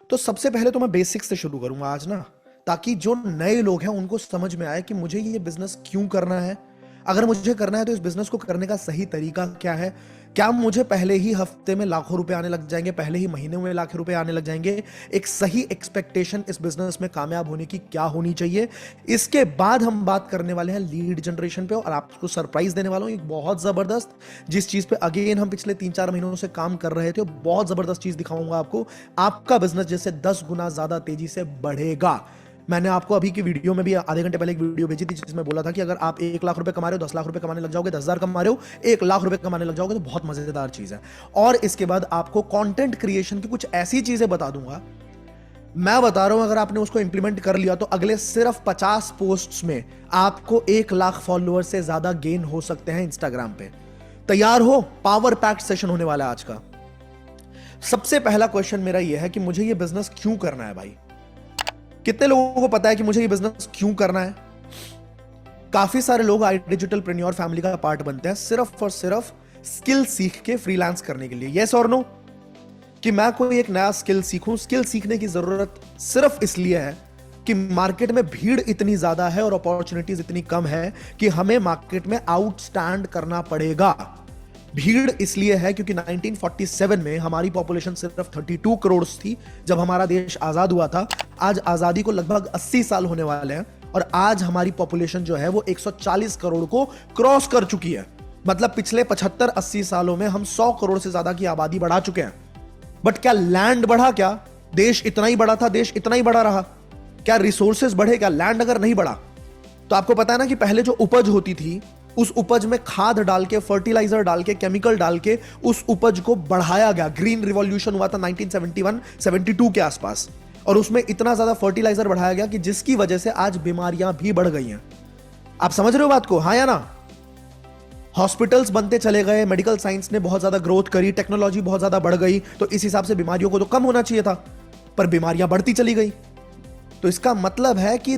तो सबसे पहले तो मैं बेसिक से शुरू करूंगा आज ना, ताकि जो नए लोग हैं उनको समझ में आए कि मुझे ये बिजनेस क्यों करना है। अगर मुझे करना है तो इस बिजनेस को करने का सही तरीका क्या है। क्या मुझे पहले ही हफ्ते में लाखों रुपए आने लग जाएंगे, पहले ही महीने में लाखों रुपए आने लग जाएंगे। एक सही एक्सपेक्टेशन इस बिजनेस में कामयाब होने की क्या होनी चाहिए। इसके बाद हम बात करने वाले हैं लीड जनरेशन पे, और आपको सरप्राइज देने वाला हूं एक बहुत जबरदस्त, जिस चीज पे अगेन हम पिछले 3-4 महीनों से काम कर रहे थे, बहुत जबरदस्त चीज दिखाऊंगा आपको। आपका बिजनेस जैसे 10 गुना ज्यादा तेजी से बढ़ेगा। मैंने आपको अभी की वीडियो में भी आधे घंटे पहले एक वीडियो भेजी थी जिसमें बोला था कि अगर आप 1 लाख रुपए कमा रहे हो, 10 लाख रुपए कमाने लग जाओगे, 10,000 कमा रहे हो, 1 लाख रुपए कमाने लग जाओगे, तो बहुत मजेदार चीज है। और इसके बाद आपको कंटेंट क्रिएशन की कुछ ऐसी चीजें बता दूंगा, मैं बता रहा हूं अगर आपने उसको इंप्लीमेंट कर लिया तो अगले सिर्फ 50 पोस्ट्स में आपको 1 लाख फॉलोअर से ज्यादा गेन हो सकते हैं इंस्टाग्राम पे। तैयार हो? पावर पैक्ड सेशन होने वाला है आज का। सबसे पहला क्वेश्चन मेरा यह है कि मुझे ये बिजनेस क्यों करना है भाई। कितने लोगों को पता है कि मुझे ये बिजनेस क्यों करना है? काफी सारे लोग आई डिजिटलप्रेन्योर फैमिली का पार्ट बनते हैं सिर्फ और सिर्फ स्किल सीख के फ्रीलांस करने के लिए। यस और नो? कि मैं कोई एक नया स्किल सीखूं। स्किल सीखने की जरूरत सिर्फ इसलिए है कि मार्केट में भीड़ इतनी ज्यादा है और अपॉर्चुनिटीज इतनी कम है कि हमें मार्केट में आउटस्टैंड करना पड़ेगा। भीड़ इसलिए है क्योंकि 1947 में हमारी पॉपुलेशन सिर्फ 32 करोड़ थी जब हमारा देश आजाद हुआ था। आज आजादी को लगभग 80 साल होने वाले हैं और आज हमारी पॉपुलेशन जो है वो 140 करोड़ को क्रॉस कर चुकी है। मतलब पिछले 75-80 सालों में हम 100 करोड़ से ज्यादा की आबादी बढ़ा चुके हैं। बट क्या लैंड बढ़ा? क्या देश इतना ही बड़ा था? देश इतना ही बड़ा रहा? क्या रिसोर्सेज बढ़े? क्या लैंड अगर नहीं बढ़ा? तो आपको पता है ना कि पहले जो उपज होती थी उस उपज में खाद डाल के, फर्टिलाइजर डाल के, केमिकल डाल के उस उपज को बढ़ाया गया। ग्रीन रिवॉल्यूशन हुआ था 1971-72 के आसपास, और उसमें इतना ज्यादा फर्टिलाइजर बढ़ाया गया कि जिसकी वजह से आज बीमारियां भी बढ़ गई हैं। आप समझ रहे हो बात को? हाँ या ना? हॉस्पिटल्स बनते चले गए, मेडिकल साइंस ने बहुत ज्यादा ग्रोथ करी, टेक्नोलॉजी बहुत ज्यादा बढ़ गई, तो इस हिसाब से बीमारियों को तो कम होना चाहिए था, पर बीमारियां बढ़ती चली गई। तो इसका मतलब है कि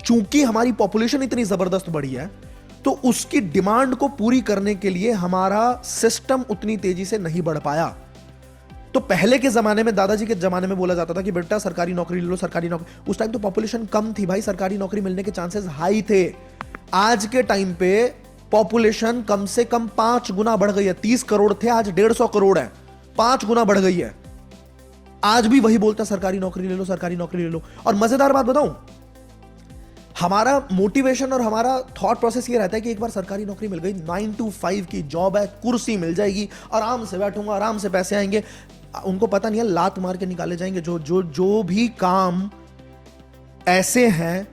चूंकि हमारी पॉपुलेशन इतनी जबरदस्त बढ़ी है तो उसकी डिमांड को पूरी करने के लिए हमारा सिस्टम उतनी तेजी से नहीं बढ़ पाया। तो पहले के जमाने में, दादाजी के जमाने में बोला जाता था कि बेटा सरकारी नौकरी ले लो, सरकारी नौकरी। उस टाइम तो पॉपुलेशन कम थी भाई, सरकारी नौकरी मिलने के चांसेस हाई थे। आज के टाइम पे पॉपुलेशन कम से कम 5 गुना बढ़ गई है। 30 करोड़ थे, आज 150 करोड़ है, 5 गुना बढ़ गई है। आज भी वही बोलता सरकारी नौकरी ले लो, सरकारी नौकरी ले लो। और मजेदार बात बताऊं, हमारा मोटिवेशन और हमारा थॉट प्रोसेस ये रहता है कि एक बार सरकारी नौकरी मिल गई, 9 to 5 की जॉब है, कुर्सी मिल जाएगी, आराम से बैठूंगा, आराम से पैसे आएंगे। उनको पता नहीं है लात मार के निकाले जाएंगे। जो भी काम ऐसे हैं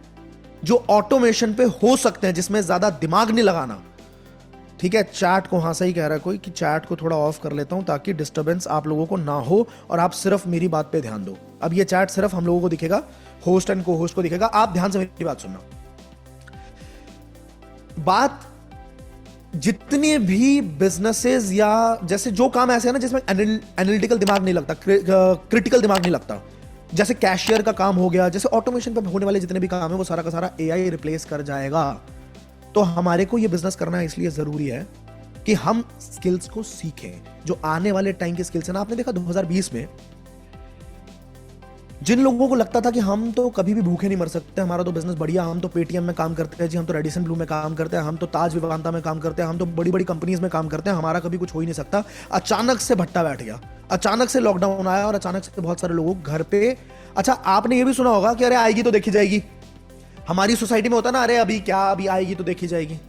जो ऑटोमेशन पे हो सकते हैं, जिसमें ज्यादा दिमाग नहीं लगाना। ठीक है, चैट को, हाँ सही कह रहा है कोई कि चैट को थोड़ा ऑफ कर लेता हूं ताकि डिस्टर्बेंस आप लोगों को ना हो और आप सिर्फ मेरी बात पे ध्यान दो। अब ये चैट सिर्फ हम लोगों को दिखेगा, होस्ट एंड को होस्ट को दिखेगा। आप ध्यान से मेरी बात सुनना। बात जितने भी बिजनेसेस या जैसे जो काम ऐसे है ना जिसमें एनालिटिकल दिमाग नहीं लगता, क्रिटिकल दिमाग नहीं लगता, जैसे कैशियर का काम हो गया, जैसे ऑटोमेशन पे होने वाले जितने भी काम है वो सारा का सारा एआई रिप्लेस कर जाएगा। तो हमारे को ये बिजनेस करना इसलिए जरूरी है कि हम स्किल्स को सीखें, जो आने वाले टाइम की स्किल्स है ना। आपने देखा 2020 में जिन लोगों को लगता था कि हम तो कभी भी भूखे नहीं मर सकते, हमारा तो बिजनेस बढ़िया, हम तो पेटीएम में काम करते हैं जी, हम तो रेडिसन ब्लू में काम करते हैं, हम तो ताज विवेकांता में काम करते हैं, हम तो बड़ी बड़ी कंपनीज में काम करते हैं, हमारा कभी कुछ हो ही नहीं सकता। अचानक से भट्टा बैठ गया, अचानक से लॉकडाउन आया और अचानक से बहुत सारे लोग घर पे। अच्छा, आपने ये भी सुना होगा कि अरे आएगी तो देखी जाएगी। हमारी सोसाइटी में होता ना, अरे अभी क्या, अभी आएगी तो देखी जाएगी।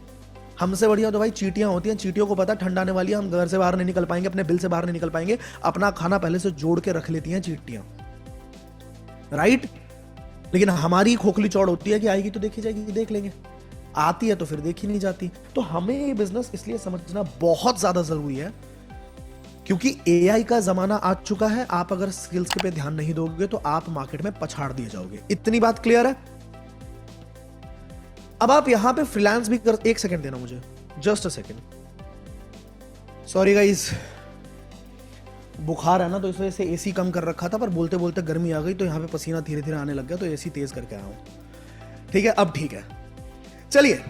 हमसे बढ़िया तो भाई चींटियां होती हैं। चींटियों को पता ठंड आने वाली है, हम घर से बाहर नहीं निकल पाएंगे, अपने बिल से बाहर नहीं निकल पाएंगे, अपना खाना पहले से जोड़ के रख लेती हैं चींटियां, राइट। लेकिन हमारी खोखली चौड़ होती है कि आएगी तो देखी जाएगी, देख लेंगे, आती है तो फिर देखी नहीं जाती। तो हमें ये बिजनेस इसलिए समझना बहुत ज्यादा जरूरी है क्योंकि एआई का जमाना आ चुका है। आप अगर स्किल्स पे ध्यान नहीं दोगे तो आप मार्केट में पछाड़ दिए जाओगे। इतनी बात क्लियर है? अब आप यहां पे फ्रीलांस भी कर, एक सेकंड देना मुझे, just a second, sorry guys, बुखार है ना तो इस वजह से एसी कम कर रखा था, पर बोलते बोलते गर्मी आ गई तो यहाँ पे पसीना धीरे धीरे आने लग गया, तो एसी तेज करके आया हूं। ठीक है, अब ठीक है। चलिए,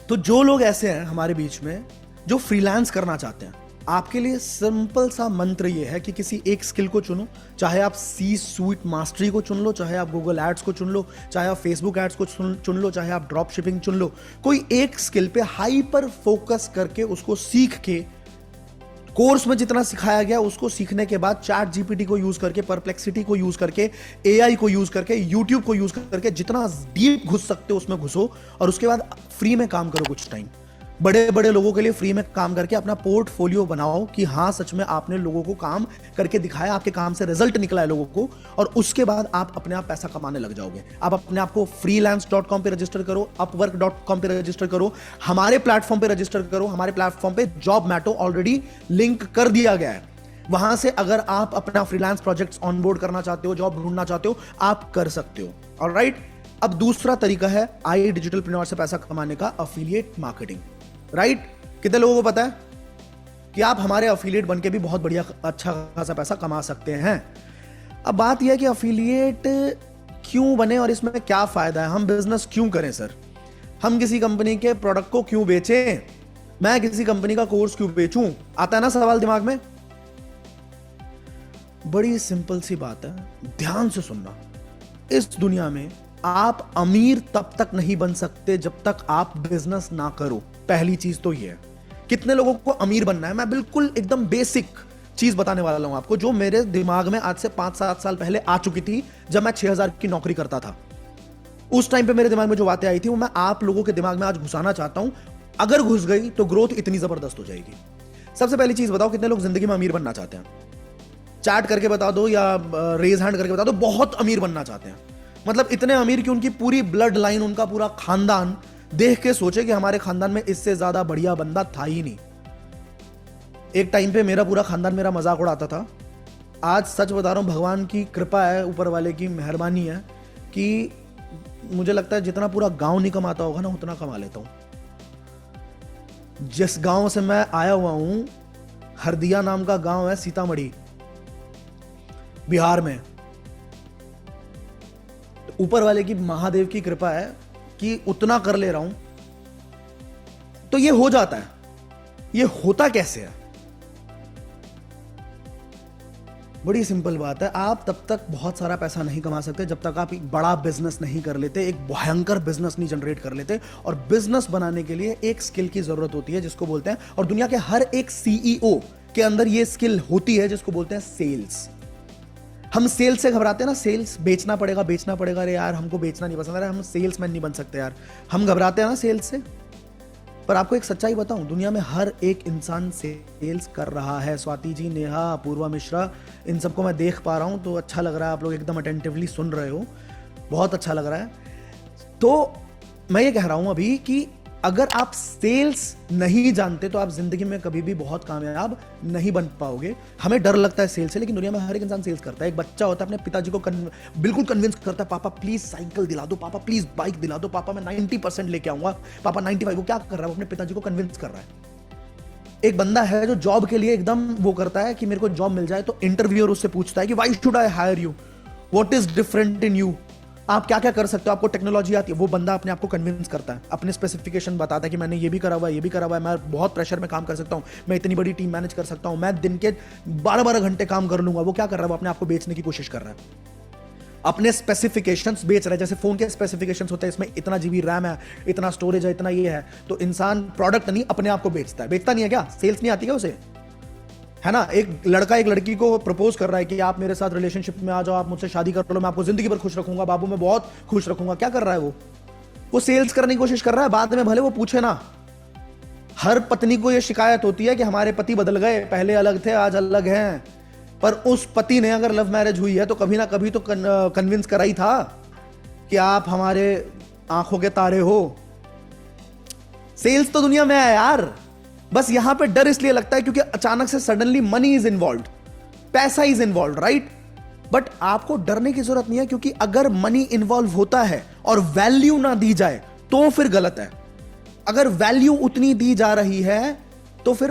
तो जो लोग ऐसे हैं हमारे बीच में जो फ्रीलांस करना चाहते हैं, आपके लिए सिंपल सा मंत्र ये है कि किसी एक स्किल को चुनो, चाहे आप सी स्वीट मास्टरी को चुन लो, चाहे आप गूगल एड्स को चुन लो, चाहे आप फेसबुक एड्स को चुन लो, चाहे आप ड्रॉप शिपिंग चुन लो। कोई एक स्किल पे हाइपर फोकस करके उसको सीख के, कोर्स में जितना सिखाया गया उसको सीखने के बाद चैट जीपीटी को यूज करके, परप्लेक्सिटी को यूज करके, एआई को यूज करके, यूट्यूब को यूज करके जितना डीप घुस सकते हो उसमें घुसो, और उसके बाद फ्री में काम करो कुछ टाइम। बड़े बड़े लोगों के लिए फ्री में काम करके अपना पोर्टफोलियो बनाओ कि हाँ सच में आपने लोगों को काम करके दिखाया, आपके काम से रिजल्ट निकला है लोगों को, और उसके बाद आप अपने आप पैसा कमाने लग जाओगे। आप अपने आप को freelance.com पे रजिस्टर करो, upwork.com पे रजिस्टर करो, हमारे प्लेटफॉर्म पे रजिस्टर करो। हमारे प्लेटफॉर्म पे जॉब मैटो ऑलरेडी लिंक कर दिया गया है। वहां से अगर आप अपना फ्रीलांस प्रोजेक्ट्स ऑनबोर्ड करना चाहते हो, जॉब ढूंढना चाहते हो, आप कर सकते हो। ऑलराइट, अब दूसरा तरीका है आई डिजिटलप्रेन्योर से पैसा कमाने का, अफिलिएट मार्केटिंग। राइट, कितने लोगों को पता है कि आप हमारे अफिलिएट बनके भी बहुत बढ़िया अच्छा खासा पैसा कमा सकते हैं। अब बात यह है कि अफिलिएट क्यों बने और इसमें क्या फायदा है, हम बिजनेस क्यों करें सर, हम किसी कंपनी के प्रोडक्ट को क्यों बेचें, मैं किसी कंपनी का कोर्स क्यों बेचूं, आता है ना सवाल दिमाग में। बड़ी सिंपल सी बात है, ध्यान से सुनना। इस दुनिया में आप अमीर तब तक नहीं बन सकते जब तक आप बिजनेस ना करो। पहली चीज तो ये है। कितने लोगों को अमीर बनना है, मैं बिल्कुल एकदम बेसिक चीज बताने वाला हूं आपको, जो मेरे दिमाग में आज से 5-7 साल पहले आ चुकी थी जब मैं 6000 की नौकरी करता था। उस टाइम पे मेरे दिमाग में जो बातें आई थी वो मैं आप लोगों के दिमाग में आज घुसाना चाहता हूं। अगर घुस गई तो ग्रोथ इतनी जबरदस्त हो जाएगी। सबसे पहली चीज बताओ, कितने लोग जिंदगी में अमीर बनना चाहते हैं? चैट करके बता दो या रेज हैंड करके बता दो, बहुत अमीर बनना चाहते हैं। मतलब इतने अमीर कि उनकी पूरी ब्लड लाइन, उनका पूरा खानदान देख के सोचे कि हमारे खानदान में इससे ज्यादा बढ़िया बंदा था ही नहीं। एक टाइम पे मेरा पूरा खानदान मेरा मजाक उड़ाता था। आज सच बता रहा हूं, भगवान की कृपा है, ऊपर वाले की मेहरबानी है कि मुझे लगता है जितना पूरा गांव नहीं कमाता होगा ना, उतना कमा लेता हूं। जिस गांव से मैं आया हुआ हूं, हरदिया नाम का गांव है, सीतामढ़ी, बिहार में। तो ऊपर वाले की, महादेव की कृपा है कि उतना कर ले रहा हूं, तो ये हो जाता है। ये होता कैसे है? बड़ी सिंपल बात है, आप तब तक बहुत सारा पैसा नहीं कमा सकते जब तक आप एक बड़ा बिजनेस नहीं कर लेते, एक भयंकर बिजनेस नहीं जनरेट कर लेते। और बिजनेस बनाने के लिए एक स्किल की जरूरत होती है जिसको बोलते हैं, और दुनिया के हर एक सीईओ के अंदर ये स्किल होती है जिसको बोलते हैं सेल्स। हम सेल्स से घबराते हैं ना, सेल्स बेचना पड़ेगा, बेचना पड़ेगा, अरे यार हमको बेचना नहीं पसंद, अरे हम सेल्समैन नहीं बन सकते यार, हम घबराते हैं ना सेल्स से। पर आपको एक सच्चाई बताऊं, दुनिया में हर एक इंसान सेल्स कर रहा है। स्वाति जी, नेहा, अपूर्वा मिश्रा, इन सबको मैं देख पा रहा हूं, तो अच्छा लग रहा है। आप लोग एकदम अटेंटिवली सुन रहे हो, बहुत अच्छा लग रहा है। तो मैं ये कह रहा हूं अभी कि अगर आप सेल्स नहीं जानते तो आप जिंदगी में कभी भी बहुत कामयाब नहीं बन पाओगे। हमें डर लगता है सेल्स से, लेकिन दुनिया में हर एक इंसान सेल्स करता है। एक बच्चा होता है, अपने पिताजी को बिल्कुल कन्विंस करता है, पापा प्लीज साइकिल दिला दो, पापा प्लीज बाइक दिला दो, पापा मैं 90% लेके आऊंगा, पापा 95। वो क्या कर रहा है? वो अपने पिताजी को कन्विंस कर रहा है। एक बंदा है जो जॉब के लिए एकदम वो करता है कि मेरे को जॉब मिल जाए, तो इंटरव्यूअर उससे पूछता है कि why should I hire you, what is different in you, आप क्या क्या कर सकते हो, आपको टेक्नोलॉजी आती है। वो बंदा अपने आप को कन्विंस करता है, अपने स्पेसिफिकेशन बताता है कि मैंने ये भी करा हुआ है, ये भी करा हुआ है, मैं बहुत प्रेशर में काम कर सकता हूँ, मैं इतनी बड़ी टीम मैनेज कर सकता हूँ, मैं दिन के 12-12 घंटे काम कर लूंगा। वो क्या कर रहा है? वो अपने आप को बेचने की कोशिश कर रहा है, अपने स्पेसिफिकेशंस बेच रहा है। जैसे फोन के स्पेसिफिकेशंस होते हैं, इसमें इतना जीबी रैम है, इतना स्टोरेज है, इतना ये है। तो इंसान प्रोडक्ट नहीं, अपने आप को बेचता है। बेचता नहीं है क्या? सेल्स नहीं आती क्या उसे? है ना, एक लड़का एक लड़की को प्रपोज कर रहा है कि आप मेरे साथ रिलेशनशिप में आ जाओ, आप मुझसे शादी कर लो, मैं आपको जिंदगी भर खुश रखूंगा, बाबू मैं बहुत खुश रखूंगा। क्या कर रहा है वो सेल्स करने की कोशिश कर रहा है। बाद में भले वो पूछे ना। हर पत्नी को यह शिकायत होती है कि हमारे पति बदल गए, पहले अलग थे आज अलग हैं। पर उस पति ने अगर लव मैरिज हुई है तो कभी ना कभी तो कन्विंस करा ही था कि आप हमारे आंखों के तारे हो। सेल्स तो दुनिया में है यार, बस यहां पे डर इसलिए लगता है क्योंकि अचानक से सडनली मनी इज इन्वॉल्व, पैसा इज इन्वॉल्व, राइट? बट आपको डरने की जरूरत नहीं है, क्योंकि अगर मनी इन्वॉल्व होता है और वैल्यू ना दी जाए तो फिर गलत है। अगर वैल्यू उतनी दी जा रही है तो फिर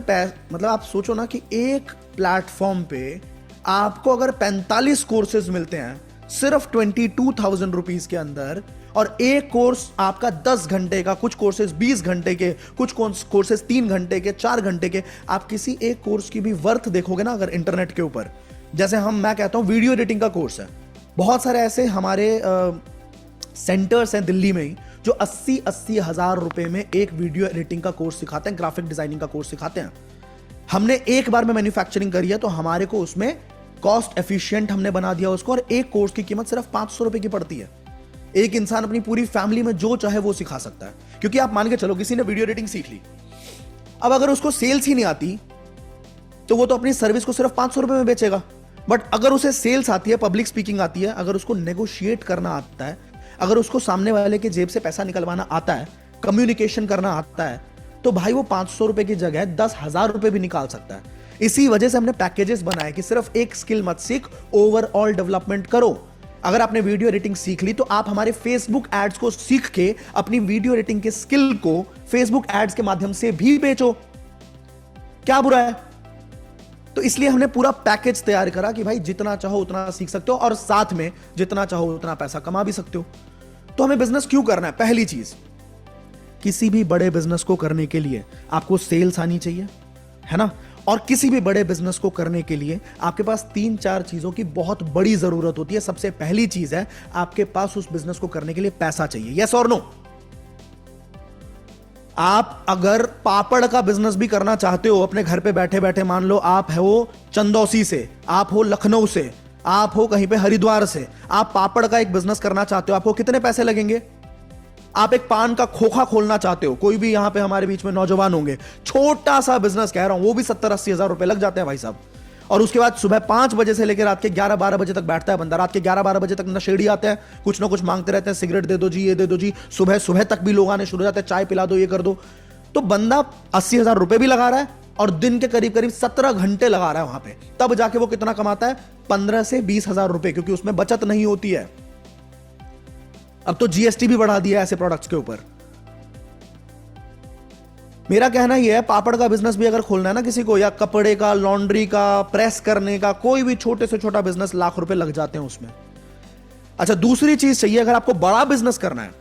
मतलब आप सोचो ना कि एक प्लेटफॉर्म पे आपको अगर 45 कोर्सेज मिलते हैं, सिर्फ 22,000 रुपीज के अंदर। और एक कोर्स आपका 10 घंटे का, कुछ कोर्सेज 20 घंटे के, कुछ कोर्सेज 3 घंटे के, 4 घंटे के। आप किसी एक कोर्स की भी वर्थ देखोगे ना अगर इंटरनेट के ऊपर, जैसे मैं कहता हूं वीडियो एडिटिंग का कोर्स है, बहुत सारे ऐसे हमारे सेंटर्स हैं दिल्ली में ही जो 80-80 हजार रुपए में एक वीडियो एडिटिंग का कोर्स सिखाते हैं, ग्राफिक डिजाइनिंग का कोर्स सिखाते हैं। हमने एक बार में मैन्युफैक्चरिंग करी है तो हमारे को उसमें कॉस्ट एफिशिएंट हमने बना दिया उसको, और एक कोर्स की कीमत सिर्फ 500 रुपए की पड़ती है। एक इंसान अपनी पूरी फैमिली में जो चाहे वो सिखा सकता है। क्योंकि आप मान के चलो किसी ने वीडियो एडिटिंग सीख ली, अब अगर उसको सेल्स ही नहीं आती तो वो तो अपनी सर्विस को सिर्फ 500 रुपए में बेचेगा। बट अगर उसे सेल्स आती है, पब्लिक स्पीकिंग आती है, अगर उसको नेगोशिएट करना आता है, अगर उसको सामने वाले के जेब से पैसा निकलवाना आता है, कम्युनिकेशन करना आता है, तो भाई वो 500 रुपए की जगह 10,000 रुपए भी निकाल सकता है। इसी वजह से हमने पैकेजेस बनाए कि सिर्फ एक स्किल मत सीख, ओवरऑल डेवलपमेंट करो। अगर आपने वीडियो एडिटिंग सीख ली तो आप हमारे फेसबुक एड्स को सीख के अपनी वीडियो एडिटिंग के स्किल को फेसबुक एड्स के माध्यम से भी बेचो, क्या बुरा है? तो इसलिए हमने पूरा पैकेज तैयार करा कि भाई जितना चाहो उतना सीख सकते हो और साथ में जितना चाहो उतना पैसा कमा भी सकते हो। तो हमें बिजनेस क्यों करना है? पहली चीज, किसी भी बड़े बिजनेस को करने के लिए आपको सेल्स आनी चाहिए, है ना? और किसी भी बड़े बिजनेस को करने के लिए आपके पास 3-4 चीजों की बहुत बड़ी जरूरत होती है। सबसे पहली चीज है आपके पास उस बिजनेस को करने के लिए पैसा चाहिए। यस और नो? आप अगर पापड़ का बिजनेस भी करना चाहते हो अपने घर पे बैठे बैठे, मान लो आप हो चंदौसी से, आप हो लखनऊ से, आप हो कहीं पे हरिद्वार से, आप पापड़ का एक बिजनेस करना चाहते हो, आपको कितने पैसे लगेंगे? आप एक पान का खोखा खोलना चाहते हो, कोई भी यहां पे हमारे बीच में नौजवान होंगे, छोटा सा बिजनेस कह रहा हूं, वो भी 70-80 हजार रुपए लग जाते हैं भाई साहब। और उसके बाद सुबह 5 बजे से लेकर रात के 11-12 बजे तक बैठता है बंदा। रात के 11-12 बजे तक नशेड़ी आते हैं, कुछ ना कुछ मांगते रहते हैं, सिगरेट दे दो जी, ये दे दो जी। सुबह सुबह तक भी लोग आने शुरू हो जाते हैं, चाय पिला दो, ये कर दो। तो बंदा 80 हजार रुपए भी लगा रहा है और दिन के करीब करीब 17 घंटे लगा रहा है वहां पे, तब जाके वो कितना कमाता है? 15 से 20 हजार रुपए, क्योंकि उसमें बचत नहीं होती है। अब तो जीएसटी भी बढ़ा दिया है ऐसे प्रोडक्ट्स के ऊपर। मेरा कहना यह है, पापड़ का बिजनेस भी अगर खोलना है ना किसी को, या कपड़े का, लॉन्ड्री का, प्रेस करने का, कोई भी छोटे से छोटा बिजनेस, लाख रुपए लग जाते हैं उसमें। अच्छा, दूसरी चीज चाहिए, अगर आपको बड़ा बिजनेस करना है,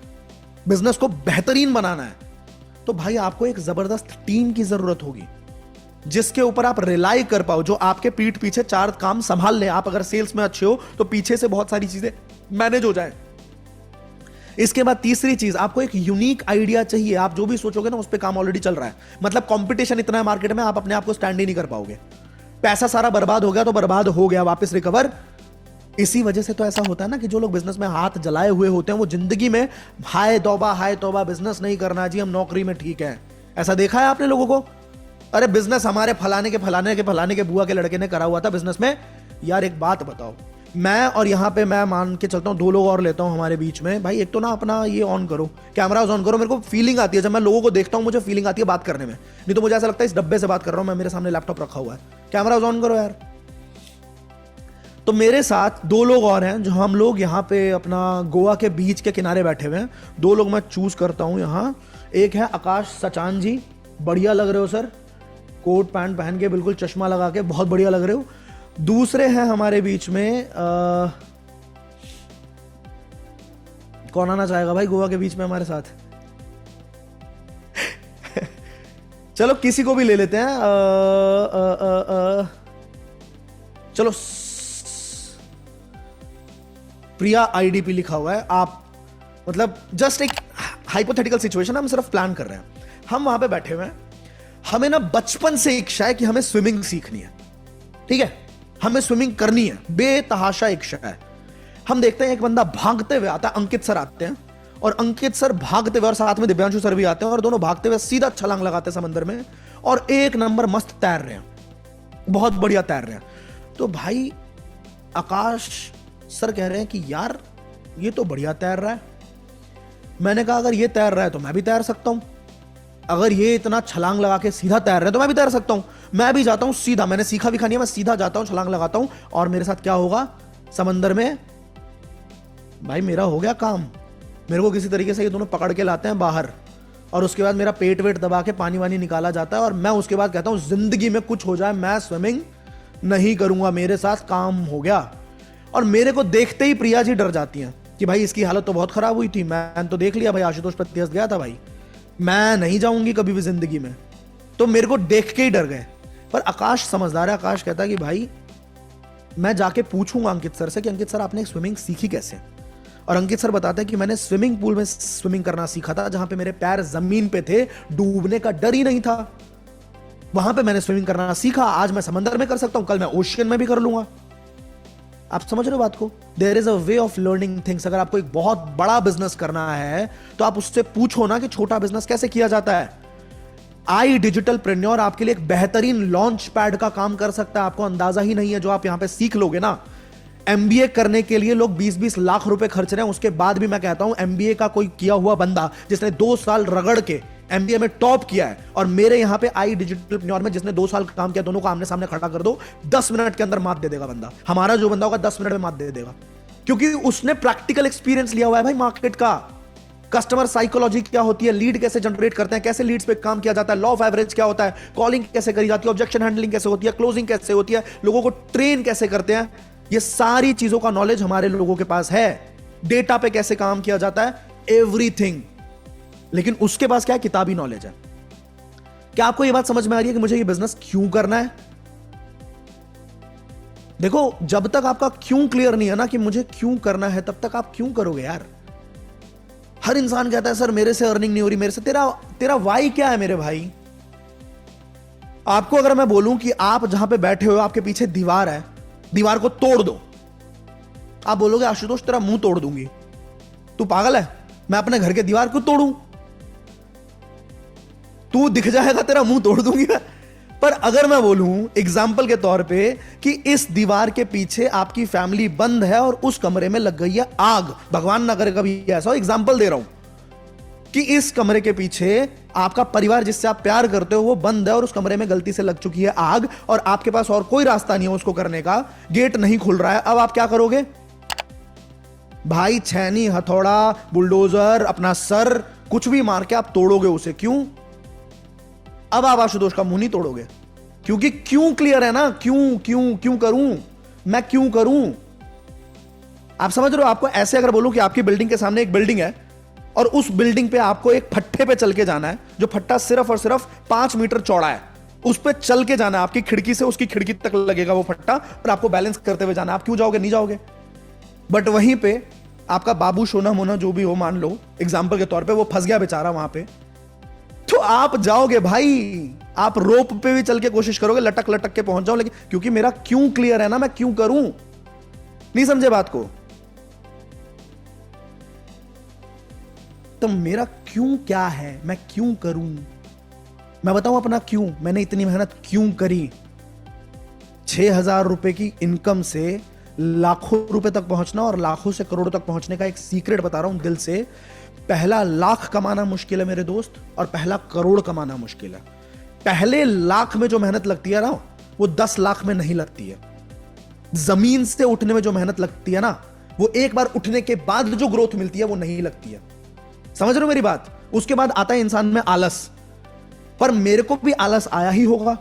बिजनेस को बेहतरीन बनाना है, तो भाई आपको एक जबरदस्त टीम की जरूरत होगी जिसके ऊपर आप रिलाई कर पाओ, जो आपके पीठ पीछे 4 काम संभाल ले। आप अगर सेल्स में अच्छे हो तो पीछे से बहुत सारी चीजें मैनेज हो जाए। इसके बाद तीसरी चीज, आपको एक यूनिक आइडिया चाहिए। आप जो भी सोचोगे ना उस पर काम ऑलरेडी चल रहा है, मतलब कंपटीशन इतना है मार्केट में, आप अपने आप को स्टैंड ही नहीं कर पाओगे। पैसा सारा बर्बाद हो गया तो बर्बाद हो गया, वापस रिकवर। इसी वजह से तो ऐसा होता है ना कि जो लोग बिजनेस में हाथ जलाए हुए होते हैं वो जिंदगी में हाय तौबा बिजनेस नहीं करना जी, हम नौकरी में ठीक है। ऐसा देखा है आपने लोगों को? अरे बिजनेस हमारे फलाने के बुआ के लड़के ने करा हुआ था बिजनेस में। यार एक बात बताओ, मैं और यहां पे मैं मान के चलता हूं 2 लोग और लेता हूं हमारे बीच में, भाई एक तो ना अपना ये ऑन करो, कैमरास ऑन करो। मेरे को फीलिंग आती है जब मैं लोगों को देखता हूं, मुझे फीलिंग आती है बात करने में। नहीं तो मुझे ऐसा लगता है इस डब्बे से बात कर रहा हूं मैं, मेरे सामने लैपटॉप रखा हुआ है। कैमरास ऑन करो यार। तो मेरे साथ 2 लोग और हैं, जो हम लोग यहाँ पे अपना गोवा के बीच के किनारे बैठे हुए हैं। 2 लोग मैं चूज करता हूँ यहाँ। एक है आकाश सचान जी, बढ़िया लग रहे हो सर, कोट पैंट पहन के, बिल्कुल चश्मा लगा के, बहुत बढ़िया लग रहे हो। दूसरे हैं हमारे बीच में कौन आना चाहेगा भाई गोवा के बीच में हमारे साथ? चलो किसी को भी ले लेते हैं। चलो, प्रिया आईडीपी लिखा हुआ है। आप मतलब जस्ट एक हाइपोथेटिकल सिचुएशन हम सिर्फ प्लान कर रहे हैं। हम वहां पे बैठे हुए हैं, हमें ना बचपन से इच्छा है कि हमें स्विमिंग सीखनी है, ठीक है, हमें स्विमिंग करनी है, बेतहाशा इच्छा है। हम देखते हैं एक बंदा भागते हुए आता है, अंकित सर आते हैं, और अंकित सर भागते हुए और साथ में दिव्यांशु सर भी आते हैं, और दोनों भागते हुए सीधा छलांग लगाते हैं समंदर में, और 1 नंबर मस्त तैर रहे हैं, बहुत बढ़िया तैर रहे हैं। तो भाई आकाश सर कह रहे हैं कि यार ये तो बढ़िया तैर रहा है। मैंने कहा अगर ये तैर रहा है तो मैं भी तैर सकता हूं, अगर ये इतना छलांग लगा के सीधा तैर रहे हैं तो मैं भी तैर सकता हूं। मैं भी जाता हूं सीधा, मैंने सीखा भी खानी है, मैं सीधा जाता हूं, छलांग लगाता हूं, और मेरे साथ क्या होगा समंदर में? भाई मेरा हो गया काम। मेरे को किसी तरीके से ये दोनों पकड़ के लाते हैं बाहर, और उसके बाद मेरा पेट वेट दबा के पानी वानी निकाला जाता है, और मैं उसके बाद कहता हूं जिंदगी में कुछ हो जाए मैं स्विमिंग नहीं करूंगा, मेरे साथ काम हो गया। और मेरे को देखते ही प्रिया जी डर जाती हैं कि भाई इसकी हालत तो बहुत खराब हुई थी, मैं तो देख लिया भाई, आशुतोष प्रत्याश गया था भाई, मैं नहीं जाऊंगी कभी भी जिंदगी में। तो मेरे को देख के ही डर गए। पर आकाश समझदार है, आकाश कहता है कि भाई मैं जाके पूछूंगा अंकित सर से कि अंकित सर आपने स्विमिंग सीखी कैसे। और अंकित सर बताते हैं कि मैंने स्विमिंग पूल में स्विमिंग करना सीखा था, जहां पे मेरे पैर जमीन पे थे, डूबने का डर ही नहीं था, वहां पे मैंने स्विमिंग करना सीखा। आज मैं समंदर में कर सकता हूं, कल मैं ओशियन में भी कर लूंगा। आप समझ रहे हो बात को? There is a way of learning things. अगर आपको एक बहुत बड़ा बिजनेस करना है तो आप उससे पूछो ना कि छोटा बिजनेस कैसे किया जाता है। आई डिजिटल प्रेन्योर आपके लिए एक बेहतरीन लॉन्च पैड का काम कर सकता है, आपको अंदाजा ही नहीं है जो आप यहां पे सीख लोगे ना। एमबीए करने के लिए लोग 20-20 लाख रुपए खर्च रहे हैं, उसके बाद भी मैं कहता हूं एमबीए का कोई किया हुआ बंदा जिसने 2 साल रगड़ के एमबीए में टॉप किया है, और मेरे यहां पे आई डिजिटल प्रेन्योर में जिसने 2 साल काम किया, दोनों को आमने सामने खड़ा कर दो, 10 मिनट के अंदर मात दे देगा बंदा। हमारा जो बंदा होगा 10 मिनट में मात दे देगा, क्योंकि उसने प्रैक्टिकल एक्सपीरियंस लिया हुआ है भाई मार्केट का। कस्टमर साइकोलॉजी क्या होती है, लीड कैसे जनरेट करते हैं, कैसे लीड्स पे काम किया जाता है, लॉ ऑफ एवरेज क्या होता है, कॉलिंग कैसे करी जाती है, ऑब्जेक्शन हैंडलिंग कैसे होती है, क्लोजिंग कैसे होती है, लोगों को ट्रेन कैसे करते हैं, ये सारी चीजों का नॉलेज हमारे लोगों के पास है। डेटा पे कैसे काम किया जाता है, एवरीथिंग। लेकिन उसके पास क्या है? किताबी नॉलेज है। क्या आपको यह बात समझ में आ रही है कि मुझे ये बिजनेस क्यों करना है? देखो, जब तक आपका क्यों क्लियर नहीं है ना कि मुझे क्यों करना है, तब तक आप क्यों करोगे यार। हर इंसान कहता है सर मेरे से अर्निंग नहीं हो रही, मेरे से। तेरा वाई क्या है मेरे भाई? आपको अगर मैं बोलूं कि आप जहां पे बैठे हो आपके पीछे दीवार है, दीवार को तोड़ दो, आप बोलोगे आशुतोष तेरा मुंह तोड़ दूंगी। तू पागल है? मैं अपने घर के दीवार क्यों तोड़ूं? तू दिख जाएगा तेरा मुंह तोड़ दूंगी। पर अगर मैं बोलूं एग्जाम्पल के तौर पे कि इस दीवार के पीछे आपकी फैमिली बंद है और उस कमरे में लग गई है आग, भगवान ना करे कभी ऐसा हो, एग्जाम्पल दे रहा हूं कि इस कमरे के पीछे आपका परिवार जिससे आप प्यार करते हो वो बंद है और उस कमरे में गलती से लग चुकी है आग, और आपके पास और कोई रास्ता नहीं है उसको करने का, गेट नहीं खुल रहा है। अब आप क्या करोगे भाई? छैनी, हथौड़ा, बुलडोजर, अपना सर, कुछ भी मार के आप तोड़ोगे उसे। क्यों? अब आप आशुतोष का मुंह नहीं तोड़ोगे, क्योंकि क्यों क्लियर है ना। क्यों क्यों क्यों करूं मैं, क्यों करूं? आप समझ रहे हो? आपको ऐसे अगर बोलूं कि आपकी बिल्डिंग के सामने एक बिल्डिंग है और उस बिल्डिंग पे आपको एक फट्टे पे चल के जाना है, जो फट्टा सिर्फ और सिर्फ 5 मीटर चौड़ा है, उस पे चल के जाना है, आपकी खिड़की से उसकी खिड़की तक लगेगा वो फट्टा, और आपको बैलेंस करते हुए जाना है। आप क्यों जाओगे? नहीं जाओगे। बट वहीं पे आपका बाबू सोना मोना जो भी हो, मान लो एग्जाम्पल के तौर पे, वो फंस गया बेचारा वहां पे, तो आप जाओगे भाई। आप रोप पे भी चल के कोशिश करोगे, लटक लटक के पहुंच जाओ, लेकिन क्योंकि मेरा क्यों क्लियर है ना, मैं क्यों करूं। नहीं समझे बात को? तो मेरा क्यों क्या है, मैं क्यों करूं? मैं बताऊं अपना क्यों। मैंने इतनी मेहनत क्यों करी? 6,000 रुपए की इनकम से लाखों रुपए तक पहुंचना और लाखों से करोड़ों तक पहुंचने का एक सीक्रेट बता रहा हूं दिल से। पहला लाख कमाना मुश्किल है मेरे दोस्त, और पहला करोड़ कमाना मुश्किल है। पहले लाख में जो मेहनत लगती है ना, वो 10 लाख में नहीं लगती है। जमीन से उठने में जो मेहनत लगती है ना, वो एक बार उठने के बाद जो ग्रोथ मिलती है वो नहीं लगती है। समझ रहे हो मेरी बात? उसके बाद आता है इंसान में आलस। पर मेरे को भी आलस आया ही होगा,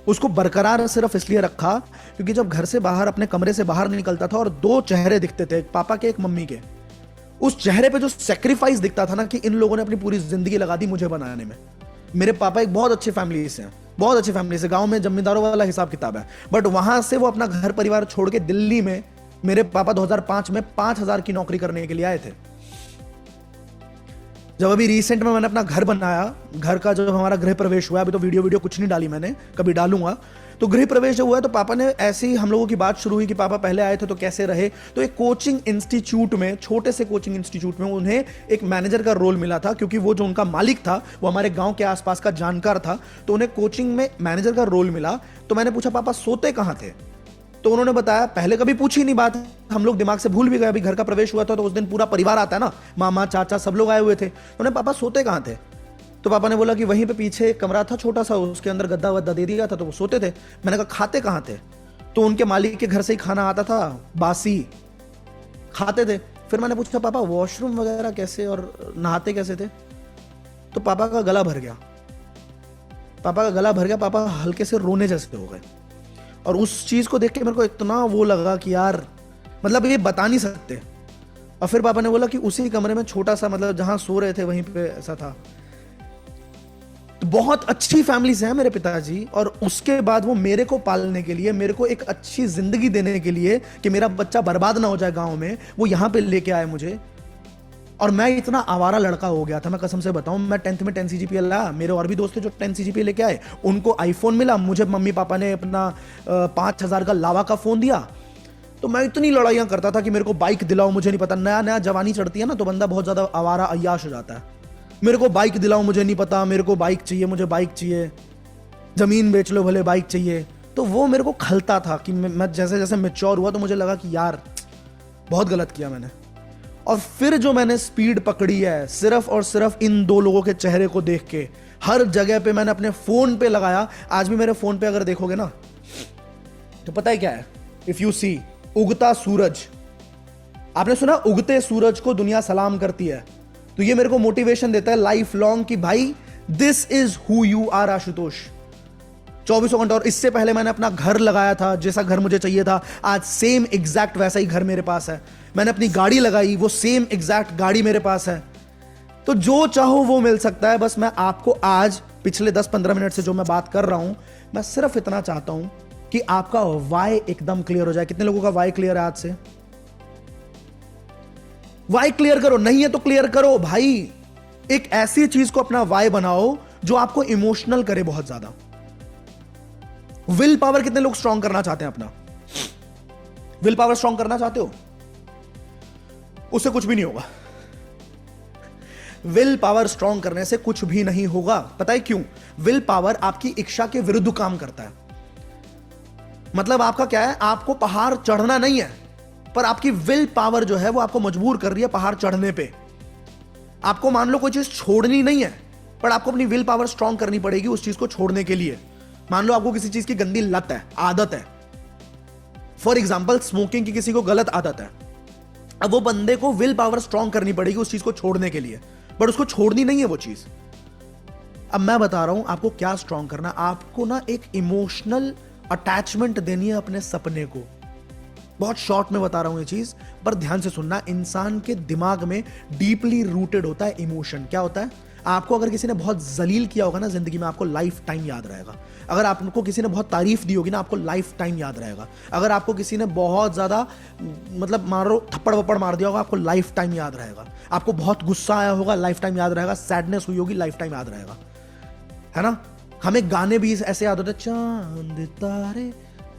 उसको बरकरार सिर्फ इसलिए रखा क्योंकि जब घर से बाहर, अपने कमरे से बाहर निकलता था और 2 चेहरे दिखते थे, एक पापा के एक मम्मी के, उस चेहरे पे जो सेक्रीफाइस दिखता था ना कि इन लोगों ने अपनी पूरी जिंदगी लगा दी मुझे बनाने में। मेरे पापा एक बहुत अच्छी फैमिली से हैं, बहुत अच्छी फैमिली से, गांव में जमींदारों वाला हिसाब किताब है, बट वहां से वो अपना घर परिवार छोड़ के दिल्ली में, मेरे पापा 2005 में 5,000 की नौकरी करने के लिए आए थे। जब अभी रिसेंट में मैंने अपना घर बनाया, घर का जो हमारा गृह प्रवेश हुआ, अभी तो वीडियो कुछ नहीं डाली मैंने, कभी डालूंगा, तो गृह प्रवेश जब हुआ तो पापा ने ऐसे ही, हम लोगों की बात शुरू हुई कि पापा पहले आए थे तो कैसे रहे। तो एक कोचिंग इंस्टीट्यूट में, छोटे से कोचिंग इंस्टीट्यूट में उन्हें एक मैनेजर का रोल मिला था, क्योंकि वो जो उनका मालिक था वो हमारे गांव के आसपास का जानकार था, तो उन्हें कोचिंग में मैनेजर का रोल मिला। तो मैंने पूछा पापा सोते कहां थे? तो उन्होंने बताया, पहले कभी पूछी नहीं बात, हम लोग दिमाग से भूल भी गए, अभी घर का प्रवेश हुआ था तो उस दिन पूरा परिवार आता है ना, मामा चाचा सब लोग आए हुए थे। उन्हें पापा सोते कहां थे? तो पापा ने बोला कि वहीं पे पीछे एक कमरा था छोटा सा, उसके अंदर गद्दा वद्दा दे दिया था तो वो सोते थे। मैंने कहा खाते कहां थे? तो उनके मालिक के घर से ही खाना आता था, बासी खाते थे। फिर मैंने पूछा पापा वॉशरूम वगैरह कैसे और नहाते कैसे थे? तो पापा का गला भर गया, पापा का गला भर गया, पापा हल्के से रोने जैसे हो गए। और उस चीज को देख के मेरे को इतना वो लगा कि यार मतलब ये बता नहीं सकते। और फिर पापा ने बोला कि उसी कमरे में छोटा सा, मतलब जहां सो रहे थे वहीं पे ऐसा था। तो बहुत अच्छी फैमिली से है मेरे पिताजी, और उसके बाद वो मेरे को पालने के लिए, मेरे को एक अच्छी जिंदगी देने के लिए कि मेरा बच्चा बर्बाद ना हो जाए गांव में, वो यहां पे लेके आए मुझे। और मैं इतना आवारा लड़का हो गया था, मैं कसम से बताऊं। मैं 10th में 10 CGPA लाया, मेरे और भी दोस्त थे जो 10 CGPA लेके आए, उनको आईफोन मिला, मुझे मम्मी पापा ने अपना 5,000 का लावा का फोन दिया। तो मैं इतनी लड़ाइयां करता था कि मेरे को बाइक दिलाओ, मुझे नहीं पता, नया नया जवानी चढ़ती है ना तो बंदा बहुत ज्यादा आवारा अय्याश हो जाता है। मेरे को बाइक दिलाओ, मुझे नहीं पता, मेरे को बाइक चाहिए, मुझे बाइक चाहिए, जमीन बेच लो भले, बाइक चाहिए। तो वो मेरे को खलता था कि मैं जैसे जैसे मैच्योर हुआ तो मुझे लगा कि यार बहुत गलत किया मैंने। और फिर जो मैंने स्पीड पकड़ी है सिर्फ और सिर्फ इन दो लोगों के चेहरे को देख के, हर जगह पे मैंने अपने फोन पे लगाया। आज भी मेरे फोन पे अगर देखोगे ना तो पता है क्या है, इफ यू सी, उगता सूरज। आपने सुना उगते सूरज को दुनिया सलाम करती है। तो ये मेरे को मोटिवेशन देता है लाइफ लॉन्ग कि भाई this is who you are Ashutosh. 24 घंटे। और इससे पहले मैंने अपना घर लगाया था, जैसा घर मुझे चाहिए था, आज सेम एग्जैक्ट वैसा ही घर मेरे पास है। मैंने अपनी गाड़ी लगाई, वो सेम एग्जैक्ट गाड़ी मेरे पास है। तो जो चाहो वो मिल सकता है। बस मैं आपको आज पिछले 10-15 मिनट से जो मैं बात कर रहा हूं, मैं सिर्फ इतना चाहता हूं कि आपका वाई एकदम क्लियर हो जाए। कितने लोगों का वाई क्लियर है आज से? वाई क्लियर करो, नहीं है तो क्लियर करो भाई। एक ऐसी चीज को अपना वाई बनाओ जो आपको इमोशनल करे बहुत ज्यादा। विल पावर कितने लोग स्ट्रांग करना चाहते हैं अपना? विल पावर स्ट्रांग करना चाहते हो? उससे कुछ भी नहीं होगा। विल पावर स्ट्रांग करने से कुछ भी नहीं होगा। पता है क्यों? विल पावर आपकी इच्छा के विरुद्ध काम करता है। मतलब आपका क्या है, आपको पहाड़ चढ़ना नहीं है, पर आपकी विल पावर जो है वो आपको मजबूर कर रही है पहाड़ चढ़ने पे। आपको मान लो कोई चीज छोड़नी नहीं है, पर आपको अपनी विल पावर स्ट्रांग करनी पड़ेगी उस चीज को छोड़ने के लिए। मान लो आपको किसी चीज की गंदी लत है, आदत है, फॉर एग्जाम्पल स्मोकिंग की किसी को गलत आदत है। अब वो बंदे को विल पावर स्ट्रांग करनी पड़ेगी उस चीज को छोड़ने के लिए, बट उसको छोड़नी नहीं है वो चीज। अब मैं बता रहा हूं आपको क्या स्ट्रांग करना। आपको ना एक इमोशनल अटैचमेंट देनी है अपने सपने को। बहुत शॉर्ट में बता रहा हूं ये चीज, पर ध्यान से सुनना। इंसान के दिमाग में डीपली रूटेड होता है इमोशन। क्या होता है? आपको अगर किसी ने बहुत जलील किया होगा ना जिंदगी में, आपको लाइफ टाइम याद रहेगा। अगर आपको किसी ने बहुत तारीफ दी होगी ना, आपको लाइफ टाइम याद रहेगा। अगर आपको किसी ने बहुत ज्यादा मतलब मारो थप्पड़ वप्पड़ मार दिया होगा, आपको लाइफ टाइम याद रहेगा। आपको बहुत गुस्सा आया होगा, लाइफ टाइम याद रहेगा। सैडनेस हुई होगी, लाइफ टाइम याद रहेगा, है ना? हमें गाने भी ऐसे याद होते हैं, चांद तारे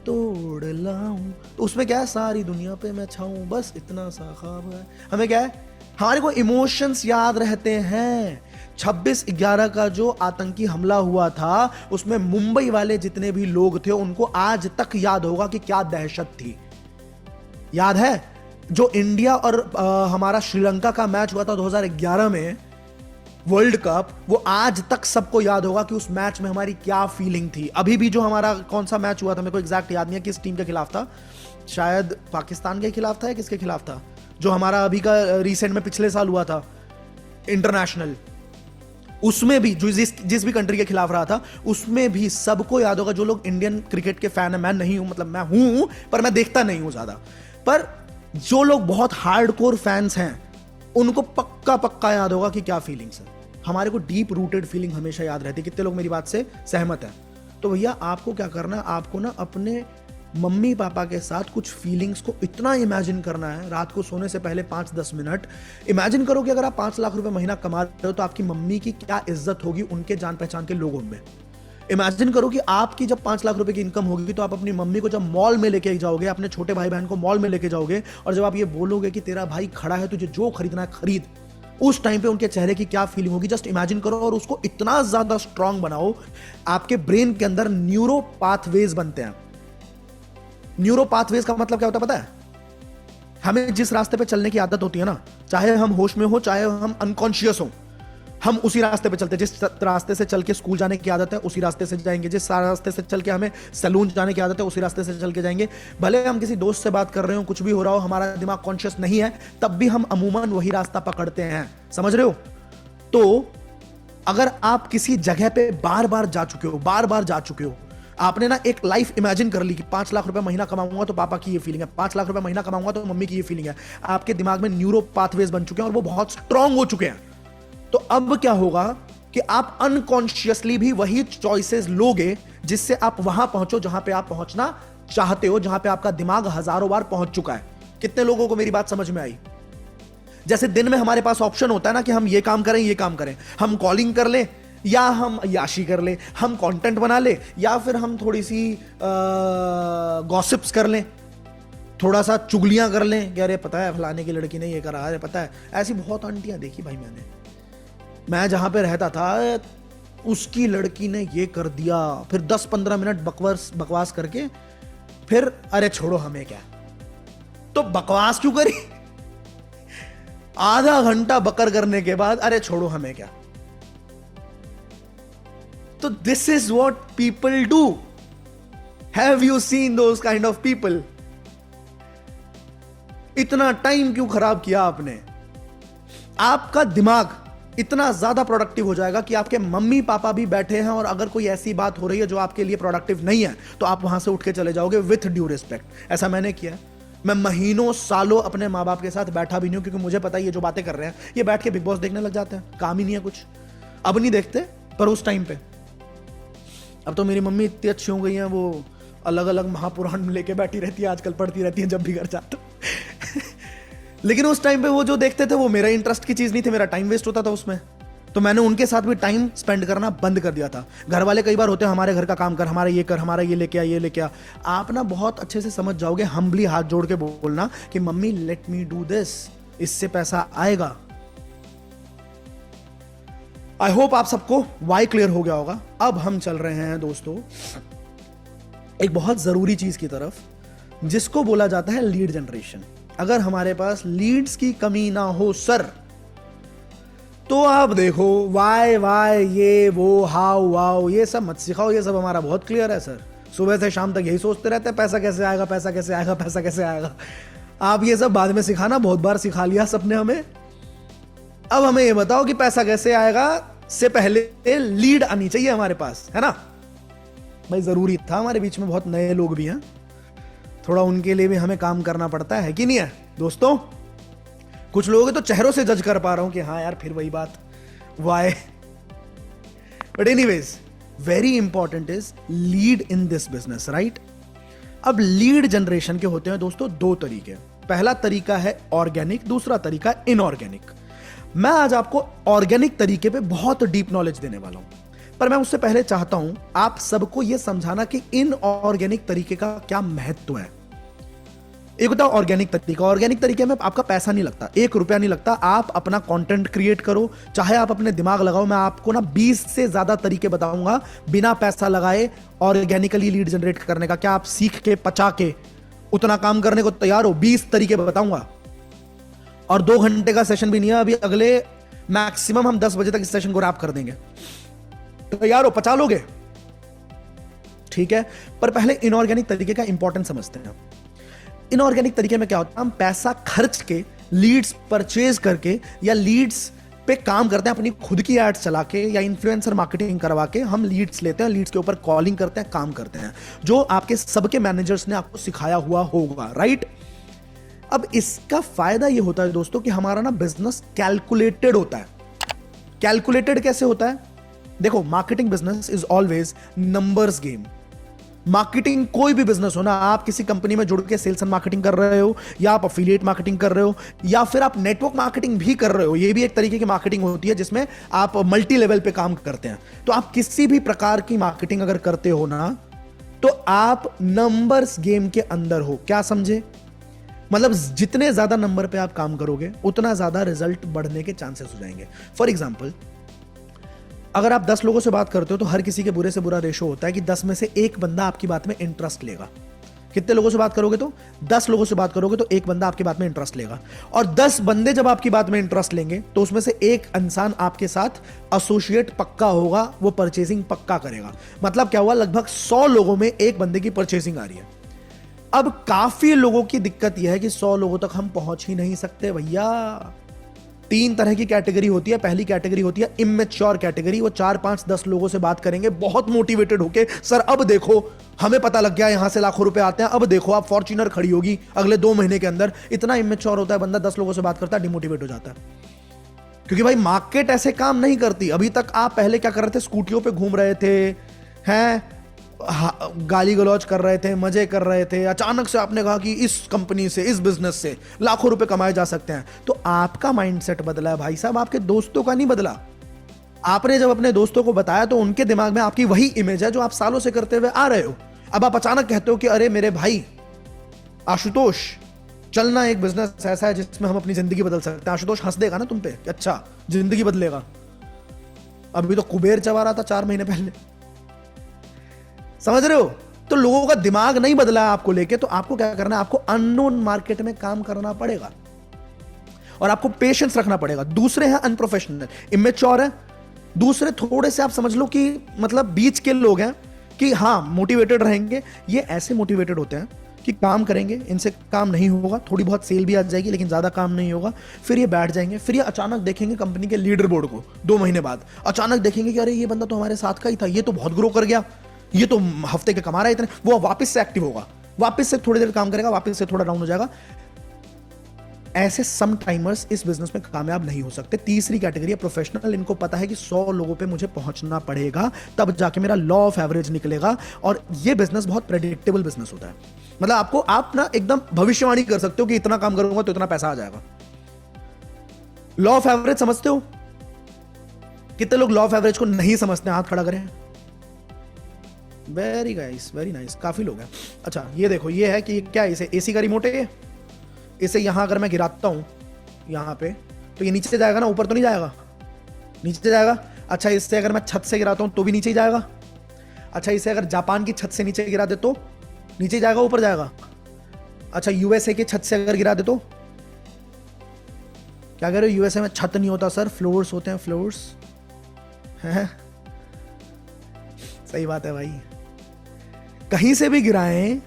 तोड़ लाऊं, तो उसमें क्या है, सारी दुनिया पे मैं छाऊं, बस इतना सा ख्वाब है। हमें क्या है, हमारे को इमोशंस याद रहते हैं। 26/11 का जो आतंकी हमला हुआ था, उसमें मुंबई वाले जितने भी लोग थे उनको आज तक याद होगा कि क्या दहशत थी। याद है जो इंडिया और हमारा श्रीलंका का मैच हुआ था 2011 में, वर्ल्ड कप, वो आज तक सबको याद होगा कि उस मैच में हमारी क्या फीलिंग थी। अभी भी जो हमारा कौन सा मैच हुआ था, मेरे को एग्जैक्ट याद नहीं है किस टीम के खिलाफ था, शायद पाकिस्तान के खिलाफ था या किसके खिलाफ था, जो हमारा अभी का रिसेंट में पिछले साल हुआ था इंटरनेशनल। उसमें भी जो जिस भी कंट्री के खिलाफ रहा था, उसमें भी सबको याद होगा। जो लोग इंडियन क्रिकेट के फैन है, मैं नहीं हूं, मतलब मैं हूं पर मैं देखता नहीं हूं ज्यादा, पर जो लोग बहुत हार्डकोर फैंस हैं उनको पक्का पक्का याद होगा कि क्या फीलिंग्स है। हमारे को डीप रूटेड फीलिंग हमेशा याद रहती है। कितने लोग मेरी बात से सहमत हैं? तो भैया आपको क्या करना है, आपको ना अपने मम्मी पापा के साथ कुछ फीलिंग्स को इतना इमेजिन करना है। रात को सोने से पहले 5-10 मिनट इमेजिन करो कि अगर आप 5 लाख रुपए महीना कमा रहे हो तो आपकी मम्मी की क्या इज्जत होगी उनके जान पहचान के लोगों में। इमेजिन करो कि आपकी जब 5 लाख रुपए की इनकम होगी तो आप अपनी मम्मी को जब मॉल में लेके जाओगे, अपने छोटे भाई बहन को मॉल में लेके जाओगे, और जब आप ये बोलोगे कि तेरा भाई खड़ा है, तुझे जो खरीदना है खरीद, उस टाइम पे उनके चेहरे की क्या फीलिंग होगी। जस्ट इमेजिन करो और उसको इतना ज्यादा स्ट्रांग बनाओ। आपके ब्रेन के अंदर न्यूरो पाथवेज बनते हैं। न्यूरो पाथवेज का मतलब क्या होता है पता है? हमें जिस रास्ते पे चलने की आदत होती है ना, चाहे हम होश में हो चाहे हम अनकॉन्शियस हो, हम उसी रास्ते पे चलते हैं। जिस रास्ते से चल के स्कूल जाने की आदत है उसी रास्ते से जाएंगे। जिस रास्ते से चल के हमें सैलून जाने की आदत है उसी रास्ते से चल के जाएंगे। भले हम किसी दोस्त से बात कर रहे हो, कुछ भी हो रहा हो, हमारा दिमाग कॉन्शियस नहीं है, तब भी हम अमूमन वही रास्ता पकड़ते हैं। समझ रहे हो? तो अगर आप किसी जगह पे बार बार जा चुके हो, आपने ना एक लाइफ इमेजिन कर ली कि 5 लाख रुपए महीना कमाऊंगा तो पापा की ये फीलिंग है, 5 लाख रुपए महीना कमाऊंगा तो मम्मी की ये फीलिंग है। आपके दिमाग में न्यूरो पाथवेज बन चुके हैं और वो बहुत स्ट्रांग हो चुके हैं। तो अब क्या होगा कि आप अनकॉन्शियसली भी वही चॉइसेस लोगे जिससे आप वहां पहुंचो जहां पे आप पहुंचना चाहते हो, जहां पे आपका दिमाग हजारों बार पहुंच चुका है। कितने लोगों को मेरी बात समझ में आई? जैसे दिन में हमारे पास ऑप्शन होता है ना कि हम ये काम करें, ये काम करें, हम कॉलिंग कर ले या हम याशी कर ले, हम कंटेंट बना ले या फिर हम थोड़ी सी गॉसिप्स कर लें, थोड़ा सा चुगलियां कर लें कि अरे पता है फलाने की लड़की ने ये करा, अरे पता है। ऐसी बहुत आंटियां देखी भाई मैंने। मैं जहां पे रहता था उसकी लड़की ने ये कर दिया, फिर 10-15 मिनट बकवास करके फिर अरे छोड़ो हमें क्या। तो बकवास क्यों करी? आधा घंटा बकर करने के बाद अरे छोड़ो हमें क्या। तो this is what people do. Have you seen those kind of people? इतना टाइम क्यों खराब किया आपने? आपका दिमाग इतना ज्यादा प्रोडक्टिव हो जाएगा कि आपके मम्मी पापा भी बैठे हैं और अगर कोई ऐसी बात हो रही है जो आपके लिए प्रोडक्टिव नहीं है तो आप वहां से उठ के चले जाओगे विथ ड्यू रिस्पेक्ट। ऐसा मैंने किया। मैं महीनों सालों अपने माँ बाप के साथ बैठा भी नहीं हूं क्योंकि मुझे पता है ये जो बातें कर रहे हैं ये बैठ के बिग बॉस देखने लग जाते हैं, काम ही नहीं है कुछ। अब नहीं देखते पर उस टाइम पे। अब तो मेरी मम्मी इतनी अच्छी हो गई है, वो अलग अलग महापुराण लेके बैठी रहती है, आजकल पढ़ती रहती है जब भी घर जाता। लेकिन उस टाइम पे वो जो देखते थे वो मेरा इंटरेस्ट की चीज नहीं थी, मेरा टाइम वेस्ट होता था उसमें। तो मैंने उनके साथ भी टाइम स्पेंड करना बंद कर दिया था। घर वाले कई बार होते हैं हमारे घर का काम कर, हमारा ये कर, हमारा ये लेके आ, ये लेके आ। आप ना बहुत अच्छे से समझ जाओगे, हम्बली हाथ जोड़ के बोलना कि mummy let me do this, इससे पैसा आएगा। आई होप आप सबको वाई क्लियर हो गया होगा। अब हम चल रहे हैं दोस्तों एक बहुत जरूरी चीज की तरफ जिसको बोला जाता है लीड जनरेशन। अगर हमारे पास लीड्स की कमी ना हो सर, तो आप देखो वाई वाई ये वो हाउ वाओ ये सब मत सिखाओ, ये सब हमारा बहुत क्लियर है सर। सुबह से शाम तक यही सोचते रहते हैं पैसा कैसे आएगा, पैसा कैसे आएगा, पैसा कैसे आएगा। आप ये सब बाद में सिखाना, बहुत बार सिखा लिया सबने हमें। अब हमें ये बताओ कि पैसा कैसे आएगा से पहले लीड आनी चाहिए हमारे पास, है ना भाई? जरूरी था, हमारे बीच में बहुत नए लोग भी हैं, थोड़ा उनके लिए भी हमें काम करना पड़ता है कि नहीं है दोस्तों? कुछ लोग तो चेहरों से जज कर पा रहा हूं कि हाँ यार फिर वही बात, why. But anyways very important is lead in this business, right? अब लीड जनरेशन के होते हैं दोस्तों दो तरीके। पहला तरीका है ऑर्गेनिक, दूसरा तरीका इनऑर्गेनिक। मैं आज आपको ऑर्गेनिक तरीके पे बहुत डीप नॉलेज देने वाला हूं, पर मैं उससे पहले चाहता हूं आप सबको यह समझाना कि इनऑर्गेनिक तरीके का क्या महत्व है। एक होता है ऑर्गेनिक तरीका। ऑर्गेनिक तरीके में आपका पैसा नहीं लगता, 1 रुपया नहीं लगता। आप अपना कंटेंट क्रिएट करो, चाहे आप अपने दिमाग लगाओ। मैं आपको ना 20 से ज्यादा तरीके बताऊंगा बिना पैसा लगाए ऑर्गेनिकली लीड जनरेट करने का। क्या आप सीख के पचा के उतना काम करने को तैयार हो? 20 तरीके बताऊंगा और 2 घंटे का सेशन भी नहीं है। अभी अगले मैक्सिमम हम 10 बजे तक इस सेशन को रैप कर देंगे। तैयार हो? पचा लोगे? ठीक है, पर पहले इनऑर्गेनिक तरीके का इंपॉर्टेंस समझते हैं। इनऑर्गेनिक तरीके में क्या होता है? हम पैसा खर्च के लीड्स परचेज करके या लीड्स पे काम करते हैं, अपनी खुद की एड्स चला के या इन्फ्लुएंसर मार्केटिंग करवा के हम लीड्स लेते हैं, लीड्स के ऊपर कॉलिंग करते हैं, काम करते हैं, जो आपके सबके मैनेजर्स ने आपको सिखाया हुआ होगा, राइट? अब इसका फायदा ये होता है दोस्तों कि हमारा ना बिजनेस कैलकुलेटेड होता है। कैलकुलेटेड कैसे होता है? देखो, marketing business is always numbers game. Marketing कोई भी बिजनेस हो ना, आप किसी कंपनी में जुड़ के सेल्स एंड मार्केटिंग कर रहे हो, या आप अफिलिएट मार्केटिंग कर रहे हो, या फिर आप नेटवर्क मार्केटिंग भी कर रहे हो, ये भी एक तरीके की मार्केटिंग होती है जिसमें आप मल्टी लेवल पे काम करते हैं। तो आप किसी भी प्रकार की मार्केटिंग अगर करते हो ना, तो आप नंबर्स गेम के अंदर हो। क्या समझे? मतलब जितने ज्यादा नंबर पे आप काम करोगे उतना ज्यादा रिजल्ट बढ़ने के चांसेस हो जाएंगे। फॉर एग्जाम्पल, अगर आप 10 लोगों से बात करते हो तो हर किसी के बुरे से बुरा रेशो होता है कि 10 में से एक बंदा आपकी बात में इंटरेस्ट लेगा। कितने लोगों से बात करोगे? तो 10 लोगों से बात करोगे तो एक बंदा आपकी बात में इंटरेस्ट लेगा। और 10 बंदे जब आपकी बात में इंटरेस्ट लेंगे तो उसमें से एक इंसान आपके साथ एसोसिएट पक्का होगा, वो परचेसिंग पक्का करेगा। मतलब क्या हुआ? लगभग 100 लोगों में एक बंदे की परचेसिंग आ रही है। अब काफी लोगों की दिक्कत यह है कि 100 लोगों तक हम पहुंच ही नहीं सकते भैया। तीन तरह की कैटेगरी होती है। पहली कैटेगरी होती है इमेच्योर कैटेगरी, वो 4-5-10 लोगों से बात करेंगे बहुत मोटिवेटेड होके, सर अब देखो हमें पता लग गया यहां से लाखों रुपए आते हैं, अब देखो आप फॉर्च्यूनर खड़ी होगी अगले 2 महीने के अंदर। इतना इमेच्योर होता है बंदा, 10 लोगों से बात करता है, डिमोटिवेट हो जाता है। क्योंकि भाई मार्केट ऐसे काम नहीं करती। अभी तक आप पहले क्या कर रहे थे, स्कूटियों पे घूम रहे थे, हैं गाली गलौज कर रहे थे, मजे कर रहे थे, अचानक से आपने कहा कि इस कंपनी से, इस बिजनेस से लाखों रुपए कमाए जा सकते हैं। तो आपका माइंडसेट बदला है भाई साहब, आपके दोस्तों का नहीं बदला। आपने जब अपने दोस्तों को बताया तो उनके दिमाग में आपकी वही इमेज है जो आप सालों से करते हुए आ रहे हो। अब आप अचानक कहते हो कि अरे मेरे भाई आशुतोष, चलना एक बिजनेस ऐसा है जिसमें हम अपनी जिंदगी बदल सकते हैं। आशुतोष हंस देगा ना तुम पे, अच्छा जिंदगी बदलेगा। अभी तो कुबेर चबा रहा था 4 महीने पहले, समझ रहे हो? तो लोगों का दिमाग नहीं बदला है आपको लेके, तो आपको क्या करना है, आपको अननोन मार्केट में काम करना पड़ेगा और आपको पेशेंस रखना पड़ेगा। दूसरे हैं अनप्रोफेशनल, इमेच्योर है। दूसरे थोड़े से आप समझ लो कि मतलब बीच के लोग हैं कि हाँ मोटिवेटेड रहेंगे। ये ऐसे मोटिवेटेड होते हैं कि काम करेंगे, इनसे काम नहीं होगा, थोड़ी बहुत सेल भी आ जाएगी लेकिन ज्यादा काम नहीं होगा, फिर ये बैठ जाएंगे। फिर ये अचानक देखेंगे कंपनी के लीडर बोर्ड को 2 महीने बाद, अचानक देखेंगे कि अरे ये बंदा तो हमारे साथ का ही था, ये तो बहुत ग्रो कर गया, ये तो हफ्ते के कमा रहा है इतने। वो वापस से एक्टिव होगा, वापस से थोड़ी देर काम करेगा, वापस से थोड़ा डाउन हो जाएगा। ऐसे सम टाइमर्स इस बिजनेस में कामयाब नहीं हो सकते। तीसरी कैटेगरी है प्रोफेशनल। इनको पता है कि 100 लोगों पे मुझे पहुंचना पड़ेगा, तब जाके मेरा लॉ ऑफ एवरेज निकलेगा। और ये बिजनेस बहुत प्रेडिक्टेबल बिजनेस होता है। मतलब आपको, आप ना एकदम भविष्यवाणी कर सकते हो कि इतना काम करूंगा तो इतना पैसा आ जाएगा। लॉ ऑफ एवरेज समझते हो? कितने लोग लॉ ऑफ एवरेज को नहीं समझते, हाथ खड़ा करें। वेरी गाइस, वेरी नाइस, काफी लोग हैं। अच्छा ये देखो, ये है कि क्या इसे एसी का रिमोट है। इसे यहां अगर मैं गिराता हूं यहां पे, तो ये नीचे जाएगा ना, ऊपर तो नहीं जाएगा, नीचे जाएगा। अच्छा इससे अगर मैं छत से गिराता हूं तो भी नीचे ही जाएगा। अच्छा इसे अगर जापान की छत से नीचे गिरा दे तो नीचे जाएगा, ऊपर जाएगा। अच्छा यूएसए की छत से अगर गिरा दे तो क्या कह रहे हो? यूएसए में छत नहीं होता सर, फ्लोर्स होते हैं, फ्लोर्स है। सही बात है भाई, कहीं से भी गिराएं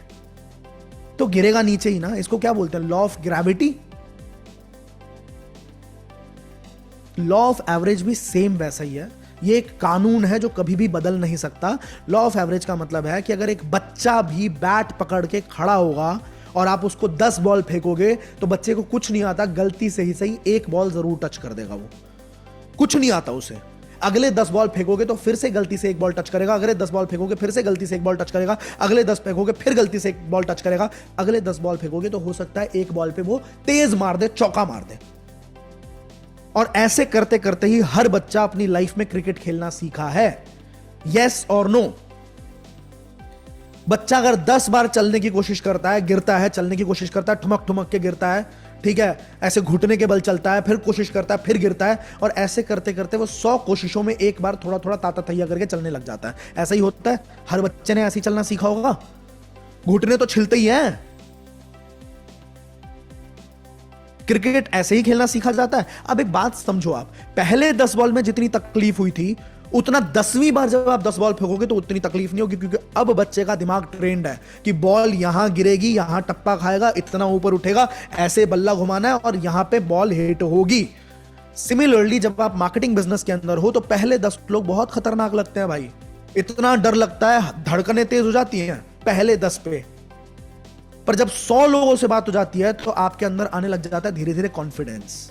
तो गिरेगा नीचे ही ना। इसको क्या बोलते हैं? Law of gravity. Law of average भी सेम वैसा ही है। ये एक कानून है जो कभी भी बदल नहीं सकता। लॉ ऑफ एवरेज का मतलब है कि अगर एक बच्चा भी बैट पकड़ के खड़ा होगा और आप उसको 10 बॉल फेंकोगे तो बच्चे को कुछ नहीं आता, गलती से ही सही 1 बॉल जरूर टच कर देगा। वो कुछ नहीं आता उसे। अगले 10 बॉल फेंकोगे तो फिर से गलती से 1 बॉल टच करेगा, अगले 10 बॉल फेंकोगे फिर से गलती से 1 बॉल टच करेगा, अगले 10 फेंकोगे फिर गलती से 1 बॉल टच करेगा, अगले 10 बॉल फेंकोगे तो हो सकता है 1 बॉल पे वो तेज मार दे, चौका मार दे। और ऐसे करते करते ही हर बच्चा अपनी लाइफ में क्रिकेट खेलना सीखा है। यस और नो? बच्चा अगर 10 बार चलने की कोशिश करता है, गिरता है, चलने की कोशिश करता है, ठुमक ठुमक के गिरता है, ठीक है, ऐसे घुटने के बल चलता है, फिर कोशिश करता है, फिर गिरता है, और ऐसे करते करते वो 100 कोशिशों में एक बार थोड़ा थोड़ा ताता थैया करके चलने लग जाता है। ऐसा ही होता है, हर बच्चे ने ऐसे ही चलना सीखा होगा। घुटने तो छिलते ही हैं। क्रिकेट ऐसे ही खेलना सीखा जाता है। अब एक बात समझो, आप पहले 10 बॉल में जितनी तकलीफ हुई थी उतना 10वीं बार जब आप 10 बॉल फेंकोगे तो उतनी तकलीफ नहीं होगी, क्योंकि अब बच्चे का दिमाग ट्रेंड है कि बॉल यहां गिरेगी, यहां टप्पा खाएगा, इतना ऊपर उठेगा, ऐसे बल्ला घुमाना है और यहां पे बॉल हिट होगी। सिमिलरली जब आप मार्केटिंग बिजनेस के अंदर हो तो पहले 10 लोग बहुत खतरनाक लगते हैं भाई, इतना डर लगता है, धड़कनें तेज हो जाती हैं पहले 10 पे। पर जब 100 लोगों से बात हो जाती है तो आपके अंदर आने लग जाता है धीरे धीरे कॉन्फिडेंस,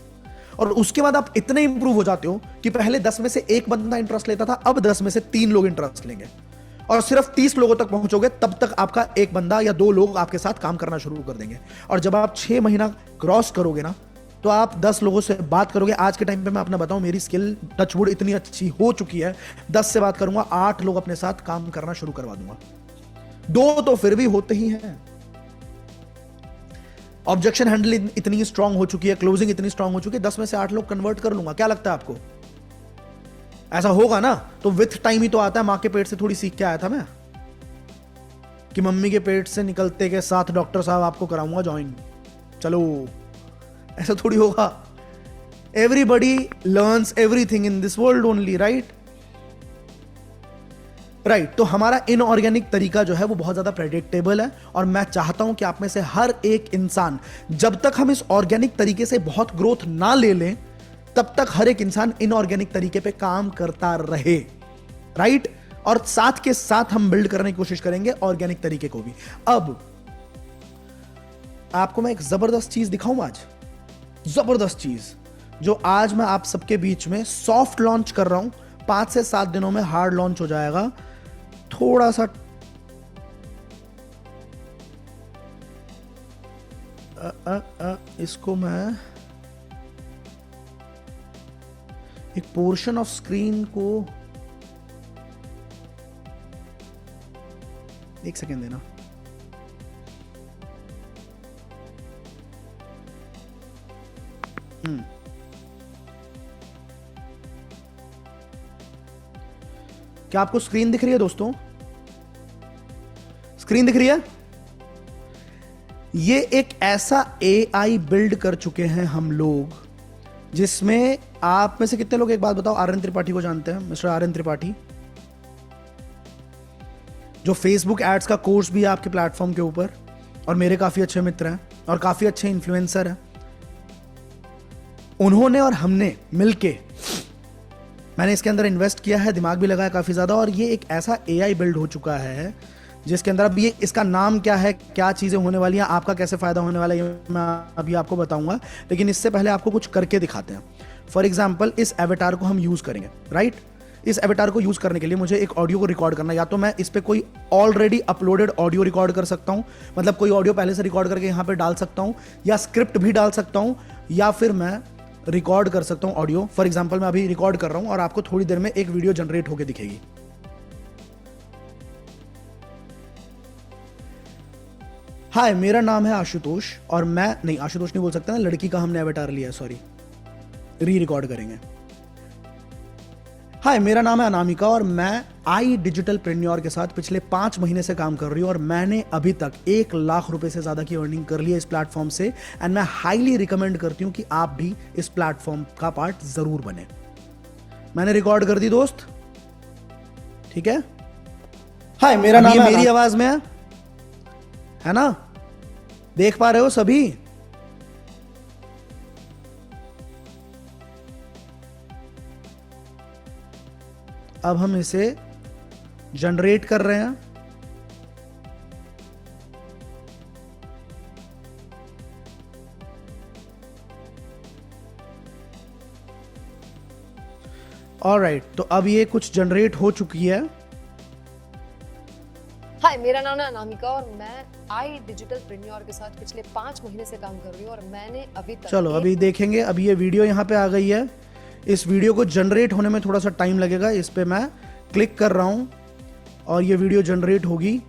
और उसके बाद आप इतने इंप्रूव हो जाते हो कि पहले 10 में से 1 बंदा इंटरेस्ट लेता था, अब 10 में से 3 लोग इंटरेस्ट लेंगे, और सिर्फ 30 लोगों तक पहुंचोगे तब तक आपका 1 बंदा या 2 लोग आपके साथ काम करना शुरू कर देंगे। और जब आप 6 महीना क्रॉस करोगे ना तो आप 10 लोगों से बात करोगे। आज के टाइम पे मैं अपना बताऊं, मेरी स्किल टचवुड इतनी अच्छी हो चुकी है, 10 से बात करूंगा 8 लोग अपने साथ काम करना शुरू करवा दूंगा। 2 तो फिर भी होते ही हैं। ऑब्जेक्शन हैंडलिंग इतनी स्ट्रांग हो चुकी है, क्लोजिंग इतनी स्ट्रांग हो चुकी है, 10 में से 8 लोग कन्वर्ट कर लूंगा। क्या लगता है आपको? ऐसा होगा ना? तो विथ टाइम ही तो आता है। मां के पेट से थोड़ी सीख के आया था मैं कि मम्मी के पेट से निकलते के साथ डॉक्टर साहब आपको कराऊंगा ज्वाइन, चलो, ऐसा थोड़ी होगा। Everybody learns everything in this world only, right? Right. तो हमारा इनऑर्गेनिक तरीका जो है वो बहुत ज्यादा प्रेडिक्टेबल है, और मैं चाहता हूं कि आप में से हर एक इंसान, जब तक हम इस ऑर्गेनिक तरीके से बहुत ग्रोथ ना ले लें तब तक हर एक इंसान इनऑर्गेनिक तरीके पे काम करता रहे, राइट? और साथ के साथ हम बिल्ड करने की कोशिश करेंगे ऑर्गेनिक तरीके को भी। अब आपको मैं एक जबरदस्त चीज दिखाऊं आज, जबरदस्त चीज जो आज मैं आप सबके बीच में सॉफ्ट लॉन्च कर रहा हूं। 5 से 7 दिनों में हार्ड लॉन्च हो जाएगा। थोड़ा सा इसको मैं एक पोर्शन ऑफ स्क्रीन को, एक सेकेंड देना। क्या आपको स्क्रीन दिख रही है दोस्तों? स्क्रीन दिख रही है? ये एक ऐसा एआई बिल्ड कर चुके हैं हम लोग, जिसमें आप में से कितने लोग, एक बात बताओ, आर एन त्रिपाठी को जानते हैं? मिस्टर आर एन त्रिपाठी, जो फेसबुक एड्स का कोर्स भी है आपके प्लेटफॉर्म के ऊपर, और मेरे काफी अच्छे मित्र हैं और काफी अच्छे इन्फ्लुएंसर हैं। उन्होंने और हमने मिलके, मैंने इसके अंदर इन्वेस्ट किया है, दिमाग भी लगाया काफी ज्यादा, और ये एक ऐसा एआई बिल्ड हो चुका है जिसके अंदर अब ये, इसका नाम क्या है, क्या चीजें होने वाली हैं, आपका कैसे फायदा होने वाला है, ये मैं अभी आपको बताऊंगा। लेकिन इससे पहले आपको कुछ करके दिखाते हैं। फॉर एग्जाम्पल, इस एवेटार को हम यूज करेंगे, राइट? इस एवेटार को यूज करने के लिए मुझे एक ऑडियो को रिकॉर्ड करना, या तो मैं इस पे कोई ऑलरेडी अपलोडेड ऑडियो रिकॉर्ड कर सकता हूं, मतलब कोई ऑडियो पहले से रिकॉर्ड करके यहां पे डाल सकता हूं, या स्क्रिप्ट भी डाल सकता हूं, या फिर मैं रिकॉर्ड कर सकता हूं ऑडियो। फॉर एग्जाम्पल, मैं अभी रिकॉर्ड कर रहा हूं और आपको थोड़ी देर में एक वीडियो जनरेट होकर दिखेगी। हाय, मेरा नाम है आशुतोष, और मैं, नहीं आशुतोष नहीं बोल सकता ना, लड़की का हमने एवेटार लिया, सॉरी, री रिकॉर्ड करेंगे। हाय, मेरा नाम है अनामिका, और मैं आई डिजिटल प्रेन्योर के साथ पिछले 5 महीने से काम कर रही हूँ, और मैंने अभी तक 1 लाख रुपए से ज्यादा की अर्निंग कर ली है इस प्लेटफॉर्म से। एंड मैं हाईली रिकमेंड करती हूँ कि आप भी इस प्लेटफॉर्म का पार्ट जरूर बने। मैंने रिकॉर्ड कर दी दोस्त, ठीक है? हाय, मेरा नाम मेरी आवाज में है ना? देख पा रहे हो सभी? अब हम इसे जनरेट कर रहे हैं। ऑलराइट, तो अब ये कुछ जनरेट हो चुकी है। हाय, मेरा नाम है अनामिका, और मैं आई डिजिटल प्रेन्योर के साथ पिछले 5 महीने से काम कर रही हूँ, और मैंने अभी तक, चलो अभी देखेंगे। अभी ये वीडियो यहाँ पे आ गई है। इस वीडियो को जनरेट होने में थोड़ा सा टाइम लगेगा। इस पे मैं क्लिक कर रहा हूं और ये वीडियो जनरेट होगी।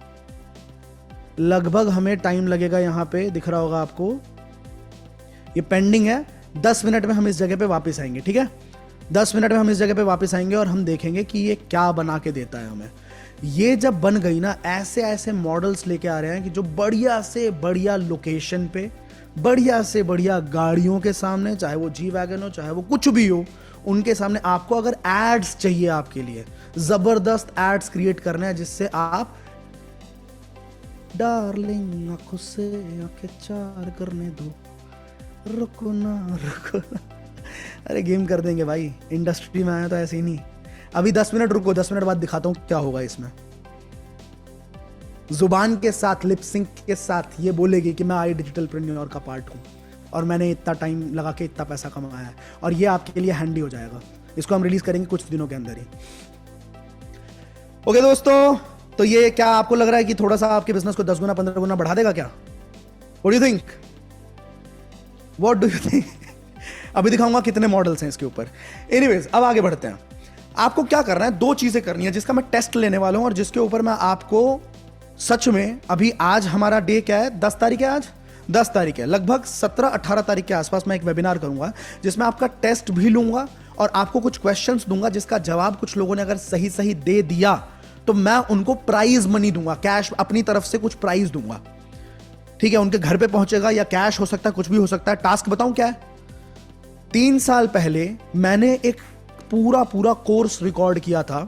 लगभग हमें टाइम लगेगा, यहाँ पे दिख रहा होगा आपको, ये पेंडिंग है। 10 मिनट में हम इस जगह पे वापस आएंगे, ठीक है? 10 मिनट में हम इस जगह पे वापस आएंगे और हम देखेंगे कि ये क्या बना के देता है हमें। ये जब बन गई ना, ऐसे ऐसे मॉडल्स लेके आ रहे हैं कि जो बढ़िया से बढ़िया लोकेशन पे, बढ़िया से बढ़िया गाड़ियों के सामने, चाहे वो जी वैगन हो, चाहे वो कुछ भी हो, उनके सामने आपको अगर एड्स चाहिए, आपके लिए जबरदस्त एड्स क्रिएट करना है, जिससे आप डार्लिंग आंखों से आंखें चार करने दो, रुको ना रुको ना। अरे गेम कर देंगे भाई, इंडस्ट्री में आया तो ऐसे ही नहीं। अभी 10 मिनट रुको, 10 मिनट बाद दिखाता हूं क्या होगा इसमें। जुबान के साथ, लिप सिंक के साथ ये बोलेगी कि मैं आई डिजिटल प्रेन्योर का पार्ट हूं और मैंने इतना टाइम लगा के इतना पैसा कमाया है, और ये आपके लिए हैंडी हो जाएगा। इसको हम रिलीज करेंगे कुछ दिनों के अंदर ही। ओके दोस्तों, तो ये क्या आपको लग रहा है कि थोड़ा सा आपके बिजनेस को 10 गुना 15 गुना बढ़ा देगा क्या? What do you think? What do you think? अभी दिखाऊंगा कितने मॉडल्स हैं इसके ऊपर। एनीवेज, अब आगे बढ़ते हैं। आपको क्या करना है, 2 चीजें करनी है जिसका मैं टेस्ट लेने वाला हूं, और जिसके ऊपर मैं आपको सच में, अभी आज हमारा डे क्या है, 10 तारीख है आज, 10 तारीख है, लगभग 17-18 तारीख के आसपास मैं एक वेबिनार करूंगा जिसमें आपका टेस्ट भी लूंगा और आपको कुछ क्वेश्चंस दूंगा, जिसका जवाब कुछ लोगों ने अगर सही सही दे दिया तो मैं उनको प्राइज मनी दूंगा, कैश अपनी तरफ से कुछ प्राइज दूंगा, ठीक है? उनके घर पे पहुंचेगा, या कैश हो सकता है, कुछ भी हो सकता है। टास्क बताऊं क्या है? 3 साल पहले मैंने एक पूरा कोर्स रिकॉर्ड किया था,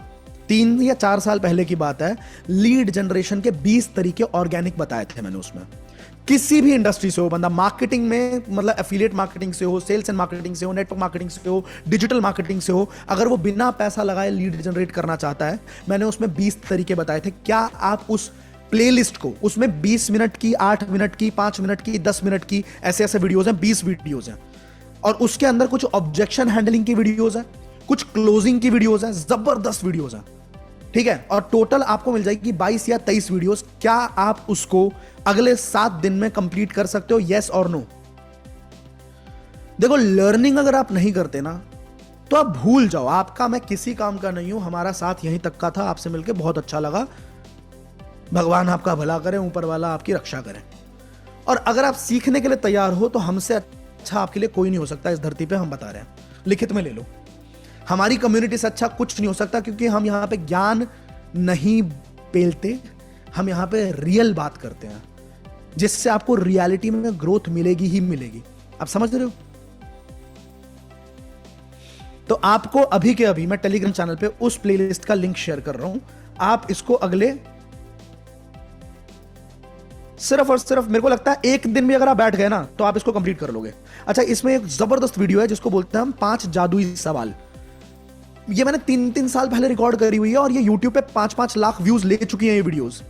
3 या 4 साल पहले की बात है। लीड जनरेशन के 20 तरीके ऑर्गेनिक बताए थे मैंने उसमें। किसी भी इंडस्ट्री से हो बंदा, मार्केटिंग में मतलब एफिलिएट मार्केटिंग से हो, सेल्स एंड मार्केटिंग से हो, नेटवर्क मार्केटिंग से हो, डिजिटल मार्केटिंग से हो, अगर वो बिना पैसा लगाए लीड जनरेट करना चाहता है, मैंने उसमें 20 तरीके बताए थे। क्या आप उस प्लेलिस्ट को, उसमें 20 मिनट की, 8 मिनट की, 5 मिनट की, 10 मिनट की, ऐसे ऐसे वीडियोस हैं, 20 वीडियोस हैं, और उसके अंदर कुछ ऑब्जेक्शन हैंडलिंग की वीडियोस हैं, कुछ क्लोजिंग की वीडियोस हैं, जबरदस्त वीडियोस हैं, ठीक है, और टोटल आपको मिल जाएगी 22 या 23 वीडियोस। क्या आप उसको अगले 7 दिन में कंप्लीट कर सकते हो? यस और नो? देखो, लर्निंग अगर आप नहीं करते ना तो आप भूल जाओ, आपका मैं किसी काम का नहीं हूं। हमारा साथ यहीं तक का था, आपसे मिलकर बहुत अच्छा लगा। भगवान आपका भला करें, ऊपर वाला आपकी रक्षा करें। और अगर आप सीखने के लिए तैयार हो तो हमसे अच्छा आपके लिए कोई नहीं हो सकता इस धरती पे, हम बता रहे हैं, लिखित में ले लो। हमारी कम्युनिटी से अच्छा कुछ नहीं हो सकता, क्योंकि हम यहां पे ज्ञान नहीं पेलते, हम यहां पे रियल बात करते हैं, जिससे आपको रियलिटी में ग्रोथ मिलेगी ही मिलेगी। आप समझ रहे हो? तो आपको अभी के अभी मैं टेलीग्राम चैनल पे उस प्लेलिस्ट का लिंक शेयर कर रहा हूं। आप इसको अगले सिर्फ और सिर्फ, मेरे को लगता है एक दिन भी अगर आप बैठ गए ना तो आप इसको कंप्लीट कर लोगे। अच्छा, इसमें एक जबरदस्त वीडियो है जिसको बोलते हैं हम 5 जादुई सवाल। ये मैंने 3-3 साल पहले रिकॉर्ड करी हुई है और ये YouTube पे 5-5 लाख व्यूज ले चुकी हैं ये वीडियोस।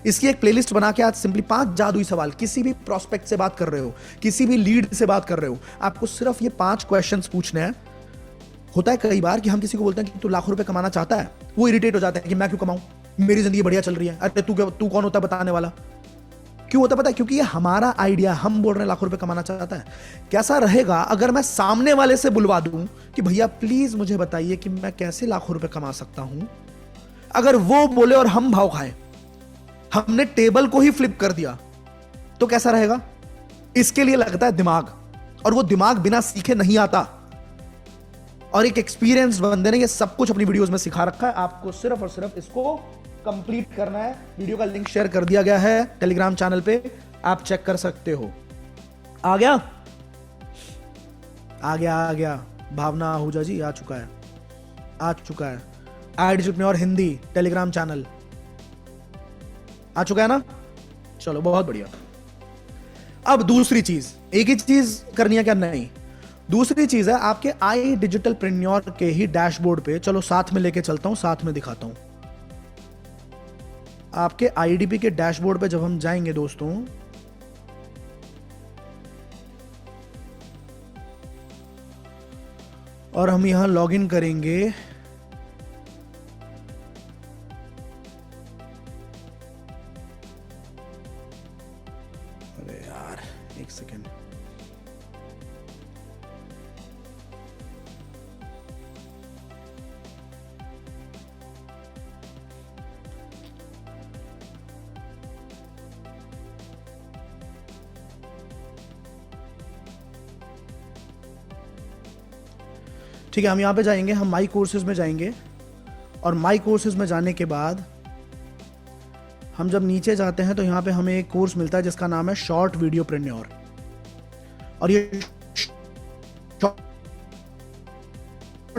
इसकी एक प्लेलिस्ट बना के आज सिंपली 5 जादुई सवाल, किसी भी प्रोस्पेक्ट से बात कर रहे हो, किसी भी लीड से बात कर रहे हो, आपको सिर्फ ये 5 क्वेश्चंस पूछने हैं। होता है कई बार कि हम किसी को बोलते हैं कि तू लाखों रुपए कमाना चाहता है, वो इरिटेट हो जाता है कि मैं क्यों कमाऊं, मेरी जिंदगी बढ़िया चल रही है। अरे तू कौन होता है बताने वाला? क्यों होता है पता है? क्योंकि ये हमारा आइडिया, हम बोल रहे हैं लाखों रुपए कमाना चाहता है। कैसा रहेगा अगर मैं सामने वाले से बुलवा दूं कि भैया प्लीज मुझे बताइए कि मैं कैसे लाखों रुपए कमा सकता हूं। अगर वो बोले और हम भाव खाएं, हमने टेबल को ही फ्लिप कर दिया, तो कैसा रहेगा? इसके लिए लगता है दिमाग, और वो दिमाग बिना सीखे नहीं आता। और एक एक्सपीरियंस बंदे ने ये सब कुछ अपनी वीडियोस में सिखा रखा है। आपको सिर्फ और सिर्फ इसको कंप्लीट करना है। वीडियो का लिंक शेयर कर दिया गया है टेलीग्राम चैनल पे, आप चेक कर सकते हो। आ गया? आ गया, आ गया। भावना आहूजा जी आ चुका है, आ चुका है। एंटरप्रेन्योर हिंदी टेलीग्राम चैनल आ चुका है ना? चलो बहुत बढ़िया। अब दूसरी चीज, एक ही चीज करनी है क्या? नहीं, दूसरी चीज है आपके आई डिजिटल प्रेन्योर के ही डैशबोर्ड पे। चलो साथ में लेके चलता हूं, साथ में दिखाता हूं। आपके आईडीपी के डैशबोर्ड पे जब हम जाएंगे दोस्तों, और हम यहां लॉगिन करेंगे, अरे यार एक सेकेंड, ठीक है। हम यहां पे जाएंगे, हम माई कोर्सेज में जाएंगे, और माई कोर्सेज में जाने के बाद हम जब नीचे जाते हैं तो यहां पे हमें एक कोर्स मिलता है जिसका नाम है शॉर्ट वीडियो प्रेन्योर। और ये शॉर्ट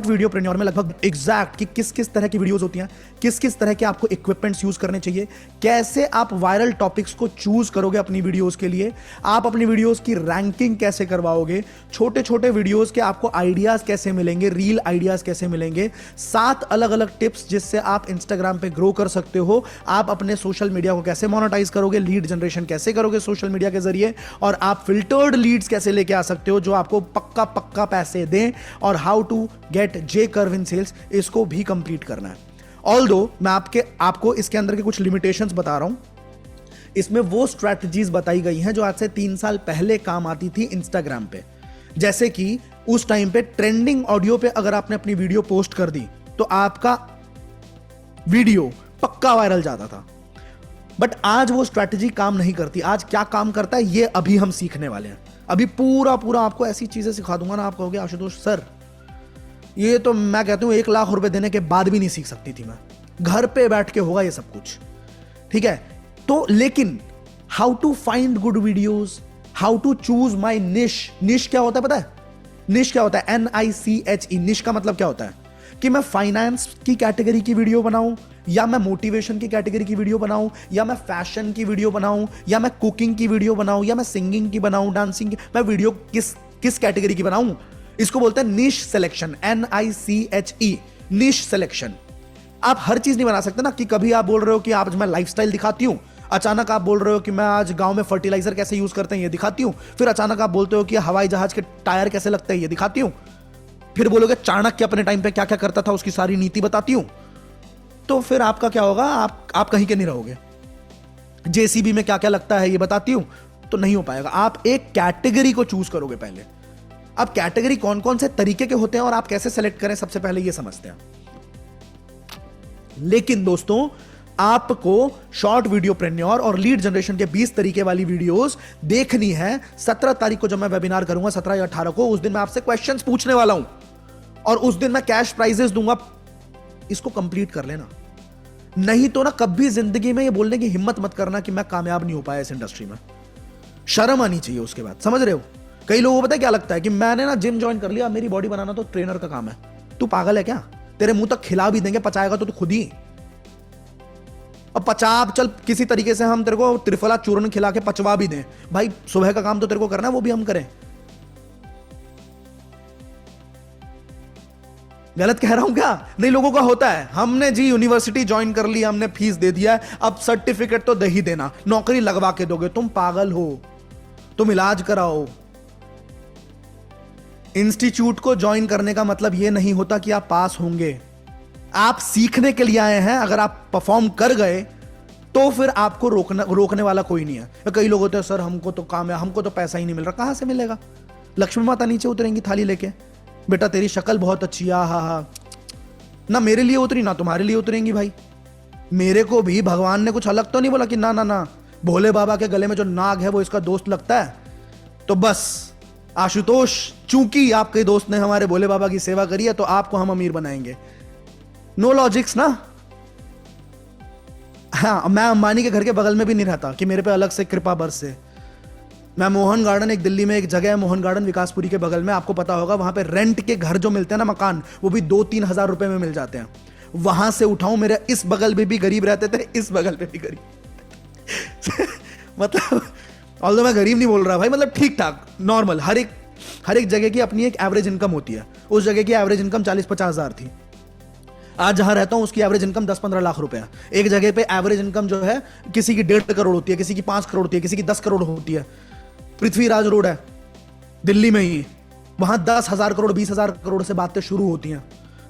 वीडियो प्रेन्योर में लगभग एग्जैक्ट कि किस किस तरह की वीडियोस होती हैं, किस किस तरह के आपको इक्विपमेंट्स यूज करने चाहिए, कैसे आप वायरल टॉपिक्स को चूज करोगे अपनी वीडियोस के लिए, आप अपनी वीडियोस की रैंकिंग कैसे करवाओगे, छोटे छोटे वीडियोस के आपको आइडियाज कैसे मिलेंगे, रील आइडियाज कैसे मिलेंगे, 7 अलग अलग टिप्स जिससे आप इंस्टाग्राम पे ग्रो कर सकते हो, आप अपने सोशल मीडिया को कैसे मोनेटाइज करोगे, लीड जनरेशन कैसे करोगे सोशल मीडिया के जरिए, और आप फिल्टर्ड लीड्स कैसे लेके आ सकते हो जो आपको पक्का पक्का पैसे दें, और how to get J curve in sales, इसको भी कंप्लीट करना है। ऑल्दो मैं आपको इसके अंदर के कुछ लिमिटेशंस बता रहा हूं। इसमें वो स्ट्रैटेजीज बताई गई हैं जो आज से 3 साल पहले काम आती थी इंस्टाग्राम पे। जैसे कि उस टाइम पे ट्रेंडिंग ऑडियो पे अगर आपने अपनी वीडियो पोस्ट कर दी तो आपका वीडियो पक्का वायरल जाता था। बट आज वो स्ट्रैटेजी काम नहीं करती। आज क्या काम करता है ये अभी हम सीखने वाले हैं। अभी पूरा आपको ऐसी चीजें सिखा दूंगा ना, आप कहोगे आशुतोष सर ये तो मैं कहता हूं 1 लाख रुपए देने के बाद भी नहीं सीख सकती थी मैं, घर पे बैठ के होगा ये सब कुछ, ठीक है। तो लेकिन how to find good videos, how to choose my niche. Niche क्या होता है पता है? निश क्या होता है? NICHE। निश का मतलब क्या होता है? कि मैं फाइनेंस की कैटेगरी की वीडियो बनाऊं, या मैं मोटिवेशन की कैटेगरी की वीडियो बनाऊं, या मैं फैशन की वीडियो बनाऊं, या मैं कुकिंग की वीडियो बनाऊं, या मैं सिंगिंग की बनाऊं, डांसिंग की, मैं वीडियो किस किस कैटेगरी की बनाऊं? इसको बोलते हैं निश सिलेक्शन, NICHE, निश सिलेक्शन। आप हर चीज नहीं बना सकते ना, कि कभी आप बोल रहे हो कि आज मैं लाइफस्टाइल दिखाती हूं, अचानक आप बोल रहे हो कि मैं आज गांव में फर्टिलाइजर कैसे यूज करते हैं ये दिखाती हूं, फिर अचानक आप बोलते हो कि हवाई जहाज के टायर कैसे लगते हैं ये दिखाती हूं, फिर बोलोगे चाणक्य अपने टाइम पे क्या क्या करता था उसकी सारी नीति बताती हूं। तो फिर आपका क्या होगा, आप कहीं के नहीं रहोगे। JCB में क्या क्या लगता है ये बताती हूं, तो नहीं हो पाएगा। आप एक कैटेगरी को चूज करोगे पहले। अब कैटेगरी कौन कौन से तरीके के होते हैं और आप कैसे सेलेक्ट करें, सबसे पहले ये समझते हैं। लेकिन दोस्तों, आपको शॉर्ट वीडियो प्रेन्योर और लीड जनरेशन के 20 तरीके वाली वीडियोस देखनी है। 17 तारीख को जब मैं वेबिनार करूंगा, 17 या 18 को, उस दिन मैं आपसे क्वेश्चंस पूछने वाला हूं और उस दिन मैं कैश प्राइजेस दूंगा। इसको कंप्लीट कर लेना, नहीं तो ना कभी जिंदगी में ये बोलने की हिम्मत मत करना कि मैं कामयाब नहीं हो पाया इस इंडस्ट्री में। शर्म आनी चाहिए उसके बाद, समझ रहे हो? कई लोगों को पता है क्या लगता है कि मैंने ना जिम ज्वाइन कर लिया, मेरी बॉडी बनाना तो ट्रेनर का काम है। तू पागल है क्या? तेरे मुंह तक खिला भी देंगे, पचाएगा तो तू खुद ही। अब पचा, चल किसी तरीके से हम तेरे को त्रिफला चूर्ण खिला के पचवा भी दें, भाई सुबह का काम तो तेरे को करना है, वो भी हम करें। गलत कह रहा हूं क्या? नहीं, लोगों का होता है, हमने जी यूनिवर्सिटी ज्वाइन कर ली, हमने फीस दे दिया है, अब सर्टिफिकेट तो दे ही देना, नौकरी लगवा के दोगे। तुम पागल हो, तुम इलाज कराओ। इंस्टीट्यूट को ज्वाइन करने का मतलब यह नहीं होता कि आप पास होंगे। आप सीखने के लिए आए हैं, अगर आप परफॉर्म कर गए तो फिर आपको रोकने वाला कोई नहीं है। कई लोग होते हैं, सर हमको तो काम है, हमको तो पैसा ही नहीं मिल रहा। कहां से मिलेगा? लक्ष्मी माता नीचे उतरेंगी थाली लेके, बेटा तेरी शक्ल बहुत अच्छी है, हा हा, ना मेरे लिए उतरी ना तुम्हारे लिए उतरेंगी भाई। मेरे को भी भगवान ने कुछ अलग तो नहीं बोला कि ना ना ना, भोले बाबा के गले में जो नाग है वो इसका दोस्त लगता है। तो बस आशुतोष, चूंकि आपके दोस्त ने हमारे भोले बाबा की सेवा करी है तो आपको हम अमीर बनाएंगे। नो लॉजिक्स ना। हाँ, मैं अंबानी के घर के बगल में भी नहीं रहता कि मेरे पे अलग से कृपा बरसे। मैं मोहन गार्डन, एक दिल्ली में एक जगह है मोहन गार्डन, विकासपुरी के बगल में, आपको पता होगा, वहां पे रेंट के घर जो मिलते हैं ना, मकान, वो भी 2-3 हजार रुपए में मिल जाते हैं। वहां से उठाऊं, मेरे इस बगल में भी गरीब रहते थे, इस बगल पे भी गरीब मतलब ऑल्दो मैं गरीब नहीं बोल रहा भाई, मतलब ठीक ठाक नॉर्मल। हर एक जगह की अपनी एक एवरेज इनकम होती है। उस जगह की एवरेज इनकम 40-50 हजार थी। आज जहां रहता हूं उसकी एवरेज इनकम 10-15 लाख रुपए है। एक जगह पे एवरेज इनकम जो है किसी की 1.5 करोड़ होती है, किसी की 5 करोड़ होती है, किसी की 10 करोड़ होती है। पृथ्वीराज रोड है दिल्ली में ही, वहां 10,000 करोड़ 20,000 करोड़ से बातें शुरू होती हैं।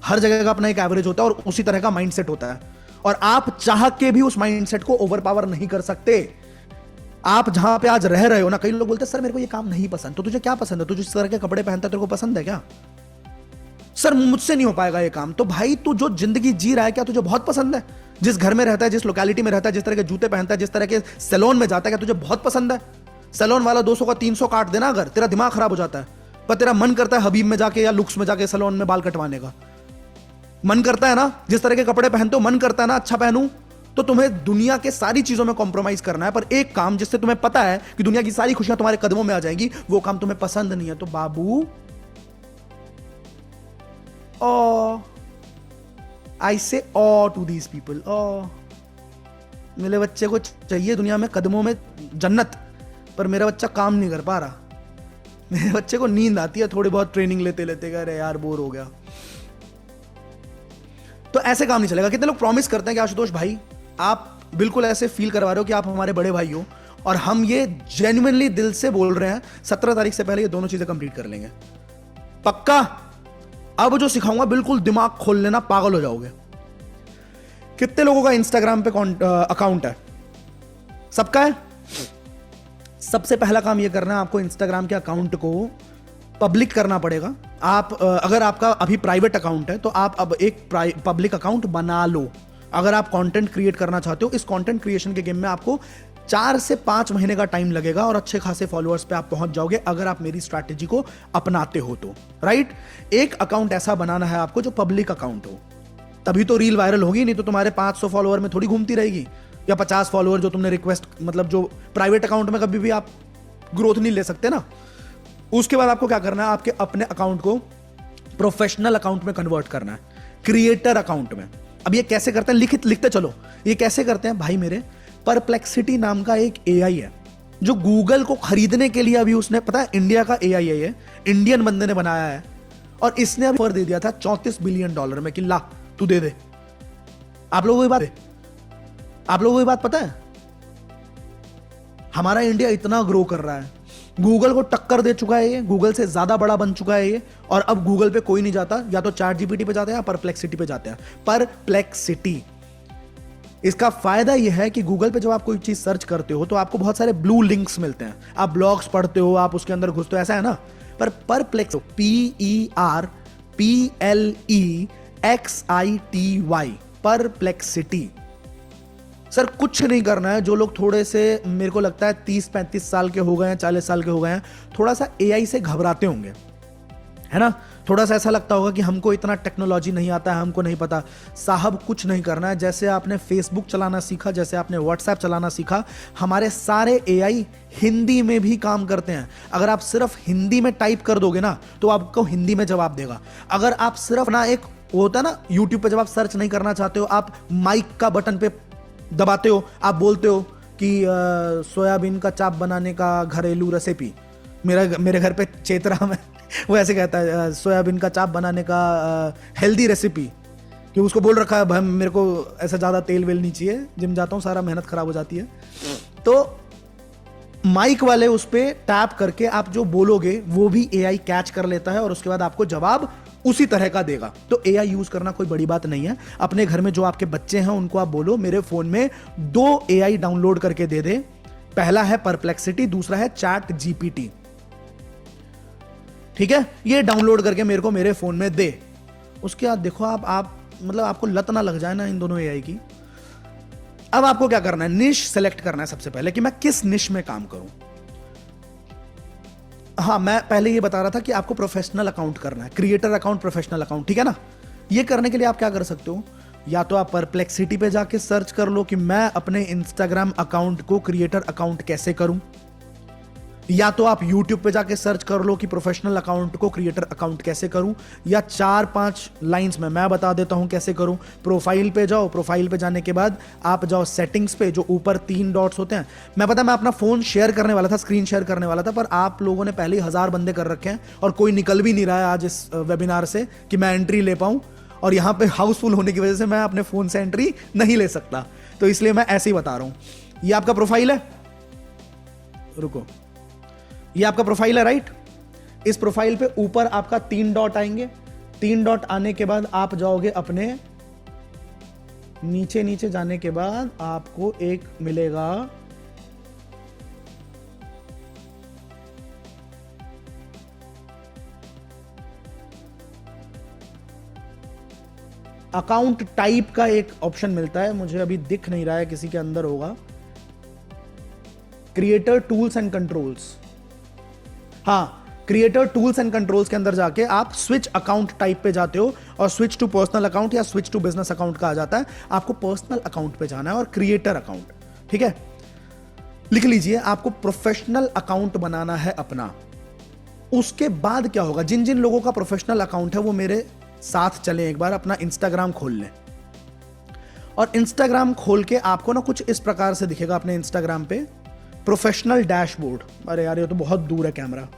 हर जगह का अपना एक एवरेज होता है और उसी तरह का माइंडसेट होता है, और आप चाह के भी उस माइंडसेट को ओवरपावर नहीं कर सकते। आप जहां पे आज रह रहे हो ना, कई लोग बोलते हैं सर मेरे को ये काम नहीं पसंद। तो तुझे क्या पसंद है? तुझे इस तरह के कपड़े पहनता है, तेरे को पसंद है क्या? सर मुझसे नहीं हो पाएगा ये काम। तो भाई तू जो जिंदगी जी रहा है, क्या तुझे बहुत पसंद है? जिस घर में रहता है, जिस लोकेलिटी में रहता है, जिस तरह के जूते पहनता है, जिस तरह के सैलून में जाता है, क्या तुझे बहुत पसंद है? सैलून वाला 200 का 300 काट देना, अगर तेरा दिमाग खराब हो जाता है, पर तेरा मन करता है हबीब में जाके या लुक्स में जाके सैलून में बाल कटवाने का, मन करता है ना? जिस तरह के कपड़े पहनते हो मन करता है ना अच्छा पहनूं, तो तुम्हें दुनिया के सारी चीजों में कॉम्प्रोमाइज करना है, पर एक काम जिससे तुम्हें पता है कि दुनिया की सारी खुशियां तुम्हारे कदमों में आ जाएंगी, वो काम तुम्हें पसंद नहीं है। तो बाबू, आई से ओ टू दीज पीपल, मेरे बच्चे को चाहिए दुनिया में कदमों में जन्नत, पर मेरा बच्चा काम नहीं कर पा रहा। मेरे बच्चे को नींद आती है थोड़ी बहुत ट्रेनिंग लेते लेते, अरे यार बोर हो गया। तो ऐसे काम नहीं चलेगा। कितने लोग प्रॉमिस करते हैं कि आशुतोष भाई आप बिल्कुल ऐसे फील करवा रहे हो कि आप हमारे बड़े भाई हो, और हम ये जेन्युइनली दिल से बोल रहे हैं 17 तारीख से पहले ये दोनों चीजें कंप्लीट कर लेंगे, पक्का। अब जो सिखाऊंगा बिल्कुल दिमाग खोल लेना, पागल हो जाओगे। कितने लोगों का इंस्टाग्राम पे अकाउंट है? सबका है। सबसे पहला काम ये करना है, आपको इंस्टाग्राम के अकाउंट को पब्लिक करना पड़ेगा। आप अगर आपका अभी प्राइवेट अकाउंट है तो आप अब एक पब्लिक अकाउंट बना लो। अगर आप कंटेंट क्रिएट करना चाहते हो, इस कंटेंट क्रिएशन के गेम में आपको 4 से 5 महीने का टाइम लगेगा और अच्छे खासे फॉलोअर्स पे आप पहुंच जाओगे, अगर आप मेरी स्ट्रैटेजी को अपनाते हो तो, राइट। एक अकाउंट ऐसा बनाना है आपको जो पब्लिक अकाउंट हो, तभी तो रील वायरल होगी, नहीं तो तुम्हारे 500 फॉलोअर में थोड़ी घूमती रहेगी, या 50 फॉलोअर जो तुमने रिक्वेस्ट, मतलब जो प्राइवेट अकाउंट में कभी भी आप ग्रोथ नहीं ले सकते ना। उसके बाद आपको क्या करना है, आपके अपने अकाउंट को प्रोफेशनल अकाउंट में कन्वर्ट करना है, क्रिएटर अकाउंट में। अब ये कैसे करते हैं, लिखते चलो, ये कैसे करते हैं भाई मेरे। परप्लेक्सिटी नाम का एक एआई है जो गूगल को खरीदने के लिए अभी उसने, पता है इंडिया का एआई है ये, इंडियन बंदे ने बनाया है, और इसने अभी ऑफर दे दिया था $34 बिलियन में कि ला तू दे दे। आप लोगों को ये बात पता है? हमारा इंडिया इतना ग्रो कर रहा है, गूगल को टक्कर दे चुका है ये, गूगल से ज्यादा बड़ा बन चुका है ये, और अब गूगल पे कोई नहीं जाता, या तो चैट जीपीटी पे जाते हैं या परप्लेक्सिटी पे जाते हैं। परप्लेक्सिटी, इसका फायदा यह है कि गूगल पे जब आप कोई चीज सर्च करते हो तो आपको बहुत सारे ब्लू लिंक्स मिलते हैं, आप ब्लॉग्स पढ़ते हो, आप उसके अंदर घुसते हो, ऐसा है ना। पर परप्लेक्स, PERPLEXITY, परप्लेक्सिटी, सर कुछ नहीं करना है। जो लोग थोड़े से, मेरे को लगता है 30-35 साल के हो गए हैं, 40 साल के हो गए हैं, थोड़ा सा एआई से घबराते होंगे, है ना। थोड़ा सा ऐसा लगता होगा कि हमको इतना टेक्नोलॉजी नहीं आता है, हमको नहीं पता। साहब कुछ नहीं करना है, जैसे आपने फेसबुक चलाना सीखा, जैसे आपने व्हाट्सएप चलाना सीखा, हमारे सारे एआई हिंदी में भी काम करते हैं। अगर आप सिर्फ हिंदी में टाइप कर दोगे ना तो आपको हिंदी में जवाब देगा। अगर आप सिर्फ ना, एक होता है ना यूट्यूब पे जब आप सर्च नहीं करना चाहते हो, आप माइक का बटन पे दबाते हो, आप बोलते हो कि सोयाबीन का चाप बनाने का घरेलू रेसिपी, मेरे घर पे चेतरा में वो ऐसे कहता है सोयाबीन का चाप बनाने का हेल्दी रेसिपी, कि उसको बोल रखा है भाई मेरे को ऐसा ज़्यादा तेल वेल नहीं चाहिए, जिम जाता हूँ सारा मेहनत खराब हो जाती है। तो माइक वाले उस पर टैप करके आप जो बोलोगे वो भी एआई कैच कर लेता है और उसके बाद आपको जवाब उसी तरह का देगा। तो एआई यूज करना कोई बड़ी बात नहीं है। अपने घर में जो आपके बच्चे हैं उनको आप बोलो मेरे फोन में 2 एआई डाउनलोड करके दे दे। पहला है परप्लेक्सिटी, दूसरा है चैट जीपीटी। ठीक है, ये डाउनलोड करके मेरे को मेरे फोन में दे। उसके बाद देखो आप मतलब आपको लत ना लग जाए ना इन दोनों एआई की। अब आपको क्या करना है, निश सेलेक्ट करना है सबसे पहले कि मैं किस निश में काम करूं। हाँ, मैं पहले ये बता रहा था कि आपको प्रोफेशनल अकाउंट करना है, क्रिएटर अकाउंट, प्रोफेशनल अकाउंट, ठीक है ना। ये करने के लिए आप क्या कर सकते हो, या तो आप परप्लेक्सिटी पे जाके सर्च कर लो कि मैं अपने इंस्टाग्राम अकाउंट को क्रिएटर अकाउंट कैसे करूं, या तो आप यूट्यूब पे जाके सर्च कर लो कि प्रोफेशनल अकाउंट को क्रिएटर अकाउंट कैसे करूं, या 4-5 लाइंस में मैं बता देता हूं कैसे करूं। प्रोफाइल पे जाओ, प्रोफाइल पे जाने के बाद आप जाओ सेटिंग्स पे, जो ऊपर 3 डॉट्स होते हैं। मैं अपना फोन शेयर करने वाला था, स्क्रीन शेयर करने वाला था, पर आप लोगों ने पहले ही 1000 बंदे कर रखे हैं और कोई निकल भी नहीं रहा है आज इस वेबिनार से कि मैं एंट्री ले पाऊं, और यहाँ पे हाउसफुल होने की वजह से मैं अपने फोन से एंट्री नहीं ले सकता, तो इसलिए मैं ऐसे ही बता रहा हूं। ये आपका प्रोफाइल है, रुको, ये आपका प्रोफाइल है, राइट। इस प्रोफाइल पे ऊपर आपका 3 डॉट आएंगे। 3 डॉट आने के बाद आप जाओगे अपने नीचे जाने के बाद आपको एक मिलेगा अकाउंट टाइप का एक ऑप्शन मिलता है, मुझे अभी दिख नहीं रहा है, किसी के अंदर होगा, क्रिएटर टूल्स एंड कंट्रोल्स। हाँ, क्रिएटर टूल्स एंड कंट्रोल्स के अंदर जाके आप स्विच अकाउंट टाइप पे जाते हो और स्विच टू पर्सनल अकाउंट या स्विच टू बिजनेस अकाउंट का आ जाता है। आपको पर्सनल अकाउंट पे जाना है और क्रिएटर अकाउंट, ठीक है। लिख लीजिए, आपको प्रोफेशनल अकाउंट बनाना है अपना। उसके बाद क्या होगा, जिन जिन लोगों का प्रोफेशनल अकाउंट है वो मेरे साथ चलें, एक बार अपना इंस्टाग्राम खोल लें, और इंस्टाग्राम खोल के आपको ना कुछ इस प्रकार से दिखेगा अपने इंस्टाग्राम पे, प्रोफेशनल डैशबोर्ड। अरे यार ये तो बहुत दूर है कैमरा।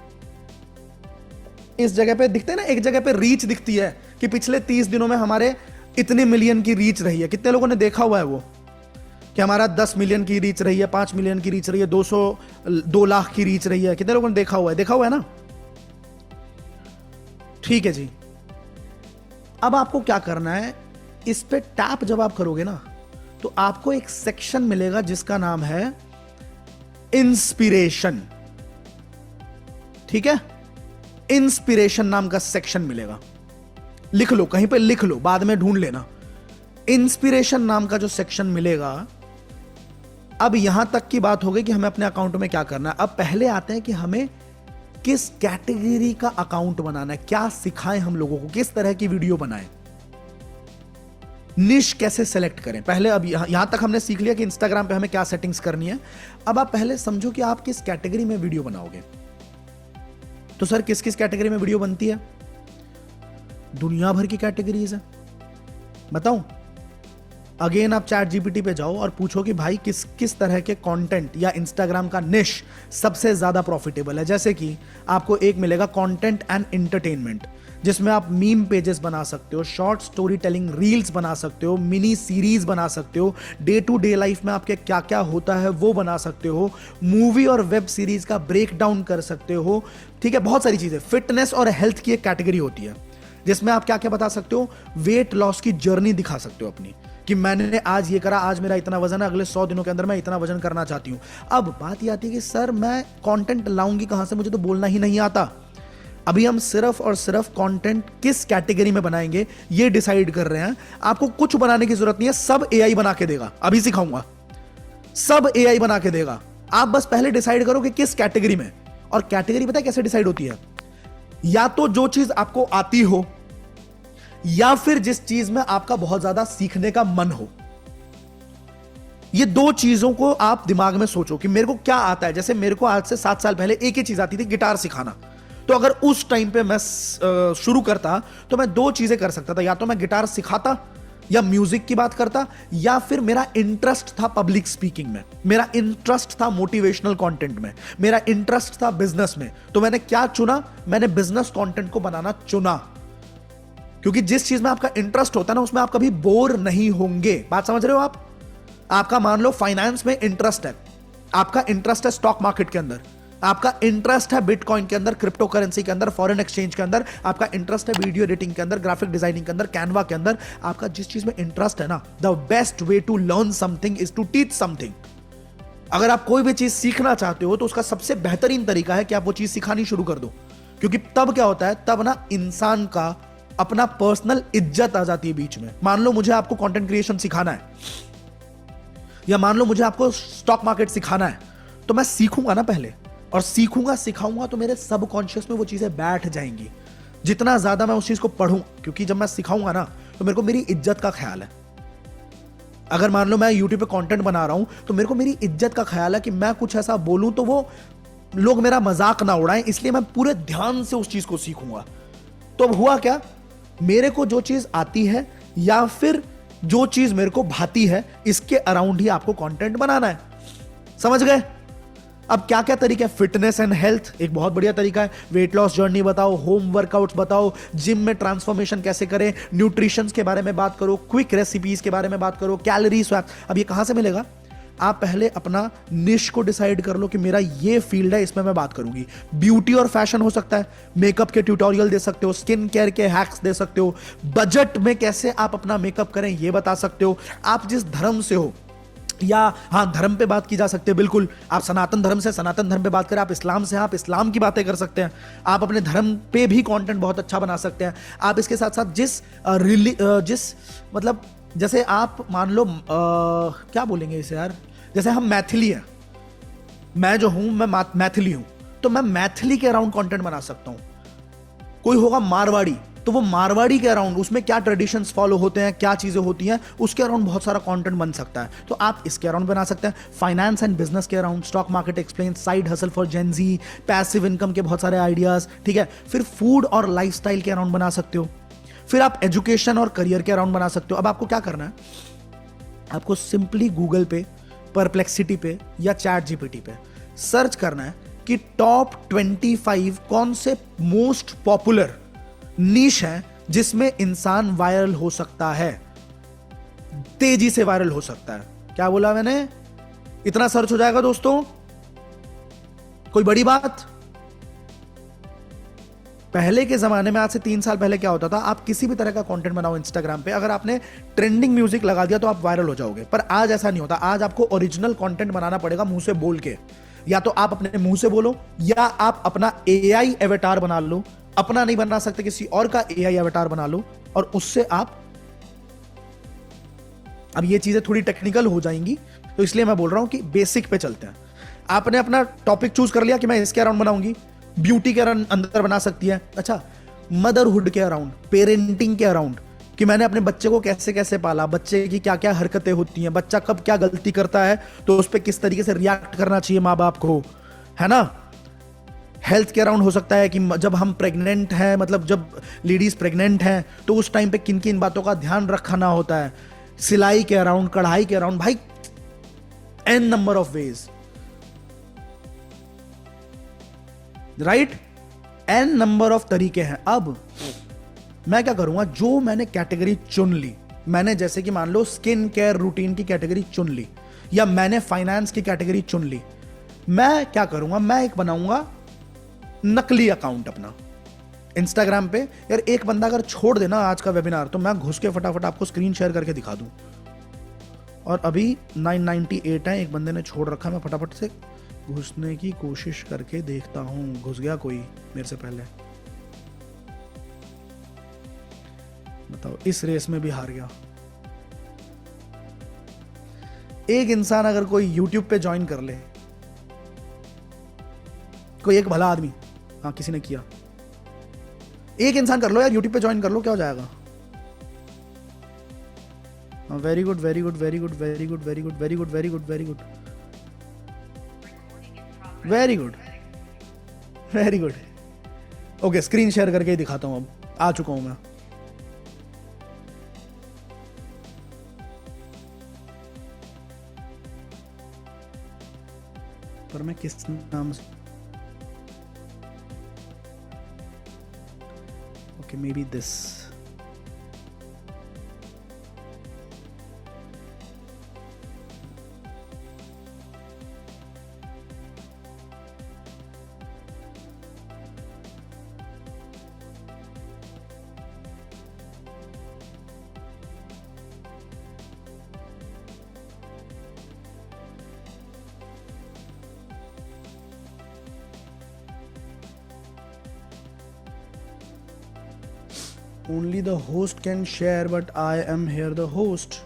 इस जगह पे दिखते हैं ना, एक जगह पे रीच दिखती है कि पिछले 30 दिनों में हमारे इतने मिलियन की रीच रही है। कितने लोगों ने देखा हुआ है वो कि हमारा 10 मिलियन की रीच रही है, 5 मिलियन की रीच रही है, 2 लाख की रीच रही है। कितने लोगों ने देखा हुआ है ना। ठीक है जी, अब आपको क्या करना है, इस पे टैप जब आप करोगे ना तो आपको एक सेक्शन मिलेगा जिसका नाम है इंस्पिरेशन। ठीक है, इंस्पिरेशन नाम का सेक्शन मिलेगा, लिख लो कहीं पे, लिख लो, बाद में ढूंढ लेना। इंस्पिरेशन नाम का जो सेक्शन मिलेगा। अब यहां तक की बात हो गई कि हमें अपने अकाउंट में क्या करना है। अब पहले आते हैं कि हमें किस कैटेगरी का अकाउंट बनाना है, क्या सिखाएं हम लोगों को, किस तरह की वीडियो बनाएं, निश कैसे सेलेक्ट करें। पहले अब यहां तक हमने सीख लिया कि इंस्टाग्राम पे हमें क्या सेटिंग्स करनी है। अब आप पहले समझो कि आप किस कैटेगरी में वीडियो बनाओगे। तो सर किस किस कैटेगरी में वीडियो बनती है, दुनिया भर की कैटेगरीज है, बताऊं। अगेन आप चैट जीपीटी पे जाओ और पूछो कि भाई किस किस तरह के कंटेंट या इंस्टाग्राम का निश सबसे ज्यादा प्रॉफिटेबल है। जैसे कि आपको एक मिलेगा कंटेंट एंड एंटरटेनमेंट, जिसमें आप मीम पेजेस बना सकते हो, शॉर्ट स्टोरी टेलिंग रील्स बना सकते हो, मिनी सीरीज बना सकते हो, डे टू डे लाइफ में आपके क्या क्या होता है वो बना सकते हो, मूवी और वेब सीरीज का ब्रेक डाउन कर सकते हो। ठीक है, बहुत सारी चीजें। फिटनेस और हेल्थ की एक कैटेगरी होती है जिसमें आप क्या क्या बता सकते हो, वेट लॉस की जर्नी दिखा सकते हो अपनी, कि मैंने आज ये करा, आज मेरा इतना वजन है, अगले 100 दिनों के अंदर मैं इतना वजन करना चाहती हूं। अब बात ये आती है कि सर मैं कंटेंट लाऊंगी कहां से, मुझे तो बोलना ही नहीं आता। अभी हम सिर्फ और सिर्फ कंटेंट किस कैटेगरी में बनाएंगे ये डिसाइड कर रहे हैं। आपको कुछ बनाने की जरूरत नहीं है, सब एआई बना के देगा। अभी सिखाऊंगा, सब एआई बना के देगा। आप बस पहले डिसाइड करो कि किस कैटेगरी में। और कैटेगरी पता है कैसे डिसाइड होती है? या तो जो चीज आपको आती हो, या फिर जिस चीज में आपका बहुत ज्यादा सीखने का मन हो। ये दो चीजों को आप दिमाग में सोचो कि मेरे को क्या आता है। जैसे मेरे को आज से 7 साल पहले एक ही चीज आती थी, गिटार सिखाना। तो अगर उस टाइम पे मैं शुरू करता तो मैं दो चीजें कर सकता था, या तो मैं गिटार सिखाता या म्यूजिक की बात करता, या फिर मेरा इंटरेस्ट था पब्लिक स्पीकिंग में, मेरा इंटरेस्ट था मोटिवेशनल कंटेंट में, मेरा इंटरेस्ट था बिजनेस में। तो मैंने क्या चुना? मैंने बिजनेस कंटेंट को बनाना चुना, क्योंकि जिस चीज में आपका इंटरेस्ट होता है ना उसमें आप कभी बोर नहीं होंगे। बात समझ रहे हो आप? आपका मान लो फाइनेंस में इंटरेस्ट है, आपका इंटरेस्ट है स्टॉक मार्केट के अंदर, आपका इंटरेस्ट है बिटकॉइन के अंदर, क्रिप्टो करेंसी के अंदर, फॉरेन एक्सचेंज के अंदर, आपका इंटरेस्ट है वीडियो एडिटिंग के अंदर, ग्राफिक डिजाइनिंग के अंदर, कैनवा के अंदर। आपका जिस चीज में इंटरेस्ट है ना, the best way to learn something is to teach something. अगर आप कोई भी चीज सीखना चाहते हो तो उसका सबसे बेहतरीन तरीका है कि आप वो चीज सिखानी शुरू कर दो, क्योंकि तब क्या होता है, तब ना इंसान का अपना पर्सनल इज्जत आ जाती है बीच में। मान लो मुझे आपको कंटेंट क्रिएशन सिखाना है, या मान लो मुझे आपको स्टॉक मार्केट सिखाना है, तो मैं सीखूंगा ना पहले, और सीखूंगा सिखाऊंगा तो मेरे सबकॉन्शियस में वो चीजें बैठ जाएंगी। जितना ज्यादा मैं उस चीज को पढ़ूं, क्योंकि जब मैं सिखाऊंगा ना तो मेरे को मेरी इज्जत का ख्याल है। अगर मान लो मैं यूट्यूब पे कंटेंट बना रहा हूं तो मेरे को मेरी इज्जत का ख्याल है कि मैं कुछ ऐसा बोलूं तो वो लोग मेरा मजाक ना उड़ाएं, इसलिए मैं पूरे ध्यान से उस चीज को सीखूंगा। तो अब हुआ क्या, मेरे को जो चीज आती है या फिर जो चीज मेरे को भाती है, इसके अराउंड ही आपको कंटेंट बनाना है। समझ गए? अब क्या क्या तरीका है? फिटनेस एंड हेल्थ एक बहुत बढ़िया तरीका है। वेट लॉस जर्नी बताओ, होम वर्कआउट्स बताओ, जिम में ट्रांसफॉर्मेशन कैसे करें, न्यूट्रिशन के बारे में बात करो, क्विक रेसिपीज के बारे में बात करो, कैलोरी स्वैप। अब ये कहां से मिलेगा? आप पहले अपना निश को डिसाइड कर लो कि मेरा ये फील्ड है, इसमें मैं बात करूंगी। ब्यूटी और फैशन हो सकता है, मेकअप के ट्यूटोरियल दे सकते हो, स्किन केयर के हैक्स दे सकते हो, बजट में कैसे आप अपना मेकअप करें ये बता सकते हो। आप जिस धर्म से हो, या हाँ धर्म पे बात की जा सकती है, बिल्कुल। आप सनातन धर्म से सनातन धर्म पे बात करें, आप इस्लाम से आप इस्लाम की बातें कर सकते हैं। आप अपने धर्म पे भी कंटेंट बहुत अच्छा बना सकते हैं। आप इसके साथ साथ जिस मतलब जैसे आप मान लो क्या बोलेंगे इसे यार, जैसे हम मैथिली हैं, मैं जो हूं मैं मैथिली हूं, तो मैं मैथिली के अराउंड कंटेंट बना सकता हूं। कोई होगा मारवाड़ी, तो वो मारवाड़ी के अराउंड, उसमें क्या ट्रेडिशंस फॉलो होते हैं, क्या चीजें होती हैं, उसके अराउंड बहुत सारा कंटेंट बन सकता है। तो आप इसके अराउंड बना सकते हैं। फाइनेंस एंड बिजनेस के around, stock market explain, side hustle for Gen Z, passive income के बहुत सारे आइडियाज। ठीक है, फिर फूड और लाइफस्टाइल के अराउंड बना सकते हो। फिर आप एजुकेशन और करियर के अराउंड बना सकते हो। अब आपको क्या करना है, आपको सिंपली गूगल पे, परप्लेक्सिटी पे या चैट जीपीटी पे सर्च करना है कि टॉप 25 कौन से मोस्ट पॉपुलर नीश है जिसमें इंसान वायरल हो सकता है, तेजी से वायरल हो सकता है। क्या बोला मैंने? इतना सर्च हो जाएगा दोस्तों, कोई बड़ी बात? पहले के जमाने में, आज से 3 साल पहले क्या होता था, आप किसी भी तरह का कंटेंट बनाओ इंस्टाग्राम पे, अगर आपने ट्रेंडिंग म्यूजिक लगा दिया तो आप वायरल हो जाओगे। पर आज ऐसा नहीं होता। आज आपको ओरिजिनल कंटेंट बनाना पड़ेगा मुंह से बोल के। या तो आप अपने मुंह से बोलो, या आप अपना एआई एवेटार बना लो। अपना नहीं बना सकते, किसी और का एआई एवेटार बना लो, और उससे आप, अब ये चीजें थोड़ी टेक्निकल हो जाएंगी तो इसलिए मैं बोल रहा हूं कि बेसिक पे चलते हैं। आपने अपना टॉपिक चूज कर लिया कि मैं इसके अराउंड बनाऊंगी, ब्यूटी के अंदर बना सकती है। अच्छा, मदरहुड के अराउंड, पेरेंटिंग के अराउंड, कि मैंने अपने बच्चे को कैसे कैसे पाला, बच्चे की क्या क्या हरकतें होती हैं, बच्चा कब क्या गलती करता है तो उस पर किस तरीके से रिएक्ट करना चाहिए माँ बाप को, है ना। हेल्थ के अराउंड हो सकता है कि जब हम प्रेग्नेंट हैं, मतलब जब लेडीज प्रेग्नेंट हैं तो उस टाइम पे किन किन बातों का ध्यान रखना होता है। सिलाई के अराउंड, कढ़ाई के अराउंड, भाई N number of ways, right, N number of तरीके हैं। अब मैं क्या करूंगा, जो मैंने कैटेगरी चुन ली, मैंने जैसे कि मान लो स्किन केयर रूटीन की कैटेगरी चुन ली, या मैंने फाइनेंस की कैटेगरी चुन ली, मैं क्या करूंगा, मैं एक बनाऊंगा नकली अकाउंट अपना इंस्टाग्राम पे। यार एक बंदा अगर छोड़ देना आज का वेबिनार, तो मैं घुस के फटाफट आपको स्क्रीन शेयर करके दिखा दूं। और अभी 998 है, एक बंदे ने छोड़ रखा, मैं फटाफट से घुसने की कोशिश करके देखता हूं, घुस गया कोई मेरे से पहले, बताओ, इस रेस में भी हार गया। एक इंसान अगर कोई YouTube पे ज्वाइन कर ले, कोई एक भला आदमी, हाँ किसी ने किया, एक इंसान कर लो यार, YouTube पे ज्वाइन कर लो, क्या हो जाएगा। Very good very good very good very good very good very good very good very good very good very good. Okay, screen share करके ही दिखाता हूं, अब आ चुका हूं मैं। पर मैं किस नाम से, okay may be this, only the host can share, but I am here the host.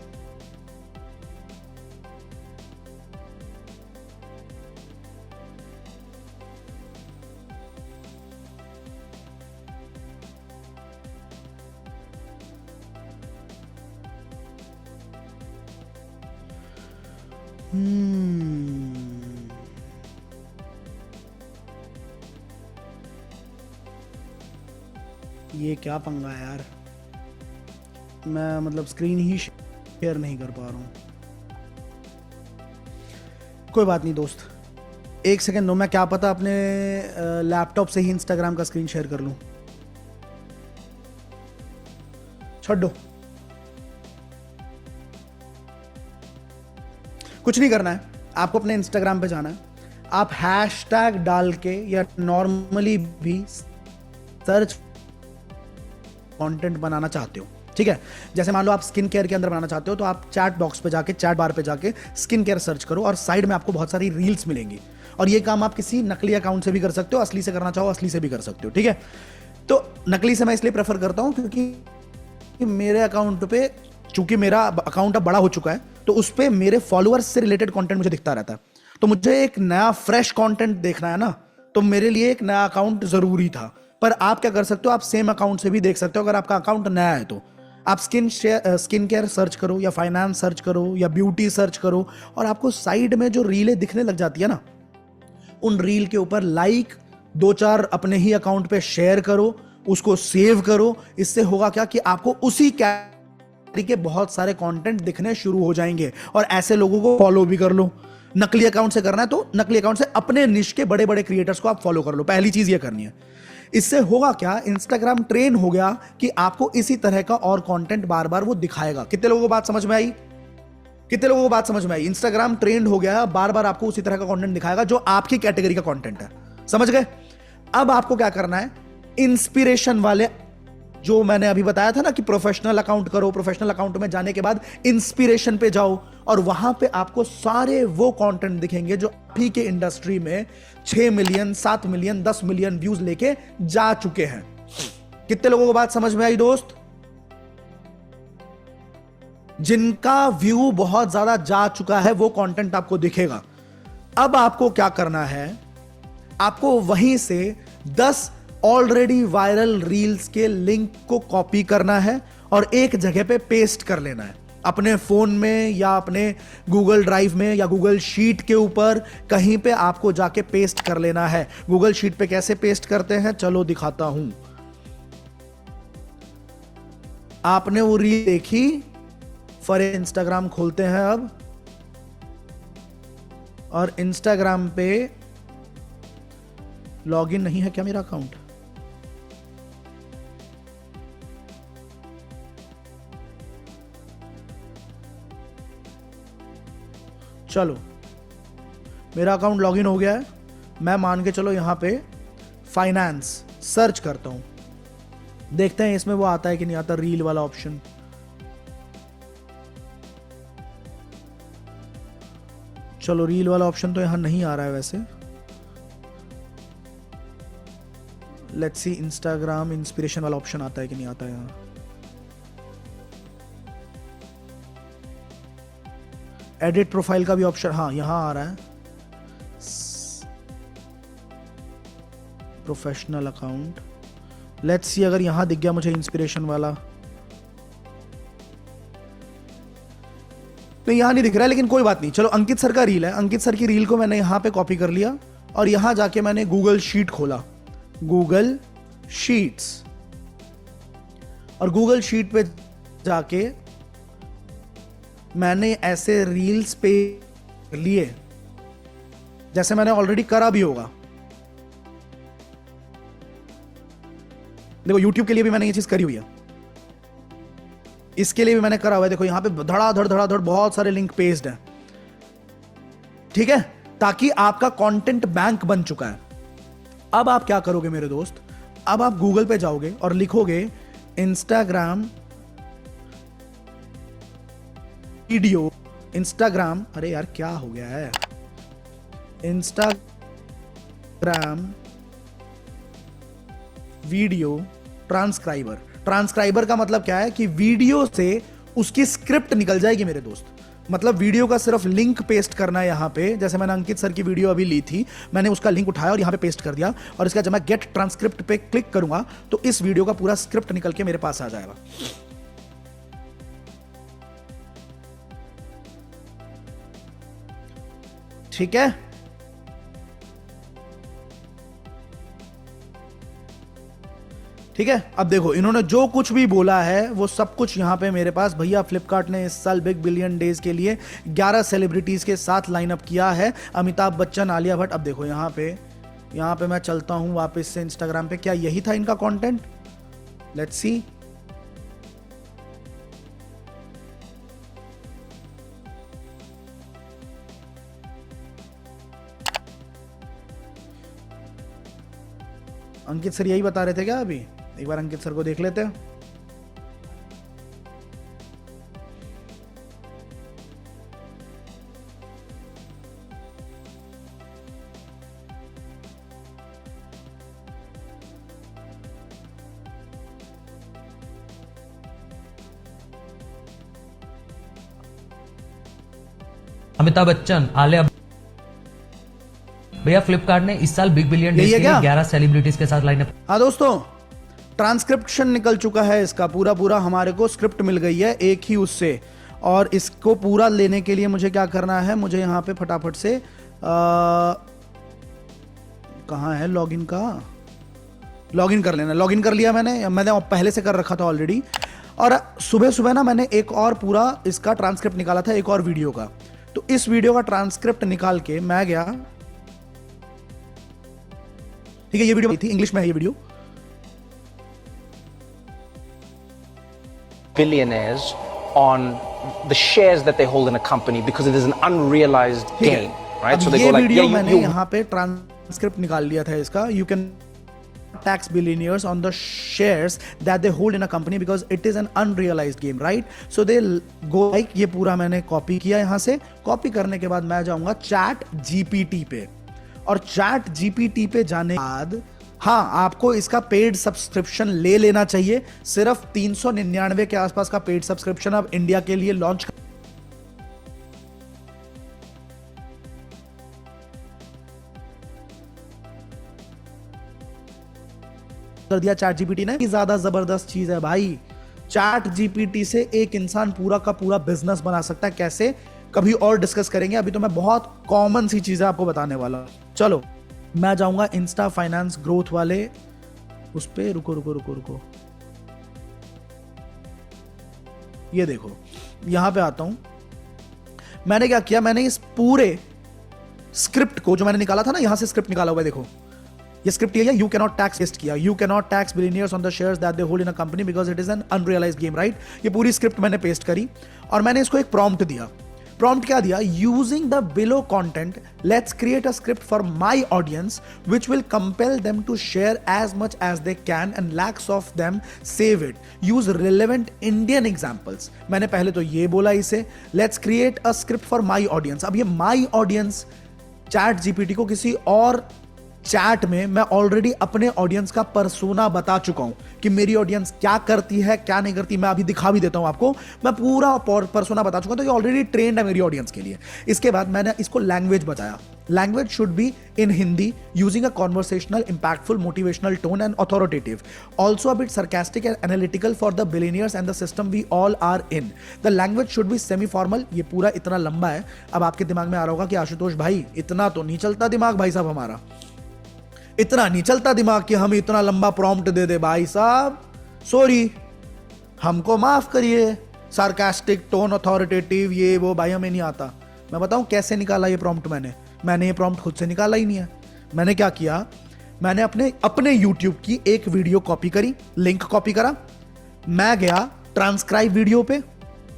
ये क्या पंगा है यार, मैं मतलब स्क्रीन ही शेयर नहीं कर पा रहा हूं। कोई बात नहीं दोस्त, एक सेकंड दो, मैं क्या पता अपने लैपटॉप से ही इंस्टाग्राम का स्क्रीन शेयर कर लूं। छोड़ दो, कुछ नहीं करना है, आपको अपने इंस्टाग्राम पे जाना है, आप हैशटैग डाल के या नॉर्मली भी सर्च कंटेंट बनाना चाहते हो, ठीक है। जैसे मान लो आप स्किन केयर के अंदर बनाना चाहते हो, तो आप चैट बॉक्स पे जाके, चैट बार पे जाके स्किन केयर सर्च करो, और साइड में आपको बहुत सारी रील्स मिलेंगी। और ये काम आप किसी नकली अकाउंट से भी कर सकते हो, असली से करना चाहो असली से भी कर सकते हो, ठीक है। तो नकली से मैं इसलिए प्रेफर करता हूं क्योंकि मेरे अकाउंट पे, चूंकि मेरा अकाउंट अब बड़ा हो चुका है, तो उस पर मेरे फॉलोअर्स से रिलेटेड कॉन्टेंट मुझे दिखता रहता है। तो मुझे एक नया फ्रेश कॉन्टेंट देखना है ना, तो मेरे लिए एक नया अकाउंट जरूरी था। पर आप क्या कर सकते हो, आप सेम अकाउंट से भी देख सकते हो। अगर आपका अकाउंट नया है तो आप स्किन केयर सर्च करो, या फाइनेंस सर्च करो, या ब्यूटी सर्च करो, और आपको साइड में जो रीलें दिखने लग जाती है ना, उन रील के ऊपर लाइक 2-4 अपने ही अकाउंट पे शेयर करो, उसको सेव करो। इससे होगा क्या कि आपको उसी कैटेगरी के बहुत सारे कंटेंट दिखने शुरू हो जाएंगे, और ऐसे लोगों को फॉलो भी कर लो। नकली अकाउंट से करना है तो नकली अकाउंट से अपने निश के बड़े बड़े क्रिएटर्स को आप फॉलो कर लो, पहली चीज ये करनी है। इससे होगा क्या, इंस्टाग्राम ट्रेन हो गया कि आपको इसी तरह का और कंटेंट बार बार वो दिखाएगा। कितने लोगों को बात समझ में आई? कितने लोगों को बात समझ में आई? इंस्टाग्राम ट्रेंड हो गया, बार बार आपको उसी तरह का कंटेंट दिखाएगा जो आपकी कैटेगरी का कंटेंट है। समझ गए? अब आपको क्या करना है, इंस्पिरेशन वाले, जो मैंने अभी बताया था ना कि प्रोफेशनल अकाउंट करो, प्रोफेशनल अकाउंट में जाने के बाद इंस्पिरेशन पे जाओ, और वहां पे आपको सारे वो कंटेंट दिखेंगे जो अभी के इंडस्ट्री में 6 मिलियन, 7 मिलियन, 10 मिलियन व्यूज लेके जा चुके हैं। कितने लोगों को बात समझ में आई दोस्त? जिनका व्यू बहुत ज्यादा जा चुका है वो कंटेंट आपको दिखेगा। अब आपको क्या करना है, आपको वहीं से 10 ऑलरेडी वायरल रील्स के लिंक को कॉपी करना है और एक जगह पे पेस्ट कर लेना है, अपने फोन में या अपने गूगल ड्राइव में या गूगल शीट के ऊपर कहीं पे आपको जाके पेस्ट कर लेना है। गूगल शीट पे कैसे पेस्ट करते हैं चलो दिखाता हूं। आपने वो रील देखी, फॉर इंस्टाग्राम खोलते हैं अब, और इंस्टाग्राम पे लॉगिन नहीं है क्या मेरा अकाउंट? चलो मेरा अकाउंट लॉगिन हो गया है। मैं मान के चलो यहां पे फाइनेंस सर्च करता हूं, देखते हैं इसमें वो आता है कि नहीं आता, रील वाला ऑप्शन। चलो रील वाला ऑप्शन तो यहां नहीं आ रहा है वैसे। लेट्स सी इंस्टाग्राम इंस्पिरेशन वाला ऑप्शन आता है कि नहीं आता है यहां। एडिट प्रोफाइल का भी ऑप्शन, हाँ यहां आ रहा है, प्रोफेशनल अकाउंट। लेट्स सी अगर यहां दिख गया मुझे इंस्पिरेशन वाला, तो यहां नहीं दिख रहा है, लेकिन कोई बात नहीं। चलो अंकित सर का रील है, अंकित सर की रील को मैंने यहां पे कॉपी कर लिया और यहां जाके मैंने गूगल शीट खोला, गूगल शीट्स, और गूगल शीट पे जाके मैंने ऐसे रील्स पे लिए जैसे मैंने ऑलरेडी करा भी होगा। देखो YouTube के लिए भी मैंने ये चीज करी हुई है, इसके लिए भी मैंने करा हुआ है। देखो यहां पे धड़ाधड़ बहुत सारे लिंक पेस्ड हैं, ठीक है, ताकि आपका कंटेंट बैंक बन चुका है। अब आप क्या करोगे मेरे दोस्त, अब आप गूगल पे जाओगे और लिखोगे इंस्टाग्राम वीडियो, इंस्टाग्राम, अरे यार क्या हो गया है, इंस्टाग्राम वीडियो ट्रांसक्राइबर। ट्रांसक्राइबर का मतलब क्या है कि वीडियो से उसकी स्क्रिप्ट निकल जाएगी मेरे दोस्त। मतलब वीडियो का सिर्फ लिंक पेस्ट करना है यहां पे, जैसे मैंने अंकित सर की वीडियो अभी ली थी, मैंने उसका लिंक उठाया और यहां पे पेस्ट कर दिया, और इसका जब मैं गेट ट्रांसक्रिप्ट पे क्लिक करूंगा तो इस वीडियो का पूरा स्क्रिप्ट निकल के मेरे पास आ जाएगा। ठीक है, ठीक है। अब देखो इन्होंने जो कुछ भी बोला है वो सब कुछ यहां पे मेरे पास, भैया फ्लिपकार्ट ने इस साल बिग बिलियन डेज के लिए 11 सेलिब्रिटीज के साथ लाइनअप किया है, अमिताभ बच्चन, आलिया भट्ट। अब देखो यहां पे मैं चलता हूं वापस से इंस्टाग्राम पे, क्या यही था इनका content? Let's see. Ankit sir यही बता रहे थे क्या अभी? एक बार अंकित सर को देख लेते हैं। अमिताभ बच्चन, आलिया, भैया फ्लिपकार्ट ने इस साल बिग बिलियन डेज के लिए 11 सेलिब्रिटीज के साथ लाइनअप। हाँ दोस्तों, ट्रांसक्रिप्शन निकल चुका है इसका पूरा हमारे को स्क्रिप्ट मिल गई है एक ही उससे, और इसको पूरा लेने के लिए मुझे क्या करना है, मुझे यहाँ पे फटाफट से कहाँ है लॉगिन का, लॉगिन कर लेना। लॉगिन कर लिया मैंने पहले से कर रखा था ऑलरेडी। और सुबह सुबह ना मैंने एक और पूरा इसका ट्रांसक्रिप्ट निकाला था, एक और वीडियो का। तो इस वीडियो का ट्रांसक्रिप्ट निकाल के मैं गया, ठीक है, ये वीडियो थी, इंग्लिश में है ये video. Billionaires on the shares that they hold in a company because it is an unrealized gain, right? So they go like, yeah, मैंने यहाँ पे ट्रांसक्रिप्ट निकाल लिया था इसका। You can tax billionaires on the shares that they hold in a company because it is an unrealized gain, right? So they go like, ये पूरा मैंने कॉपी किया यहाँ से। कॉपी करने के बाद मैं जाऊंगा चैट जीपीटी पे, और चैट जीपीटी पे जाने के बाद हाँ, आपको इसका पेड सब्सक्रिप्शन ले लेना चाहिए। सिर्फ 399 के आसपास का पेड सब्सक्रिप्शन अब इंडिया के लिए लॉन्च कर दिया चैट जीपीटी ने। ज्यादा जबरदस्त चीज है भाई, चैट जीपीटी से एक इंसान पूरा का पूरा बिजनेस बना सकता है। कैसे, कभी और डिस्कस करेंगे, अभी तो मैं बहुत कॉमन सी चीजें आपको बताने वाला हूं। चलो मैं जाऊंगा इंस्टा फाइनेंस ग्रोथ वाले उस पे, रुको, ये देखो यहां पे आता हूं, मैंने क्या किया, मैंने इस पूरे स्क्रिप्ट को जो मैंने निकाला था ना, यहां से स्क्रिप्ट निकाला हुआ है, देखो ये स्क्रिप्ट ये यू कैनॉट टैक्स पेस्ट किया, you cannot tax billionaires on the shares that they hold in a company because it is an unrealised game, right. ये पूरी स्क्रिप्ट मैंने पेस्ट करी और मैंने इसको एक प्रॉम्प्ट दिया। प्रॉम्प्ट क्या दिया, using the below content let's create a script for my audience which will compel them to share as much as they can and lakhs of them save it, use relevant Indian examples. मैंने पहले तो ये बोला इसे, let's create a script for my audience. अब ये my audience chat GPT को किसी और चैट में मैं ऑलरेडी अपने ऑडियंस का पर्सोना बता चुका हूं कि मेरी ऑडियंस क्या करती है क्या नहीं करती। मैं अभी दिखा भी देता हूं आपको, मैं पूरा पर्सोना बता चुका हूं, तो ये ऑलरेडी ट्रेंड है मेरी ऑडियंस के लिए। इसके बाद मैंने इसको लैंग्वेज बताया, language should be in Hindi using a conversational impactful motivational tone and authoritative, also a bit sarcastic and analytical for the billionaires and the system we all are in. The language should be semi formal। ये पूरा इतना लंबा है। अब आपके दिमाग में आ रहा होगा कि आशुतोष भाई इतना तो नहीं चलता दिमाग भाई साहब, हमारा इतना नहीं चलता दिमाग कि हम इतना लंबा प्रॉम्प्ट दे दे भाई साहब, सॉरी हमको माफ करिए, सार्कास्टिक टोन अथॉरिटेटिव ये वो भाई हमें नहीं आता। मैं बताऊं कैसे निकाला ये प्रॉम्प्ट, मैंने ये प्रॉम्प्ट खुद से निकाला ही नहीं है। मैंने क्या किया, मैंने अपने YouTube की एक वीडियो कॉपी करी, लिंक कॉपी करा, मैं गया ट्रांसक्राइब वीडियो पे,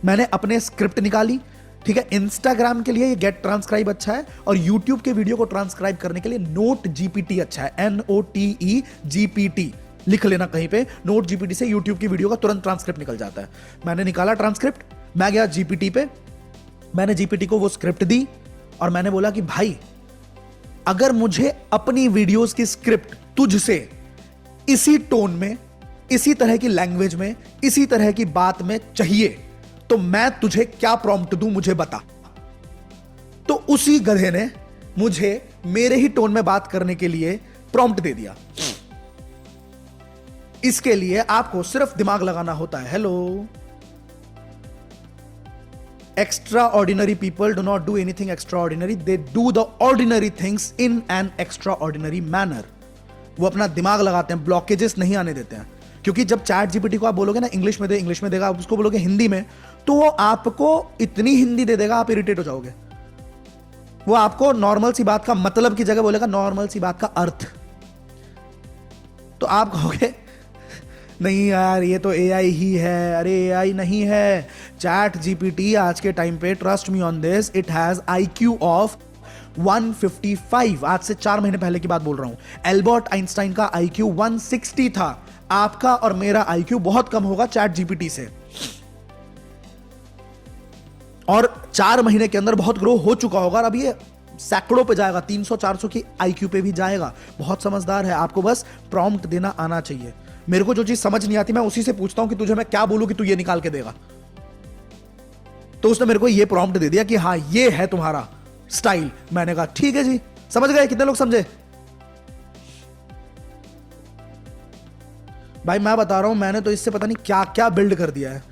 मैंने अपने स्क्रिप्ट निकाली, ठीक है। इंस्टाग्राम के लिए ये गेट ट्रांसक्राइब अच्छा है और यूट्यूब के वीडियो को ट्रांसक्राइब करने के लिए नोट जीपीटी अच्छा है, NOTE GPT लिख लेना कहीं पे। नोट जीपीटी से यूट्यूब की वीडियो का तुरंत ट्रांसक्रिप्ट निकल जाता है। मैंने निकाला ट्रांसक्रिप्ट, मैं गया जीपीटी पे, मैंने जीपीटी को वो स्क्रिप्ट दी और मैंने बोला कि भाई अगर मुझे अपनी वीडियोस की स्क्रिप्ट तुझसे इसी टोन में, इसी तरह की लैंग्वेज में, इसी तरह की बात में चाहिए तो मैं तुझे क्या प्रॉम्प्ट दूं मुझे बता। तो उसी गधे ने मुझे मेरे ही टोन में बात करने के लिए प्रॉम्प्ट दे दिया। इसके लिए आपको सिर्फ दिमाग लगाना होता है। Hello, extraordinary people do not do anything extraordinary, they do the ordinary things in an extraordinary manner। वो अपना दिमाग लगाते हैं, ब्लॉकेजेस नहीं आने देते हैं। क्योंकि जब चैट जीपीटी को आप बोलोगे ना इंग्लिश में दे, इंग्लिश में देगा, आप उसको बोलोगे हिंदी में, तो वो आपको इतनी हिंदी दे देगा आप इरिटेट हो जाओगे। वो आपको नॉर्मल सी बात का मतलब की जगह बोलेगा नॉर्मल सी बात का अर्थ। तो आप कहोगे नहीं यार ये तो एआई ही है। अरे एआई नहीं है, चैट जीपीटी आज के टाइम पे, trust me on this, it has IQ of 155। आज से 4 महीने पहले की बात बोल रहा हूं। एल्बर्ट आइंस्टाइन का IQ 160 था। आपका और मेरा IQ बहुत कम होगा चैट जीपीटी से, और 4 महीने के अंदर बहुत ग्रो हो चुका होगा। अब ये सैकड़ों पे जाएगा, 300-400 की IQ पे भी जाएगा। बहुत समझदार है, आपको बस प्रॉम्प्ट देना आना चाहिए। मेरे को जो चीज समझ नहीं आती मैं उसी से पूछता हूं कि तुझे मैं क्या बोलूं कि तू ये निकाल के देगा। तो उसने मेरे को ये प्रॉम्प्ट दे दिया कि हाँ ये है तुम्हारा स्टाइल। मैंने कहा ठीक है जी, समझ गए? कितने लोग समझे? भाई मैं बता रहा हूं, मैंने तो इससे पता नहीं क्या क्या बिल्ड कर दिया है।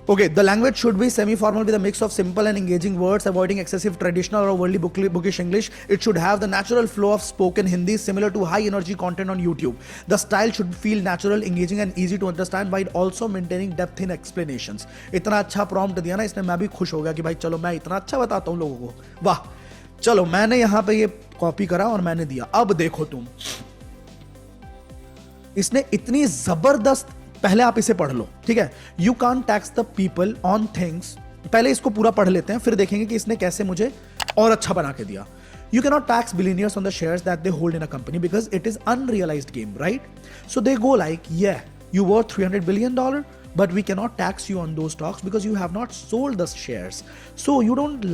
Okay, the language should be semi-formal with a mix of simple and engaging words, avoiding excessive traditional or overly bookish English. It should have the natural flow of spoken Hindi similar to high-energy content on YouTube. The style should feel natural, engaging and easy to understand while also maintaining depth in explanations. इतना अच्छा prompt दिया ना इसने, मैं भी खुश हो गया कि भाई चलो मैं इतना अच्छा बताता हूँ लोगों को। वाह, चलो मैंने यहाँ पे ये कॉपी करा और मैंने दिया। अब देखो तुम, इसने इतनी जबरदस्त, पहले आप इसे पढ़ लो, ठीक है। You can't tax the people on things, पहले इसको पूरा पढ़ लेते हैं, फिर देखेंगे कि इसने कैसे मुझे और अच्छा बना के दिया। You cannot tax billionaires on the shares that they hold in a company because it is unrealized game, right? So they go like, yeah, you worth $300 billion, but we cannot tax you on those stocks because you have not sold the shares. So you don't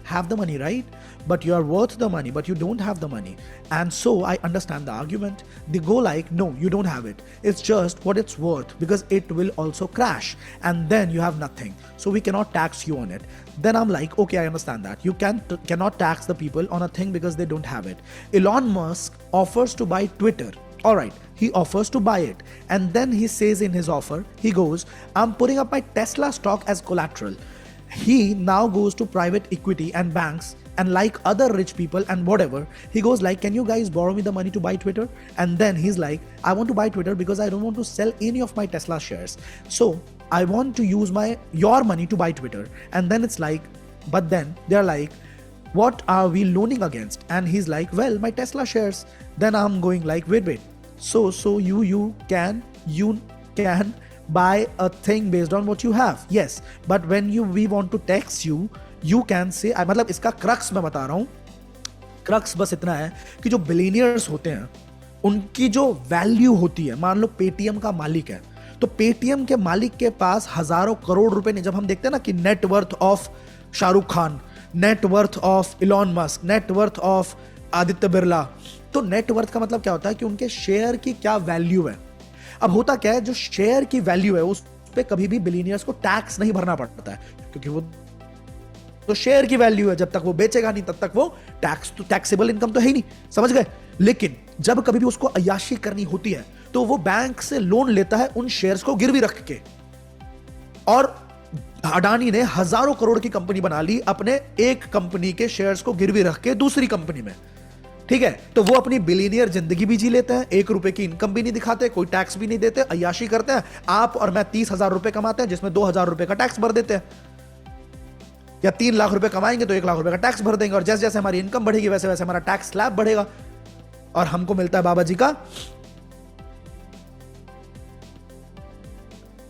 have the money, right? But you are worth the money, but you don't have the money. And so I understand the argument. They go like, no, you don't have it. It's just what it's worth because it will also crash. And then you have nothing. So we cannot tax you on it. Then I'm like, okay, I understand that. You cannot tax the people on a thing because they don't have it. Elon Musk offers to buy Twitter. All right, he offers to buy it. And then he says in his offer, he goes, I'm putting up my Tesla stock as collateral. He now goes to private equity and banks and like other rich people and whatever, he goes like, can you guys borrow me the money to buy Twitter? And then he's like, I want to buy Twitter because I don't want to sell any of my Tesla shares, so I want to use your money to buy Twitter. And then it's like, but then they're like, what are we loaning against? And he's like, well, my Tesla shares. Then I'm going like, wait, so you can buy a thing based on what you have, yes, but when we want to tax you can say, मतलब इसका crux मैं बता रहा हूं, crux बस इतना है कि जो बिलियनियर्स होते हैं उनकी जो वैल्यू होती है, मान लो पेटीएम का मालिक है, तो पेटीएम के मालिक के पास हजारों करोड़ रुपए नहीं, जब हम देखते हैं ना कि net worth of Shahrukh Khan, net worth of Elon Musk, net worth of Aditya Birla, तो नेटवर्थ का मतलब क्या होता है कि उनके शेयर की क्या वैल्यू है। अब होता क्या है, जो शेयर की वैल्यू है उस पे कभी भी बिलियनियर्स को टैक्स नहीं भरना पड़ता है, क्योंकि वो तो शेयर की वैल्यू है, जब तक वो बेचेगा नहीं तब तक वो टैक्सेबल इनकम तो है ही नहीं, समझ गए। लेकिन जब कभी भी उसको अय्याशी करनी होती है तो वो बैंक से लोन लेता है उन शेयर्स को गिरवी रख के, और अडानी ने हजारों करोड़ की कंपनी बना ली अपने एक कंपनी के शेयर्स को गिरवी रख के दूसरी कंपनी में, ठीक है। तो वो अपनी बिलियनियर जिंदगी भी जी लेते हैं, 1 रुपए की इनकम भी नहीं दिखाते, कोई टैक्स भी नहीं देते, अय्याशी करते हैं। आप और मैं 30,000 रुपए कमाते हैं जिसमें 2,000 रुपए का टैक्स भर देते हैं, या 3 लाख रुपए कमाएंगे तो 1 लाख रुपए का टैक्स भर देंगे, और जैसे जैसे हमारी इनकम बढ़ेगी वैसे वैसे हमारा टैक्स स्लैब बढ़ेगा, और हमको मिलता है बाबा जी का।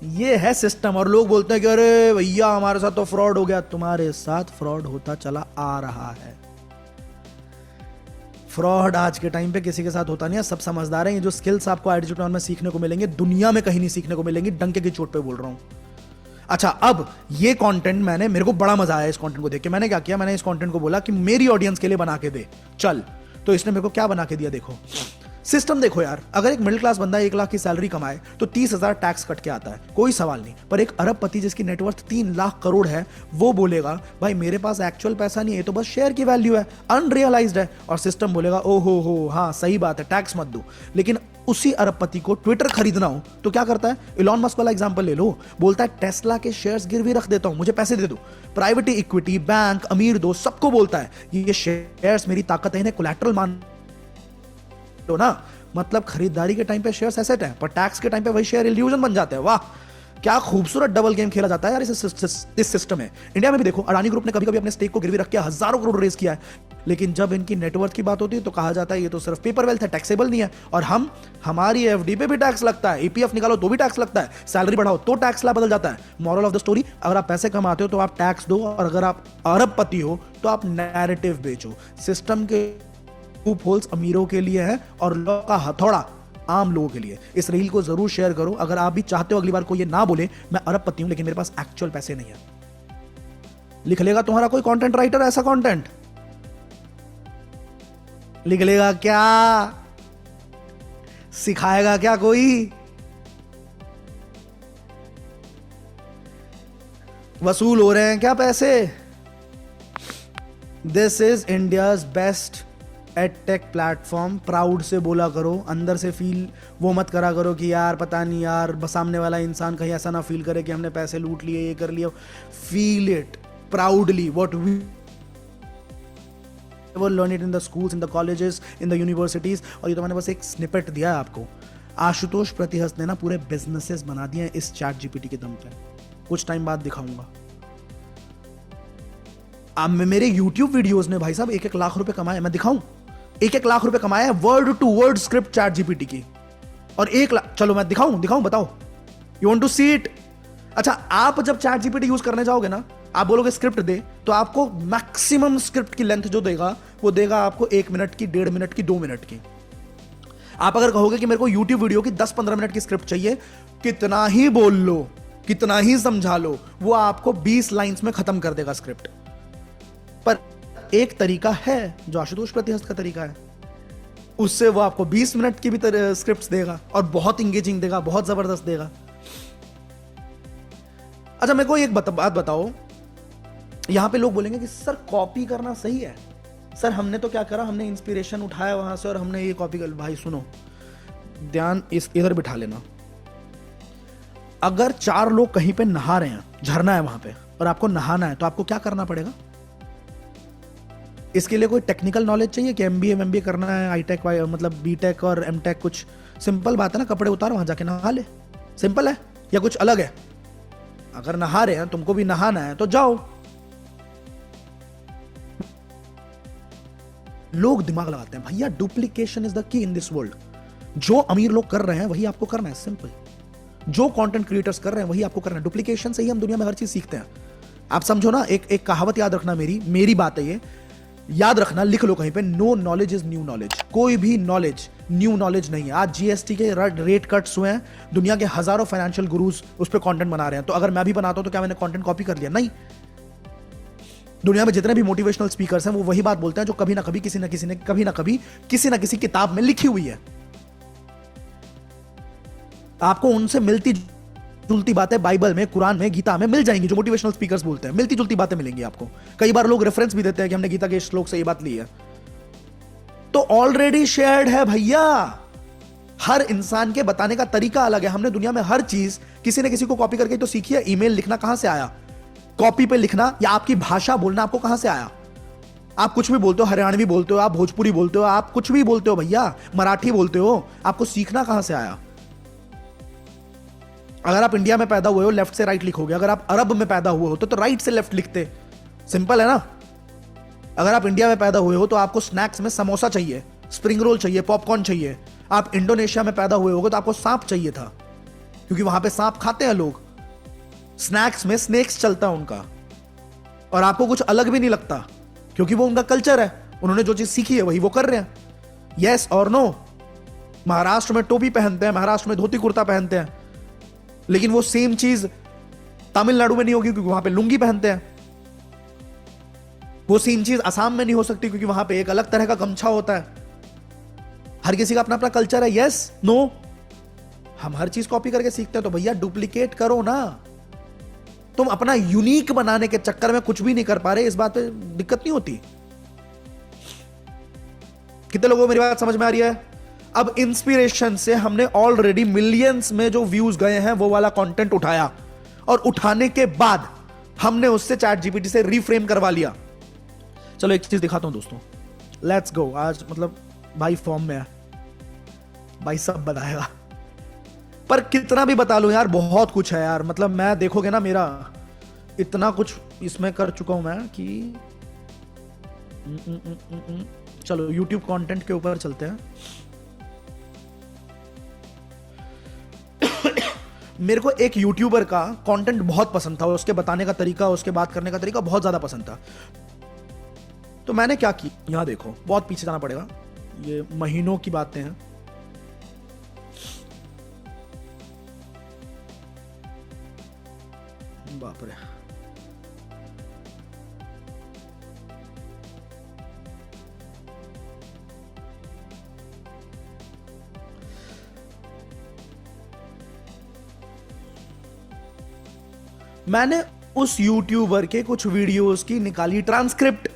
ये है सिस्टम। और लोग बोलते हैं कि अरे भैया हमारे साथ तो फ्रॉड हो गया, तुम्हारे साथ फ्रॉड होता चला आ रहा है। फ्रॉड आज के टाइम पे किसी के साथ होता नहीं है, सब समझदार हैं। ये जो स्किल्स आपको आईटी में सीखने को मिलेंगे दुनिया में कहीं नहीं सीखने को मिलेंगी, डंके की चोट पे बोल रहा हूं। अच्छा, अब ये कंटेंट मेरे को बड़ा मजा आया इस कंटेंट को देख के। मैंने क्या किया, मैंने इस कंटेंट को बोला कि मेरी ऑडियंस के लिए बना के दे चल, तो इसने मेरे को क्या बना के दिया, देखो सिस्टम देखो यार। अगर एक मिडिल क्लास बंदा 1 लाख की सैलरी कमाए तो 30,000 टैक्स कट के आता है, कोई सवाल नहीं। पर एक अरबपति जिसकी नेटवर्थ 3 लाख करोड़ है, वो बोलेगा भाई मेरे पास एक्चुअल पैसा नहीं है, तो बस शेयर की वैल्यू है, अनरियलाइज्ड है, और सिस्टम बोलेगा ओ हो हाँ सही बात है, टैक्स मत दो। लेकिन उसी अरबपति को ट्विटर खरीदना हो तो क्या करता है, इलॉन मस्क वाला एग्जांपल ले लो, बोलता है टेस्ला के शेयर्स गिरवी रख देता हूं, मुझे पैसे दे दो। प्राइवेट इक्विटी, बैंक, अमीर दोस्त सबको बोलता है ये शेयर्स मेरी ताकत है, इन्हें कोलैटरल मान लो ना। मतलब खरीदारी के टाइम पे शेयर्स एसेट है, पर टैक्स के टाइम पे वही शेयर इल्यूजन बन जाते हैं। वाह, क्या खूबसूरत डबल गेम खेला जाता है यार इस सिस्टम में। इंडिया में भी देखो, अडानी ग्रुप ने कभी कभी अपने स्टेक को गिरवी रख के हजारों करोड़ रेज किया है, लेकिन जब इनकी नेटवर्थ की बात होती है तो कहा जाता है ये तो सिर्फ पेपर वेल्थ है, टैक्सेबल नहीं है। और हमारी एफडी पे भी टैक्स लगता है, ईपीएफ निकालो तो भी टैक्स लगता है, सैलरी बढ़ाओ तो टैक्स ला बदल जाता है। मॉरल ऑफ द स्टोरी, अगर आप पैसे कमाते हो तो आप टैक्स दो, और अगर आप अरबपति हो तो आप नैरेटिव बेचो। सिस्टम के लूप होल्स अमीरों के लिए है और लॉ का हथौड़ा आम लोगों के लिए। इस रील को जरूर शेयर करो अगर आप भी चाहते हो अगली बार कोई ये ना बोले मैं अरबपति हूं लेकिन मेरे पास एक्चुअल पैसे नहीं है। लिख लेगा तुम्हारा कोई कंटेंट राइटर ऐसा कंटेंट? लिख लेगा क्या? सिखाएगा क्या कोई? वसूल हो रहे हैं क्या पैसे? This is India's best edtech platform. Proud से बोला करो, अंदर से फील वो मत करा करो कि यार पता नहीं यार सामने वाला इंसान कहीं ऐसा ना फील करे कि हमने पैसे लूट लिए, ये कर लिया। Feel it proudly what we ever learn it in the schools, in the colleges, in the universities। और ये तो मैंने बस एक स्निपेट दिया है आपको। आशुतोष प्रतिहस्त ने ना पूरे बिजनेसेस बना दिए हैं इस चैट जीपीटी के दम पे। कुछ टाइम बाद दिखाऊंगा। अब मेरे YouTube वीडियोस ने भाई साहब 1-1 लाख रुपए कमाए, मैं दिखाऊं? 1-1 लाख रुपए कमाए हैं word to word script ChatGPT की, और 1 लाख। चलो मैं दिखाऊं बताओ, you want to see it? अच्छा, आप जब चैट जीपीटी यूज करने जाओगे ना, आप बोलोगे स्क्रिप्ट दे, तो आपको मैक्सिमम स्क्रिप्ट की लेंथ जो देगा वो देगा आपको 1 मिनट की, 1.5 मिनट की, 2 मिनट की। आप अगर कहोगे कि मेरे को YouTube वीडियो की 10-15 मिनट की स्क्रिप्ट चाहिए, कितना ही बोल लो, कितना ही समझा लो, वो आपको 20 लाइंस में खत्म कर देगा स्क्रिप्ट। पर एक तरीका है जो आशुतोष प्रतिहस्त का तरीका है, उससे वो आपको 20 मिनट की भी स्क्रिप्ट देगा और बहुत इंगेजिंग देगा, बहुत जबरदस्त देगा। अच्छा, मेरे को एक बात बताओ, यहां पे लोग बोलेंगे कि सर कॉपी करना सही है। सर हमने तो क्या करा, हमने इंस्पिरेशन उठाया वहां से और हमने ये कॉपी कर। भाई सुनो, ध्यान इधर बिठा लेना। अगर 4 लोग कहीं पे नहा रहे हैं, झरना है वहां पे, और आपको नहाना है, तो आपको क्या करना पड़ेगा? इसके लिए कोई टेक्निकल नॉलेज चाहिए कि एमबीए करना है, आई-टेक मतलब बीटेक और एमटेक? कुछ सिंपल बात है ना, कपड़े उतारो वहां जाके नहा ले, सिंपल है। या कुछ अलग है? अगर नहा रहे हैं, तुमको भी नहाना है तो जाओ। लोग दिमाग लगाते हैं भैया, duplication is the key in this world. जो अमीर लोग कर रहे हैं वही आपको करना है, सिंपल। जो कंटेंट क्रिएटर्स कर रहे हैं वही आपको करना है। डुप्लीकेशन से ही हम दुनिया में हर चीज सीखते हैं। आप समझो ना, एक कहावत याद रखना, मेरी बात है ये, याद रखना, लिख लो कहीं पे, no knowledge is new knowledge. कोई भी नॉलेज न्यू नॉलेज नहीं है। आज जीएसटी के रेट कट्स हुए हैं, दुनिया के हजारों फाइनेंशियल गुरुज उस पर कंटेंट बना रहे हैं, तो अगर मैं भी बनाता हूं तो क्या मैंने कंटेंट कॉपी कर लिया? नहीं। दुनिया में जितने भी मोटिवेशनल स्पीकर्स हैं वो वही बात बोलते हैं जो कभी ना कभी किसी ना किसी किताब में लिखी हुई है। आपको उनसे मिलती जुलती बातें बाइबल में, कुरान में, गीता में मिल जाएंगी। जो मोटिवेशनल स्पीकर्स बोलते हैं, मिलती जुलती बातें मिलेंगी आपको। कई बार लोग रेफरेंस भी देते हैं कि हमने गीता के श्लोक से ये बात ली है, तो ऑलरेडी शेयर्ड है भैया। हर इंसान के बताने का तरीका अलग है। हमने दुनिया में हर चीज किसी ने किसी को कॉपी करके तो सीखी है। ईमेल लिखना कहां से आया? कॉपी पे लिखना, या आपकी भाषा बोलना आपको कहां से आया? आप कुछ भी बोलते हो, हरियाणवी बोलते हो, आप भोजपुरी बोलते हो, आप कुछ भी बोलते हो भैया, मराठी बोलते हो, आपको सीखना कहां से आया? अगर आप इंडिया में पैदा हुए हो, लेफ्ट से राइट लिखोगे। अगर आप अरब में पैदा हुए हो तो राइट से लेफ्ट लिखते। सिंपल है ना। अगर आप इंडिया में पैदा हुए हो तो आपको स्नैक्स में समोसा चाहिए, स्प्रिंग रोल चाहिए, पॉपकॉर्न चाहिए। आप इंडोनेशिया में पैदा हुए होगे तो आपको सांप चाहिए था, क्योंकि वहां पे सांप खाते हैं लोग। स्नैक्स में स्नेक्स चलता है उनका, और आपको कुछ अलग भी नहीं लगता, क्योंकि वो उनका कल्चर है। उन्होंने जो चीज सीखी है वही वो कर रहे हैं। यस और नो। महाराष्ट्र में टोपी पहनते हैं, महाराष्ट्र में धोती कुर्ता पहनते हैं, लेकिन वो सेम चीज तमिलनाडु में नहीं होगी क्योंकि वहां पे लुंगी पहनते हैं। वो सेम चीज असम में नहीं हो सकती क्योंकि वहां पे एक अलग तरह का गमछा होता है। हर किसी का अपना अपना कल्चर है। Yes no. हम हर चीज कॉपी करके सीखते हैं, तो भैया डुप्लीकेट करो ना। तुम अपना यूनिक बनाने के चक्कर में कुछ भी नहीं कर पा रहे, इस बात पे दिक्कत नहीं होती? कितने लोगों को मेरी बात समझ में आ रही है? अब इंस्पिरेशन से हमने ऑलरेडी मिलियंस में जो व्यूज गए हैं वो वाला कंटेंट उठाया, और उठाने के बाद हमने उससे चैट जीपीटी से रीफ्रेम करवा लिया। चलो एक चीज दिखाता हूं दोस्तों, लेट्स गो। आज मतलब भाई फॉर्म में है, भाई सब बताएगा, पर कितना भी बता लो यार, बहुत कुछ है यार। मतलब मैं देखोगे ना, मेरा इतना कुछ इसमें कर चुका हूं मैं कि चलो YouTube कंटेंट के ऊपर चलते हैं। मेरे को एक यूट्यूबर का कंटेंट बहुत पसंद था, उसके बताने का तरीका, उसके बात करने का तरीका बहुत ज्यादा पसंद था। तो मैंने क्या की, यहां देखो, बहुत पीछे जाना पड़ेगा, ये महीनों की बातें हैं। बाप रे, मैंने उस यूट्यूबर के कुछ वीडियोस की निकाली ट्रांसक्रिप्ट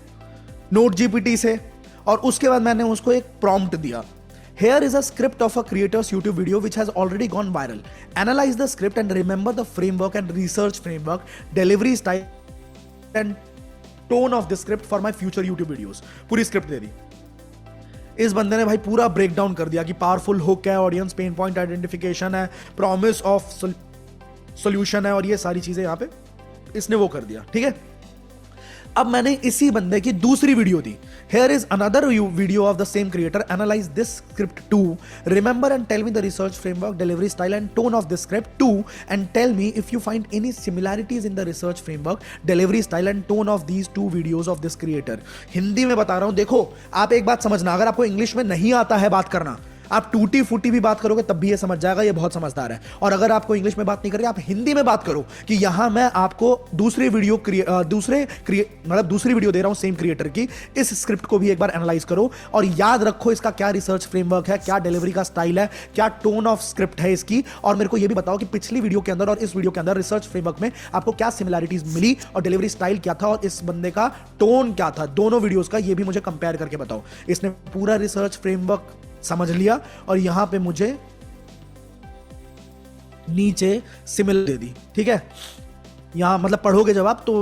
नोट जीपीटी से, और उसके बाद मैंने उसको एक प्रॉम्प्ट दिया। Here is a script of a creator's YouTube video which has already gone viral. Analyze the script and remember the framework and research framework, delivery style and tone of the script for my future YouTube videos. पूरी script दे दी। इस बंदे ने भाई पूरा break down कर दिया कि powerful hook है, ऑडियंस पेन पॉइंट आइडेंटिफिकेशन है, प्रॉमिस ऑफ सॉल्यूशन है, और ये सारी चीजें यहां पे इसने वो कर दिया। ठीक है, अब मैंने इसी बंदे की दूसरी video the. Here is another video of the same creator. Analyze this script too. Remember and tell me the research framework, delivery style and tone of this script too. And tell me if you find any similarities in the research framework, delivery style and tone of these two videos of this creator. Hindi में बता रहा हूं, देखो आप एक बात समझना, अगर आपको इंग्लिश में नहीं आता है बात करना, आप टूटी फूटी भी बात करोगे तब भी ये समझ जाएगा, ये बहुत समझदार है। और अगर आपको इंग्लिश में बात नहीं करें, आप हिंदी में बात करो कि यहां मैं आपको दूसरी वीडियो दे रहा हूं सेम क्रिएटर की, इस स्क्रिप्ट को भी एक बार एनालाइज करो और याद रखो इसका क्या रिसर्च फ्रेमवर्क है, क्या डिलीवरी का स्टाइल है, क्या टोन ऑफ स्क्रिप्ट है इसकी, और मेरे को ये भी बताओ कि पिछली वीडियो के अंदर और इस वीडियो के अंदर रिसर्च फ्रेमवर्क में आपको क्या सिमिलैरिटीज मिली और डिलीवरी स्टाइल क्या था और इस बंदे का टोन क्या था दोनों वीडियोस का, ये भी मुझे कंपेयर करके बताओ। इसने पूरा रिसर्च फ्रेमवर्क समझ लिया और यहां पे मुझे नीचे सिमिलर दे दी। ठीक है, यहां मतलब पढ़ोगे जब आप तो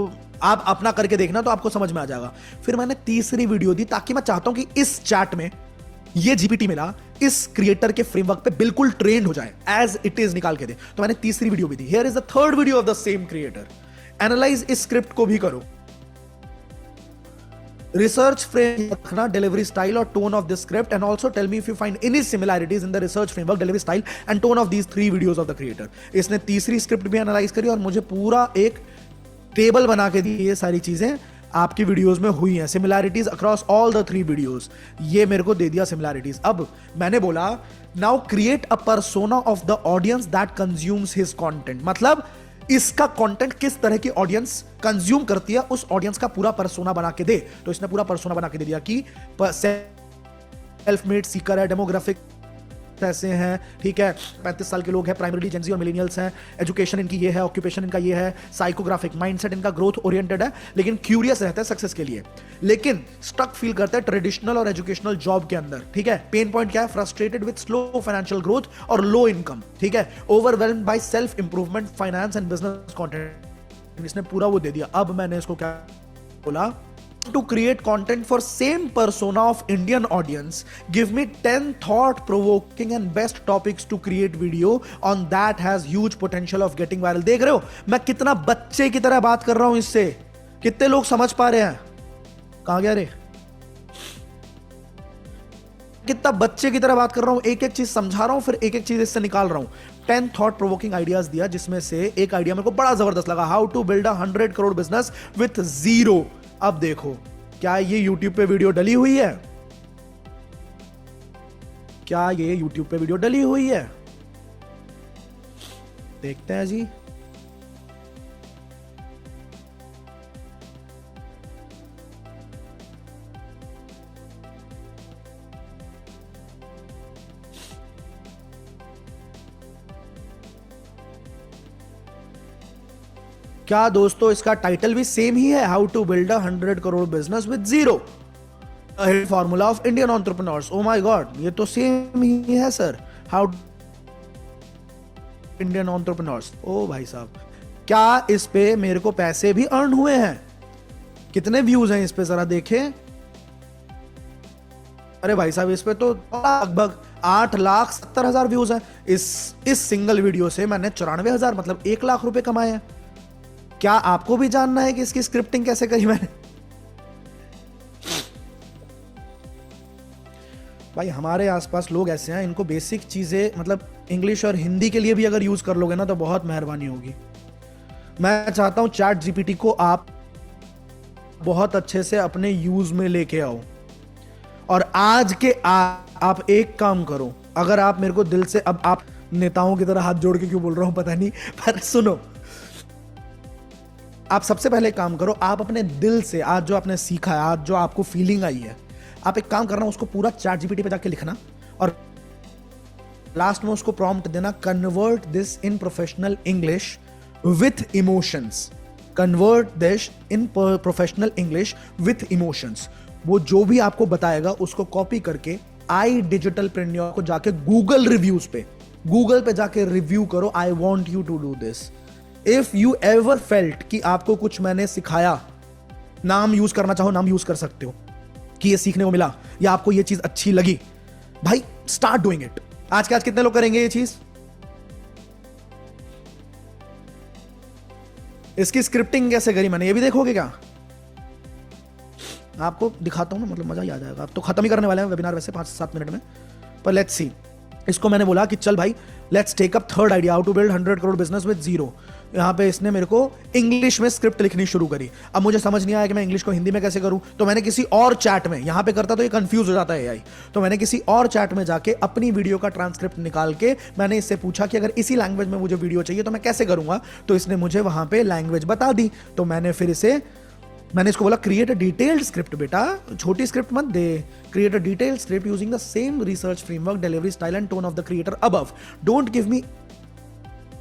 आप अपना करके देखना तो आपको समझ में आ जाएगा। फिर मैंने तीसरी वीडियो दी ताकि मैं चाहता हूं कि इस चैट में ये जीपीटी मिला इस क्रिएटर के फ्रेमवर्क पे बिल्कुल ट्रेंड हो जाए, एज इट इज निकाल के दे। तो मैंने तीसरी वीडियो भी दी। Here is the third video of the same creator. Analyse इस स्क्रिप्ट को भी करो, रिसर्च फ्रेम रखना, डिलीवरी स्टाइल और tone of the script, and also tell me if you find any similarities in the research framework, delivery style and tone of these 3 videos of the creator. इसने तीसरी script भी analyse करी और मुझे पूरा एक table बना के दी, ये सारी चीजें आपकी वीडियोस में हुई हैं, similarities across all the 3 videos, ये मेरे को दे दिया सिमिलैरिटीज। अब मैंने बोला now create a persona of the audience that consumes his content, मतलब इसका कंटेंट किस तरह की ऑडियंस कंज्यूम करती है, उस ऑडियंस का पूरा पर्सोना बना के दे। तो इसने पूरा पर्सोना बना के दे दिया कि सेल्फ मेड सीकर है, डेमोग्राफिक ऐसे हैं, ठीक है, 35 साल के लोग हैं, प्राइमरीली जेंजी और मिलेनियल्स हैं, एजुकेशन इनकी ये है, ऑक्यूपेशन इनका ये है, साइकोग्राफिक, माइंडसेट इनका ग्रोथ ओरिएंटेड है, लेकिन क्यूरियस रहता है सक्सेस के लिए, लेकिन स्टक फील करता है ट्रेडिशनल और एजुकेशनल जॉब के अंदर, ठीक है। पेन पॉइंट क्या है? Frustrated with slow financial growth और लो इनकम, ठीक है, overwhelmed by self improvement, finance and business content. इसने पूरा वो दे दिया। अब मैंने इसको क्या बोला, to create content for same persona of Indian audience, give me 10 thought provoking and best topics to create video on that has huge potential of getting viral। देख रहे हो मैं कितना बच्चे की तरह बात कर रहा हूं इससे, कितने लोग समझ पा रहे हैं? कहां गया रे? कितना बच्चे की तरह बात कर रहा हूं, एक एक चीज समझा रहा हूं, फिर एक एक चीज इससे निकाल रहा हूं। 10 थॉट प्रोवोकिंग आइडियाज दिया, जिसमें से एक आइडिया मेरे को बड़ा जबरदस्त लगा, how to build a 100 crore business with zero. अब देखो क्या ये YouTube पे वीडियो डली हुई है? क्या ये YouTube पे वीडियो डली हुई है? देखते हैं जी। क्या दोस्तों इसका टाइटल भी सेम ही है, how to build a 100 crore business with zero, formula of Indian entrepreneurs. Oh my god, ये तो सेम ही है sir, how Indian entrepreneurs. Oh भाई साहब, क्या इस पे मेरे को पैसे भी अर्न हुए हैं? कितने व्यूज हैं इस पे जरा देखें। अरे भाई साहब, इस पे तो लगभग 8,70,000 व्यूज हैं। इस सिंगल वीडियो से मैंने 94,000 मतलब 1 लाख रुपए कमाए हैं। क्या आपको भी जानना है कि इसकी स्क्रिप्टिंग कैसे करी मैंने? भाई हमारे आसपास लोग ऐसे हैं, इनको बेसिक चीजें मतलब इंग्लिश और हिंदी के लिए भी अगर यूज कर लोगे ना तो बहुत मेहरबानी होगी। मैं चाहता हूं चैट जीपीटी को आप बहुत अच्छे से अपने यूज में लेके आओ। और आज के आप एक काम करो, अगर आप मेरे को दिल से, अब आप नेताओं की तरह हाथ जोड़ के क्यों बोल रहा हूं पता नहीं, पर सुनो, आप सबसे पहले काम करो, आप अपने दिल से आज जो आपने सीखा है, आज जो आपको फीलिंग आई है, आप एक काम करना, उसको पूरा चैट जीपीटी पे जाके लिखना और लास्ट में उसको प्रॉम्प्ट देना, convert this in professional English with emotions, convert this in professional English with emotions. वो जो भी आपको बताएगा उसको कॉपी करके आई डिजिटल प्रेन्योर को जाके गूगल रिव्यूज पे, गूगल पे जाके रिव्यू करो, I want you to do this. If you ever felt कि आपको कुछ मैंने सिखाया, नाम यूज करना चाहो नाम यूज कर सकते हो, कि ये सीखने को मिला या आपको ये चीज अच्छी लगी, भाई स्टार्ट डूइंग इट। आज के आज कितने लोग करेंगे ये चीज? इसकी स्क्रिप्टिंग कैसे करी मैंने ये भी देखोगे क्या? आपको दिखाता हूं ना, मतलब मजा ही आ जाएगा। अब तो खत्म ही करने वाले हैं वेबिनार वैसे 5-7 मिनट में, पर लेट्स सी। इसको मैंने बोला कि चल भाई let's take up third idea, how to build 100 crore business with zero. यहाँ पे इसने मेरे को इंग्लिश में स्क्रिप्ट लिखनी शुरू करी। अब मुझे समझ नहीं आया कि मैं इंग्लिश को हिंदी में कैसे करूं, तो मैंने किसी और चैट में, यहाँ पे करता तो ये कंफ्यूज हो जाता है एआई, तो मैंने किसी और चैट में जाके अपनी वीडियो का ट्रांसक्रिप्ट निकाल के मैंने इससे पूछा कि अगर इसी लैंग्वेज में मुझे वीडियो चाहिए तो मैं कैसे करूंगा, तो इसने मुझे वहां पे लैंग्वेज बता दी। तो मैंने इसको बोला क्रिएट अ डिटेल्ड स्क्रिप्ट, बेटा छोटी स्क्रिप्ट मत दे, create a detailed script using the same research framework, delivery style and tone of the creator above. Don't give me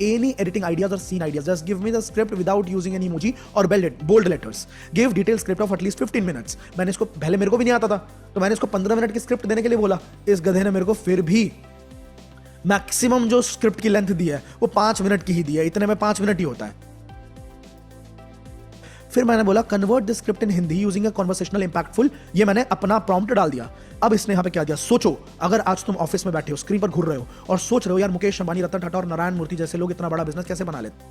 any editing ideas or scene ideas, just give me the script without using any emoji or bold letters, give detailed script of at least 15 minutes। मैंने इसको पहले, मेरे को भी नहीं आता था, तो मैंने इसको 15 मिनट की स्क्रिप्ट देने के लिए बोला। इस गधे ने मेरे को फिर भी मैक्सिमम जो स्क्रिप्ट की लेंथ दी है वो 5 मिनट की ही दी है, इतने में 5 मिनट ही होता है। फिर मैंने बोला convert this script in Hindi using a conversational impactful, ये मैंने अपना प्रॉम्प्ट डाल दिया। अब इसने यहाँ पे क्या दिया, सोचो अगर आज तुम ऑफिस में बैठे हो, स्क्रीन पर घूर रहे हो और सोच रहे हो यार मुकेश अंबानी, रतन टाटा और नारायण मूर्ति जैसे लोग इतना बड़ा बिजनेस कैसे बना लेते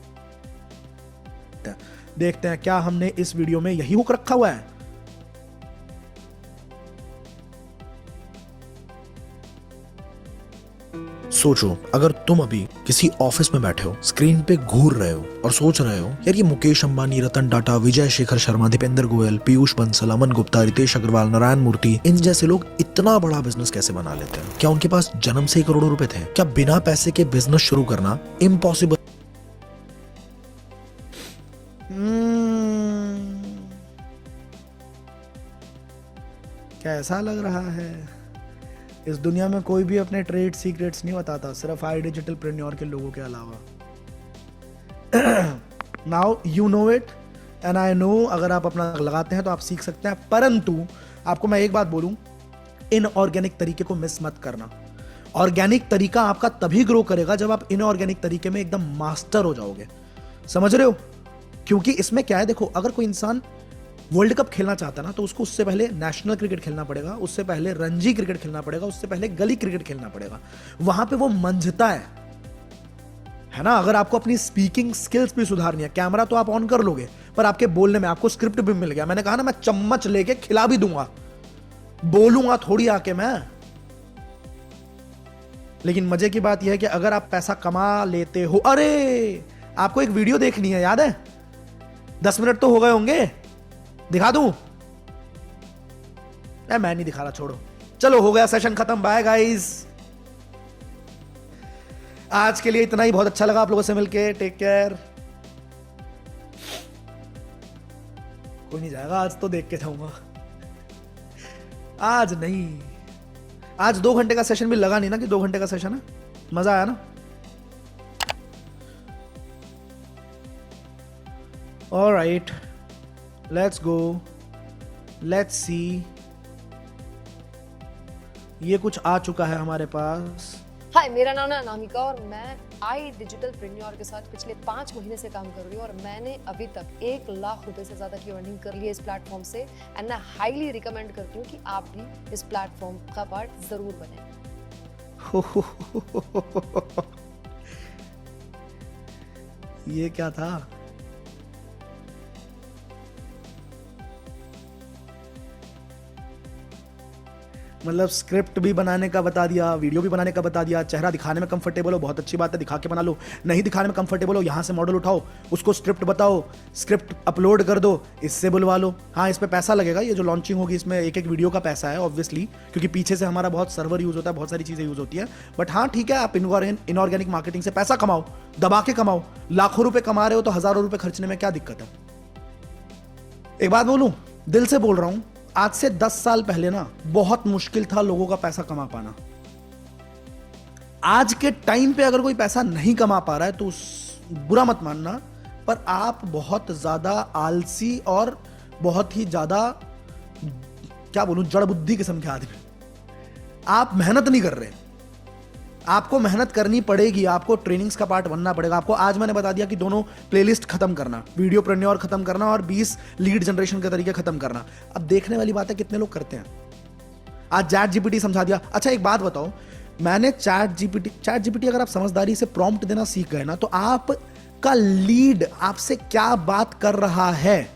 हैं। देखते हैं क्या हमने इस वीडियो में यही हुक रखा हुआ है। सोचो अगर तुम अभी किसी ऑफिस में बैठे हो, स्क्रीन पे घूर रहे हो और सोच रहे हो यार ये मुकेश अंबानी, रतन टाटा, विजय शेखर शर्मा, दीपेंद्र गोयल, पीयूष बंसल, अमन गुप्ता, रितेश अग्रवाल, नारायण मूर्ति, इन जैसे लोग इतना बड़ा बिजनेस कैसे बना लेते हैं। क्या उनके पास जन्म से ही करोड़ों रुपए थे? क्या बिना पैसे के बिजनेस शुरू करना इम्पॉसिबल? कैसा लग रहा है? इस दुनिया में कोई भी अपने ट्रेड सीक्रेट्स नहीं बताता, सिर्फ आई डिजिटल प्रेन्योर के लोगों के अलावा। Now you know it and I know, अगर आप अपना लगाते हैं तो आप सीख सकते हैं, परंतु आपको मैं एक बात बोलूं, इनऑर्गेनिक तरीके को मिस मत करना। ऑर्गेनिक तरीका आपका तभी ग्रो करेगा जब आप इनऑर्गेनिक तरीके में एकदम मास्टर हो जाओगे, समझ रहे हो? क्योंकि इसमें क्या है, देखो अगर कोई इंसान वर्ल्ड कप खेलना चाहता है ना, तो उसको उससे पहले नेशनल क्रिकेट खेलना पड़ेगा, उससे पहले रणजी क्रिकेट खेलना पड़ेगा, उससे पहले गली क्रिकेट खेलना पड़ेगा। वहां पे वो मंझता है ना। अगर आपको अपनी स्पीकिंग स्किल्स भी सुधारनी है, कैमरा तो आप ऑन कर लोगे, पर आपके बोलने में आपको स्क्रिप्ट भी मिल गया। मैंने कहा ना, मैं चम्मच लेके खिला भी दूंगा, बोलूंगा थोड़ी आके मैं। लेकिन मजे की बात यह है कि अगर आप पैसा कमा लेते हो, अरे आपको एक वीडियो देखनी है, याद है? 10 मिनट तो हो गए होंगे, दिखा दूं? मैं नहीं दिखा रहा, छोड़ो। चलो हो गया सेशन खत्म, बाय गाइस। आज के लिए इतना ही, बहुत अच्छा लगा आप लोगों से मिलके, टेक केयर। कोई नहीं जाएगा आज, तो देख के जाऊंगा। आज नहीं, आज 2 घंटे का सेशन भी लगा नहीं ना कि 2 घंटे का सेशन है। मजा आया ना? Alright, let's go, let's see. ये कुछ आ चुका है हमारे पास। हाय, मेरा नाम है अनामिका और मैं आई डिजिटल प्रेन्योर के साथ पिछले 5 महीने से काम कर रही हूँ और मैंने अभी तक 1 लाख रुपए से ज्यादा की अर्निंग कर ली है इस प्लेटफॉर्म से। एंड मैं हाईली रिकमेंड करती हूँ कि आप भी इस प्लेटफॉर्म का पार्ट जरूर बने। ये क्या था? मतलब स्क्रिप्ट भी बनाने का बता दिया, वीडियो भी बनाने का बता दिया, चेहरा दिखाने में कंफर्टेबल हो, बहुत अच्छी बात है, दिखा के बना लो। नहीं दिखाने में कंफर्टेबल हो, यहां से मॉडल उठाओ, उसको स्क्रिप्ट बताओ, स्क्रिप्ट अपलोड कर दो, इससे बुलवा लो। हाँ, इस पे पैसा लगेगा, ये जो लॉन्चिंग होगी इसमें एक वीडियो का पैसा है ऑब्वियसली, क्योंकि पीछे से हमारा बहुत सर्वर यूज होता है, बहुत सारी चीजें यूज होती है। बट हाँ ठीक है, आप इनऑर्गेनिक मार्केटिंग से पैसा कमाओ, दबा के कमाओ। लाखों रुपए कमा रहे हो तो हजारों रुपए खर्चने में क्या दिक्कत है? एक बात बोलूं, दिल से बोल रहा हूं, आज से 10 साल पहले ना बहुत मुश्किल था लोगों का पैसा कमा पाना। आज के टाइम पे अगर कोई पैसा नहीं कमा पा रहा है तो बुरा मत मानना, पर आप बहुत ज्यादा आलसी और बहुत ही ज्यादा, क्या बोलूं, जड़ बुद्धि किस्म के आदमी। आप मेहनत नहीं कर रहे। आपको मेहनत करनी पड़ेगी, आपको ट्रेनिंग्स का पार्ट बनना पड़ेगा। आपको आज मैंने बता दिया कि दोनों प्लेलिस्ट खत्म करना, वीडियो प्रेन्योर खत्म करना और 20 लीड जनरेशन के तरीके खत्म करना। अब देखने वाली बात है कितने लोग करते हैं। आज चैट जीपीटी समझा दिया। अच्छा एक बात बताओ, मैंने चैट जीपीटी अगर आप समझदारी से प्रॉम्प्ट देना सीख गए ना, तो आपका लीड आपसे क्या बात कर रहा है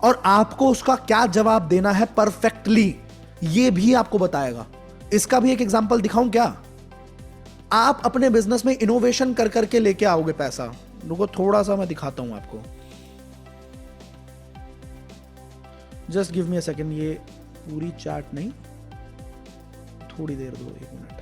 और आपको उसका क्या जवाब देना है परफेक्टली, ये भी आपको बताएगा। इसका भी एक एग्जांपल दिखाऊं क्या? आप अपने बिजनेस में इनोवेशन कर करके लेके आओगे पैसा। रुको थोड़ा सा मैं दिखाता हूं आपको, just give me a second. ये पूरी चैट नहीं, थोड़ी देर दो, 1 मिनट।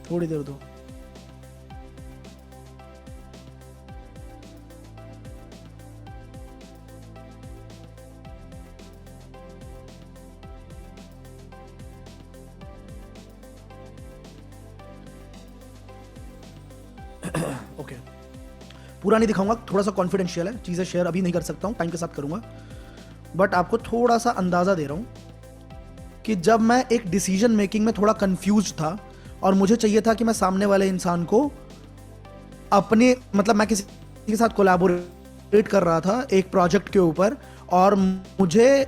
थोड़ी देर दो। ओके, पूरा नहीं दिखाऊंगा, थोड़ा सा कॉन्फिडेंशियल है, चीज़ें शेयर अभी नहीं कर सकता हूँ, टाइम के साथ करूंगा, बट आपको थोड़ा सा अंदाज़ा दे रहा हूँ कि जब मैं एक डिसीजन मेकिंग में थोड़ा कंफ्यूज था और मुझे चाहिए था कि मैं सामने वाले इंसान को अपने, मतलब मैं किसी के साथ कोलैबोरेट कर रहा था एक प्रोजेक्ट के ऊपर, और मुझे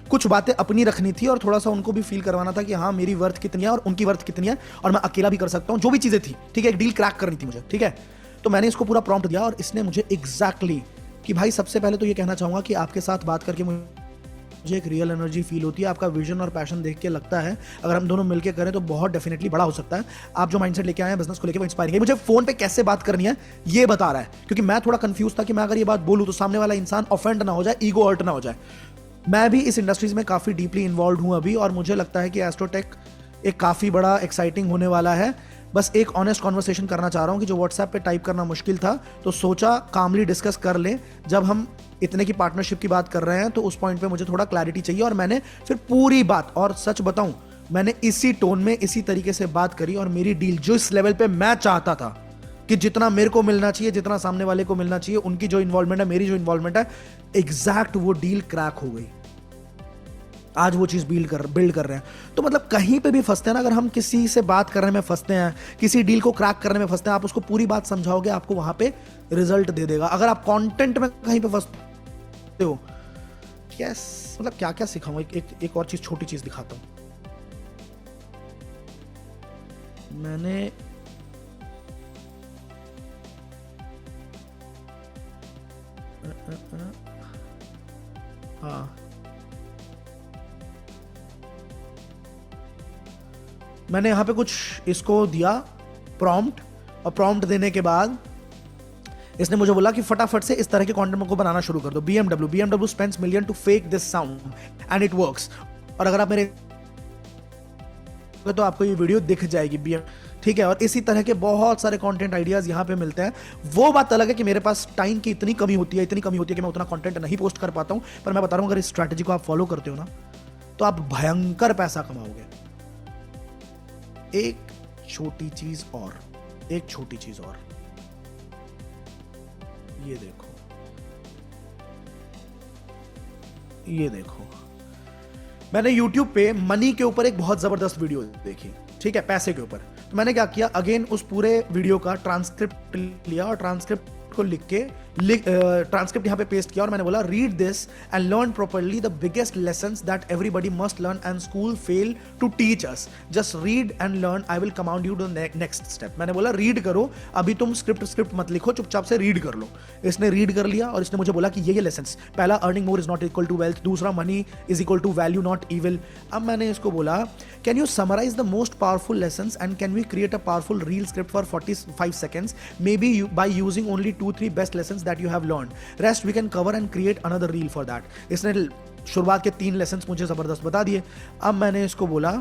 कुछ बातें अपनी रखनी थी और थोड़ा सा उनको भी फील करवाना था कि हाँ मेरी वर्थ कितनी है और उनकी वर्थ कितनी है, और मैं अकेला भी कर सकता हूँ, जो भी चीज़ें थी, ठीक है, एक डील क्रैक करनी थी मुझे, ठीक है। तो मैंने इसको पूरा प्रॉम्प्ट दिया और इसने मुझे एग्जैक्टली कि भाई सबसे पहले तो ये कहना चाहूँगा कि आपके साथ बात करके मुझे एक रियल एनर्जी फील होती है, आपका विजन और पैशन देख के लगता है अगर हम दोनों मिलकर करें तो बहुत डेफिनेटली बड़ा हो सकता है। आप जो माइंडसेट लेके आए हैं बिजनेस को लेकर वो इंस्पायरिंग है। मुझे फोन पे कैसे बात करनी है ये बता रहा है, क्योंकि मैं थोड़ा कंफ्यूज था कि मैं अगर ये बात बोलूं तो सामने वाला इंसान ऑफेंड ना हो जाए, ईगो हर्ट ना हो जाए। मैं भी इस इंडस्ट्रीज में काफी डीपली इन्वॉल्व हूं अभी, और मुझे लगता है कि एस्ट्रोटेक एक काफी बड़ा एक्साइटिंग होने वाला है। बस एक ऑनेस्ट कॉन्वर्सेशन करना चाह रहा हूं कि जो व्हाट्सएप पे टाइप करना मुश्किल था, तो सोचा कामली डिस्कस कर लें। जब हम इतने की पार्टनरशिप की बात कर रहे हैं तो उस पॉइंट पे मुझे थोड़ा क्लैरिटी चाहिए, और मैंने फिर पूरी बात, और सच बताऊं मैंने इसी टोन में इसी तरीके से बात करी, और मेरी डील जो इस लेवल पे मैं चाहता था कि जितना मेरे को मिलना चाहिए, जितना सामने वाले को मिलना चाहिए, उनकी जो इन्वॉल्वमेंट है, मेरी जो इन्वॉल्वमेंट है, एग्जैक्ट वो डील क्रैक हो गई। आज वो चीज बिल्ड कर रहे हैं। तो मतलब कहीं पे भी फंसते हैं ना, अगर हम किसी से बात करने में फंसते हैं, किसी डील को क्रैक करने में फंसते हैं, आप उसको पूरी बात समझाओगे, आपको वहां पे रिजल्ट दे देगा। अगर आप कंटेंट में कहीं पे फंसते हो, मतलब क्या क्या सिखाऊं, एक और चीज, छोटी चीज दिखाता हूं। मैंने हाँ, मैंने यहां पे कुछ इसको दिया प्रॉम्प्ट, और प्रॉम्प्ट देने के बाद इसने मुझे बोला कि फटाफट से इस तरह के कंटेंट को बनाना शुरू कर दो। BMW spends million to fake this sound and it works. और अगर आप मेरे तो आपको ये वीडियो दिख जाएगी, ठीक है। और इसी तरह के बहुत सारे कंटेंट आइडियाज यहाँ पे मिलते हैं। वो बात अलग है कि मेरे पास टाइम की इतनी कमी होती है कि मैं उतना कंटेंट नहीं पोस्ट कर पाता हूं, पर मैं बता रहा हूं अगर इस स्ट्रैटेजी को आप फॉलो करते हो ना तो आप भयंकर पैसा कमाओगे। एक छोटी चीज और, ये देखो, मैंने YouTube पे मनी के ऊपर एक बहुत जबरदस्त वीडियो देखी, ठीक है, पैसे के ऊपर। तो मैंने क्या किया, अगेन उस पूरे वीडियो का ट्रांसक्रिप्ट लिया और ट्रांसक्रिप्ट को लिख के ट्रांसक्रिप्ट यहाँ पे पेस्ट किया, और मैंने बोला read this and learn properly the biggest lessons that everybody must learn and school fail to teach us. Just read and learn, I will command you to next step. मैंने बोला read करो, अभी तुम script मत लिखो, चुपचाप से read कर लो। इसने रीड कर लिया और इसने मुझे बोला कि ये लेसन्स, पहला earning more is not equal to wealth, दूसरा money is equal to value not evil. अब मैंने इसको बोला can you summarise the most powerful lessons and can we create a powerful reel script for 45 seconds, maybe by using only 2-3 best lessons that you have learned, rest we can cover and create another reel for that। इसने शुरुआत के 3 lessons मुझे जबरदस्त बता दिए। अब मैंने इसको बोला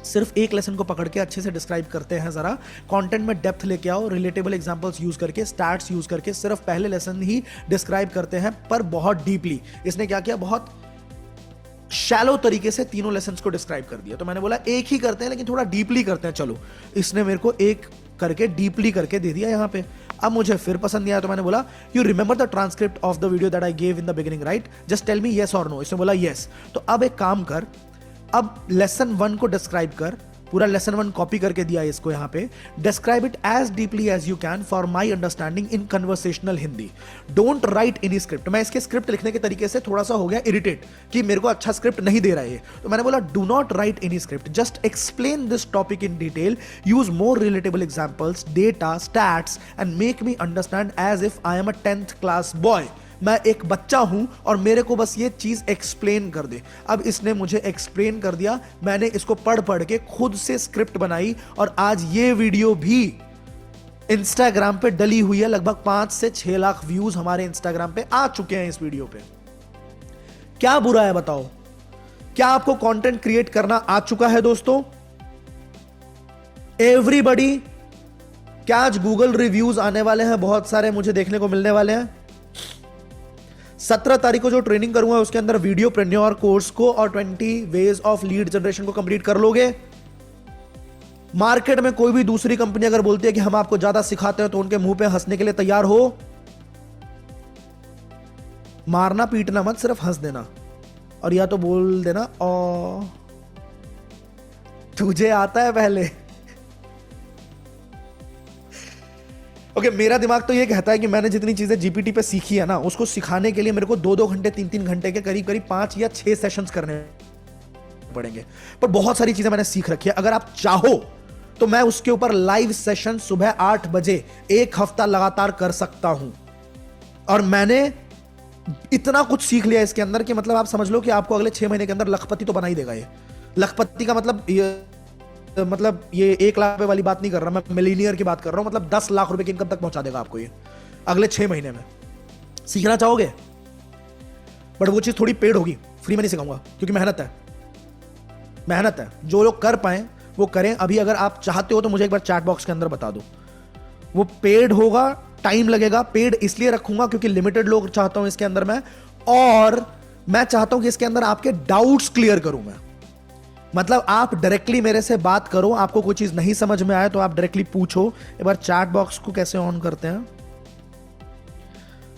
सिर्फ एक लेसन को पकड़ के अच्छे से डिस्क्राइब करते हैं, जरा कंटेंट में डेप्थ लेके आओ, रिलेटेबल एग्जांपल्स यूज करके, स्टैट्स यूज करके, सिर्फ पहले लेसन ही डिस्क्राइब करते हैं पर बहुत डीपली। इसने क्या किया, बहुत शैलो तरीके से तीनों लेसन्स को डिस्क्राइब कर दिया। तो मैंने बोला एक ही करते हैं लेकिन थोड़ा डीपली करते हैं, चलो। इसने मेरे को एक करके डीपली करके दे दिया यहाँ पे। अब मुझे फिर पसंद नहीं आया तो मैंने बोला you remember the transcript of the video that I gave in the beginning, right? Just tell me yes और नो। इसने बोला येस। तो अब एक काम कर, अब लेसन 1 को डिस्क्राइब कर, पूरा लेसन 1 कॉपी करके दिया है इसको यहाँ पे। Describe it as deeply as you can for my understanding in conversational Hindi. Don't write any script. मैं इसके स्क्रिप्ट लिखने के तरीके से थोड़ा सा हो गया इरिटेट कि मेरे को अच्छा स्क्रिप्ट नहीं दे रहा है। तो मैंने बोला do not write any script, just explain this topic in detail, use more relatable examples, data, stats and make me understand as if I am a 10th class boy. मैं एक बच्चा हूं और मेरे को बस ये चीज एक्सप्लेन कर दे। अब इसने मुझे एक्सप्लेन कर दिया, मैंने इसको पढ़ के खुद से स्क्रिप्ट बनाई, और आज ये वीडियो भी इंस्टाग्राम पे डली हुई है। लगभग 5 से 6 लाख व्यूज हमारे इंस्टाग्राम पे आ चुके हैं इस वीडियो पे। क्या बुरा है बताओ? क्या आपको कंटेंट क्रिएट करना आ चुका है दोस्तों? एवरीबॉडी, क्या आज गूगल रिव्यूज आने वाले हैं? बहुत सारे मुझे देखने को मिलने वाले हैं। 17 तारीख को जो ट्रेनिंग करूंगा उसके अंदर वीडियोप्रेन्योर कोर्स को और 20 वेज ऑफ लीड जनरेशन को कंप्लीट कर लोगे? मार्केट में कोई भी दूसरी कंपनी अगर बोलती है कि हम आपको ज्यादा सिखाते हैं तो उनके मुंह पे हंसने के लिए तैयार हो। मारना पीटना मत, सिर्फ हंस देना और या तो बोल देना ओ तुझे आता है पहले। ओके, मेरा दिमाग तो ये कहता है कि मैंने जितनी चीजें जीपीटी पे सीखी है ना, उसको सिखाने के लिए मेरे को 2-2 घंटे 3-3 घंटे के करीब करीब 5 या 6 सेशंस करने पड़ेंगे। पर बहुत सारी चीजें मैंने सीख रखी है। अगर आप चाहो तो मैं उसके ऊपर लाइव सेशन सुबह 8 बजे 1 हफ्ता लगातार कर सकता हूं। और मैंने इतना कुछ सीख लिया इसके अंदर कि मतलब आप समझ लो कि आपको अगले 6 महीने के अंदर लखपति तो बना ही देगा। ये लखपति का मतलब ये 1 लाख रुपए वाली बात नहीं कर रहा, मैं मिलीनियर की बात कर रहा हूं। मतलब 10 लाख रुपए की इनकम तक पहुंचा देगा आपको ये अगले 6 महीने में। सीखना चाहोगे? बट वो चीज थोड़ी पेड होगी, फ्री में नहीं सिखाऊंगा क्योंकि मेहनत है। जो लोग कर पाए वो करें। अभी अगर आप चाहते हो तो मुझे एक बार चैट बॉक्स के अंदर बता दो। वो पेड होगा, टाइम लगेगा। पेड इसलिए रखूंगा क्योंकि लिमिटेड लोग चाहता हूं इसके अंदर मैं, और मैं चाहता हूं कि इसके अंदर आपके डाउट्स क्लियर करूं मैं। मतलब आप डायरेक्टली मेरे से बात करो, आपको कोई चीज नहीं समझ में आए तो आप डायरेक्टली पूछो। एक बार चैट बॉक्स को कैसे ऑन करते हैं?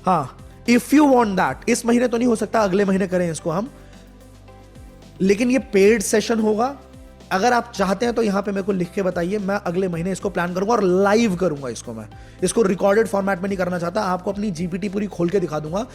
हाँ, इफ यू वांट दैट, इस महीने तो नहीं हो सकता, अगले महीने करें इसको हम, लेकिन ये पेड सेशन होगा। अगर आप चाहते हैं तो यहां पे मेरे को लिख के बताइए, मैं अगले महीने इसको प्लान करूंगा और लाइव करूंगा इसको। मैं इसको रिकॉर्डेड फॉर्मेट में नहीं करना चाहता, आपको अपनी जीपीटी पूरी खोल के दिखा दूंगा,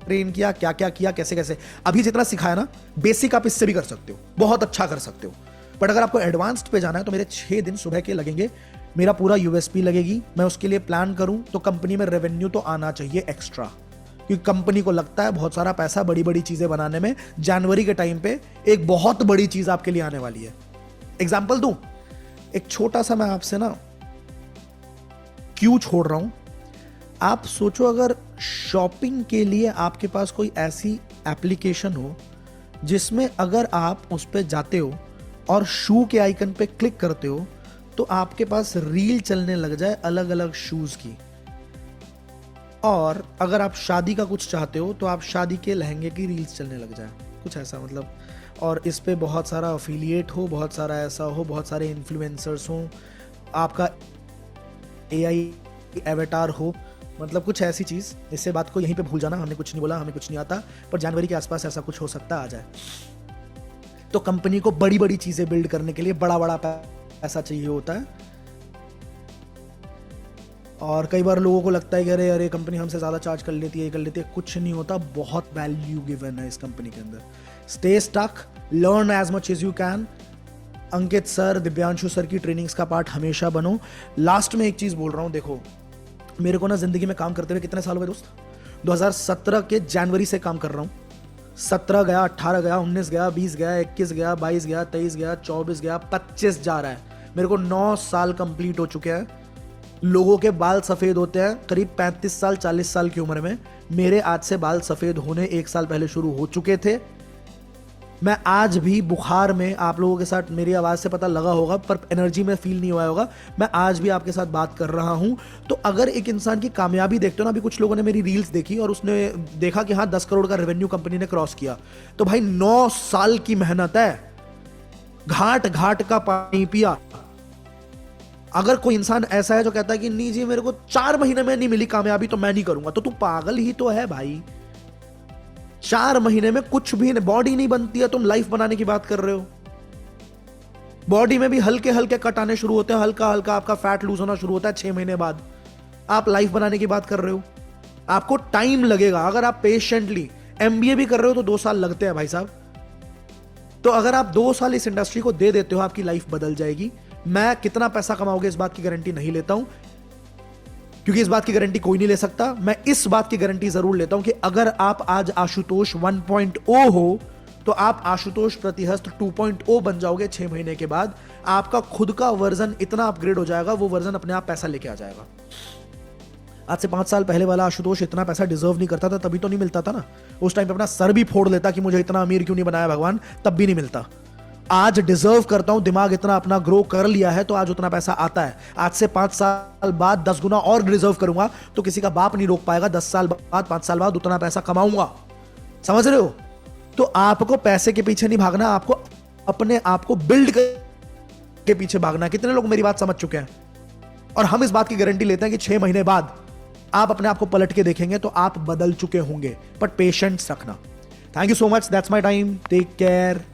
ट्रेन किया, क्या क्या किया, कैसे कैसे। अभी जितना सिखाया ना बेसिक, आप इससे भी कर सकते हो, बहुत अच्छा कर सकते हो। बट अगर आपको एडवांस्ड पे जाना है तो मेरे 6 दिन सुबह के लगेंगे, मेरा पूरा यूएसपी लगेगी। मैं उसके लिए प्लान करूं तो कंपनी में रेवेन्यू तो आना चाहिए एक्स्ट्रा, क्योंकि कंपनी को लगता है बहुत सारा पैसा बड़ी बड़ी चीजें बनाने में। जनवरी के टाइम पे एक बहुत बड़ी चीज आपके लिए आने वाली है। एग्जाम्पल दूं, एक छोटा सा मैं आपसे ना क्यों छोड़ रहा हूं। आप सोचो, अगर शॉपिंग के लिए आपके पास कोई ऐसी एप्लीकेशन हो जिसमें अगर आप उस पर जाते हो और शू के आइकन पे क्लिक करते हो तो आपके पास रील चलने लग जाए अलग अलग शूज की। और अगर आप शादी का कुछ चाहते हो तो आप शादी के लहंगे की रील्स चलने लग जाए, कुछ ऐसा मतलब। और इस पे बहुत सारा अफिलिएट हो, बहुत सारा ऐसा हो, बहुत सारे इन्फ्लुएंसर्स हो, आपका एआई एवेटार हो, मतलब कुछ ऐसी चीज। इससे बात को यहीं पे भूल जाना, हमने कुछ नहीं बोला, हमें कुछ नहीं आता, पर जनवरी के आसपास ऐसा कुछ हो सकता आ जाए। तो कंपनी को बड़ी बड़ी चीजें बिल्ड करने के लिए बड़ा बड़ा पैसा चाहिए होता है। और कई बार लोगों को लगता है कि अरे अरे कंपनी हमसे ज्यादा चार्ज कर लेती है, ये कर लेती है। कुछ नहीं होता, बहुत वैल्यू गिवन है इस कंपनी के अंदर। Stay stuck, learn as much as you can. Ankit sir, Divyanshu sir की ट्रेनिंग्स का पार्ट हमेशा बनो। लास्ट में एक चीज बोल रहा हूं, देखो मेरे को ना जिंदगी में काम करते हुए कितने साल हुए दोस्त? 2017 के जनवरी से काम कर रहा हूं। 17 गया, 18 गया, 19 गया, 20 गया, 21 गया, 22 गया, 23 गया, 24 गया, 25 जा रहा है। मेरे को 9 साल कंप्लीट हो चुके हैं। लोगों के बाल सफेद होते हैं करीब 35 साल 40 साल की उम्र में। मेरे आज से बाल सफेद होने 1 साल पहले शुरू हो चुके थे। मैं आज भी बुखार में, आप लोगों के साथ मेरी आवाज से पता लगा होगा पर एनर्जी में फील नहीं हुआ होगा, मैं आज भी आपके साथ बात कर रहा हूं। तो अगर एक इंसान की कामयाबी देखते हो ना, अभी कुछ लोगों ने मेरी रील्स देखी और उसने देखा कि हाँ 10 करोड़ का रेवेन्यू कंपनी ने क्रॉस किया, तो भाई 9 साल की मेहनत है, घाट घाट का पानी पिया। अगर कोई इंसान ऐसा है जो कहता है कि नहीं जी मेरे को 4 महीने में नहीं मिली कामयाबी तो मैं नहीं करूंगा, तो तू पागल ही तो है भाई। 4 महीने में कुछ भी नहीं, बॉडी नहीं बनती है, तुम लाइफ बनाने की बात कर रहे हो। बॉडी में भी हल्के हल्के कट आने शुरू होते हैं, हल्का हल्का आपका फैट लूज होना शुरू होता है 6 महीने बाद। आप लाइफ बनाने की बात कर रहे हो, आपको टाइम लगेगा। अगर आप पेशेंटली एमबीए भी कर रहे हो तो 2 साल लगते हैं भाई साहब। तो अगर आप 2 साल इस इंडस्ट्री को दे देते हो, आपकी लाइफ बदल जाएगी। मैं कितना पैसा कमाओगे इस बात की गारंटी नहीं लेता हूं, क्योंकि इस बात की गारंटी कोई नहीं ले सकता। मैं इस बात की गारंटी जरूर लेता हूं कि अगर आप आज आशुतोष 1.0 हो तो आप आशुतोष प्रतिहस्त 2.0 बन जाओगे 6 महीने के बाद। आपका खुद का वर्जन इतना अपग्रेड हो जाएगा, वो वर्जन अपने आप पैसा लेके आ जाएगा। आज से 5 साल पहले वाला आशुतोष इतना पैसा डिजर्व नहीं करता था, तभी तो नहीं मिलता था ना। उस टाइम पे अपना सर भी फोड़ लेता कि मुझे इतना अमीर क्यों नहीं बनाया भगवान, तब भी नहीं मिलता। आज डिजर्व करता हूं, दिमाग इतना अपना ग्रो कर लिया है तो आज उतना पैसा आता है। आज से 5 साल बाद 10 गुना और डिजर्व करूंगा तो किसी का बाप नहीं रोक पाएगा। 10 साल बाद 5 साल बाद उतना पैसा कमाऊंगा। समझ रहे हो? तो आपको पैसे के पीछे नहीं भागना, आपको अपने आप को बिल्ड के पीछे भागना। कितने लोग मेरी बात समझ चुके हैं? और हम इस बात की गारंटी लेते हैं कि 6 महीने बाद आप अपने आप को पलट के देखेंगे तो आप बदल चुके होंगे। बट पेशेंस रखना। Thank you so much, that's my time, take care.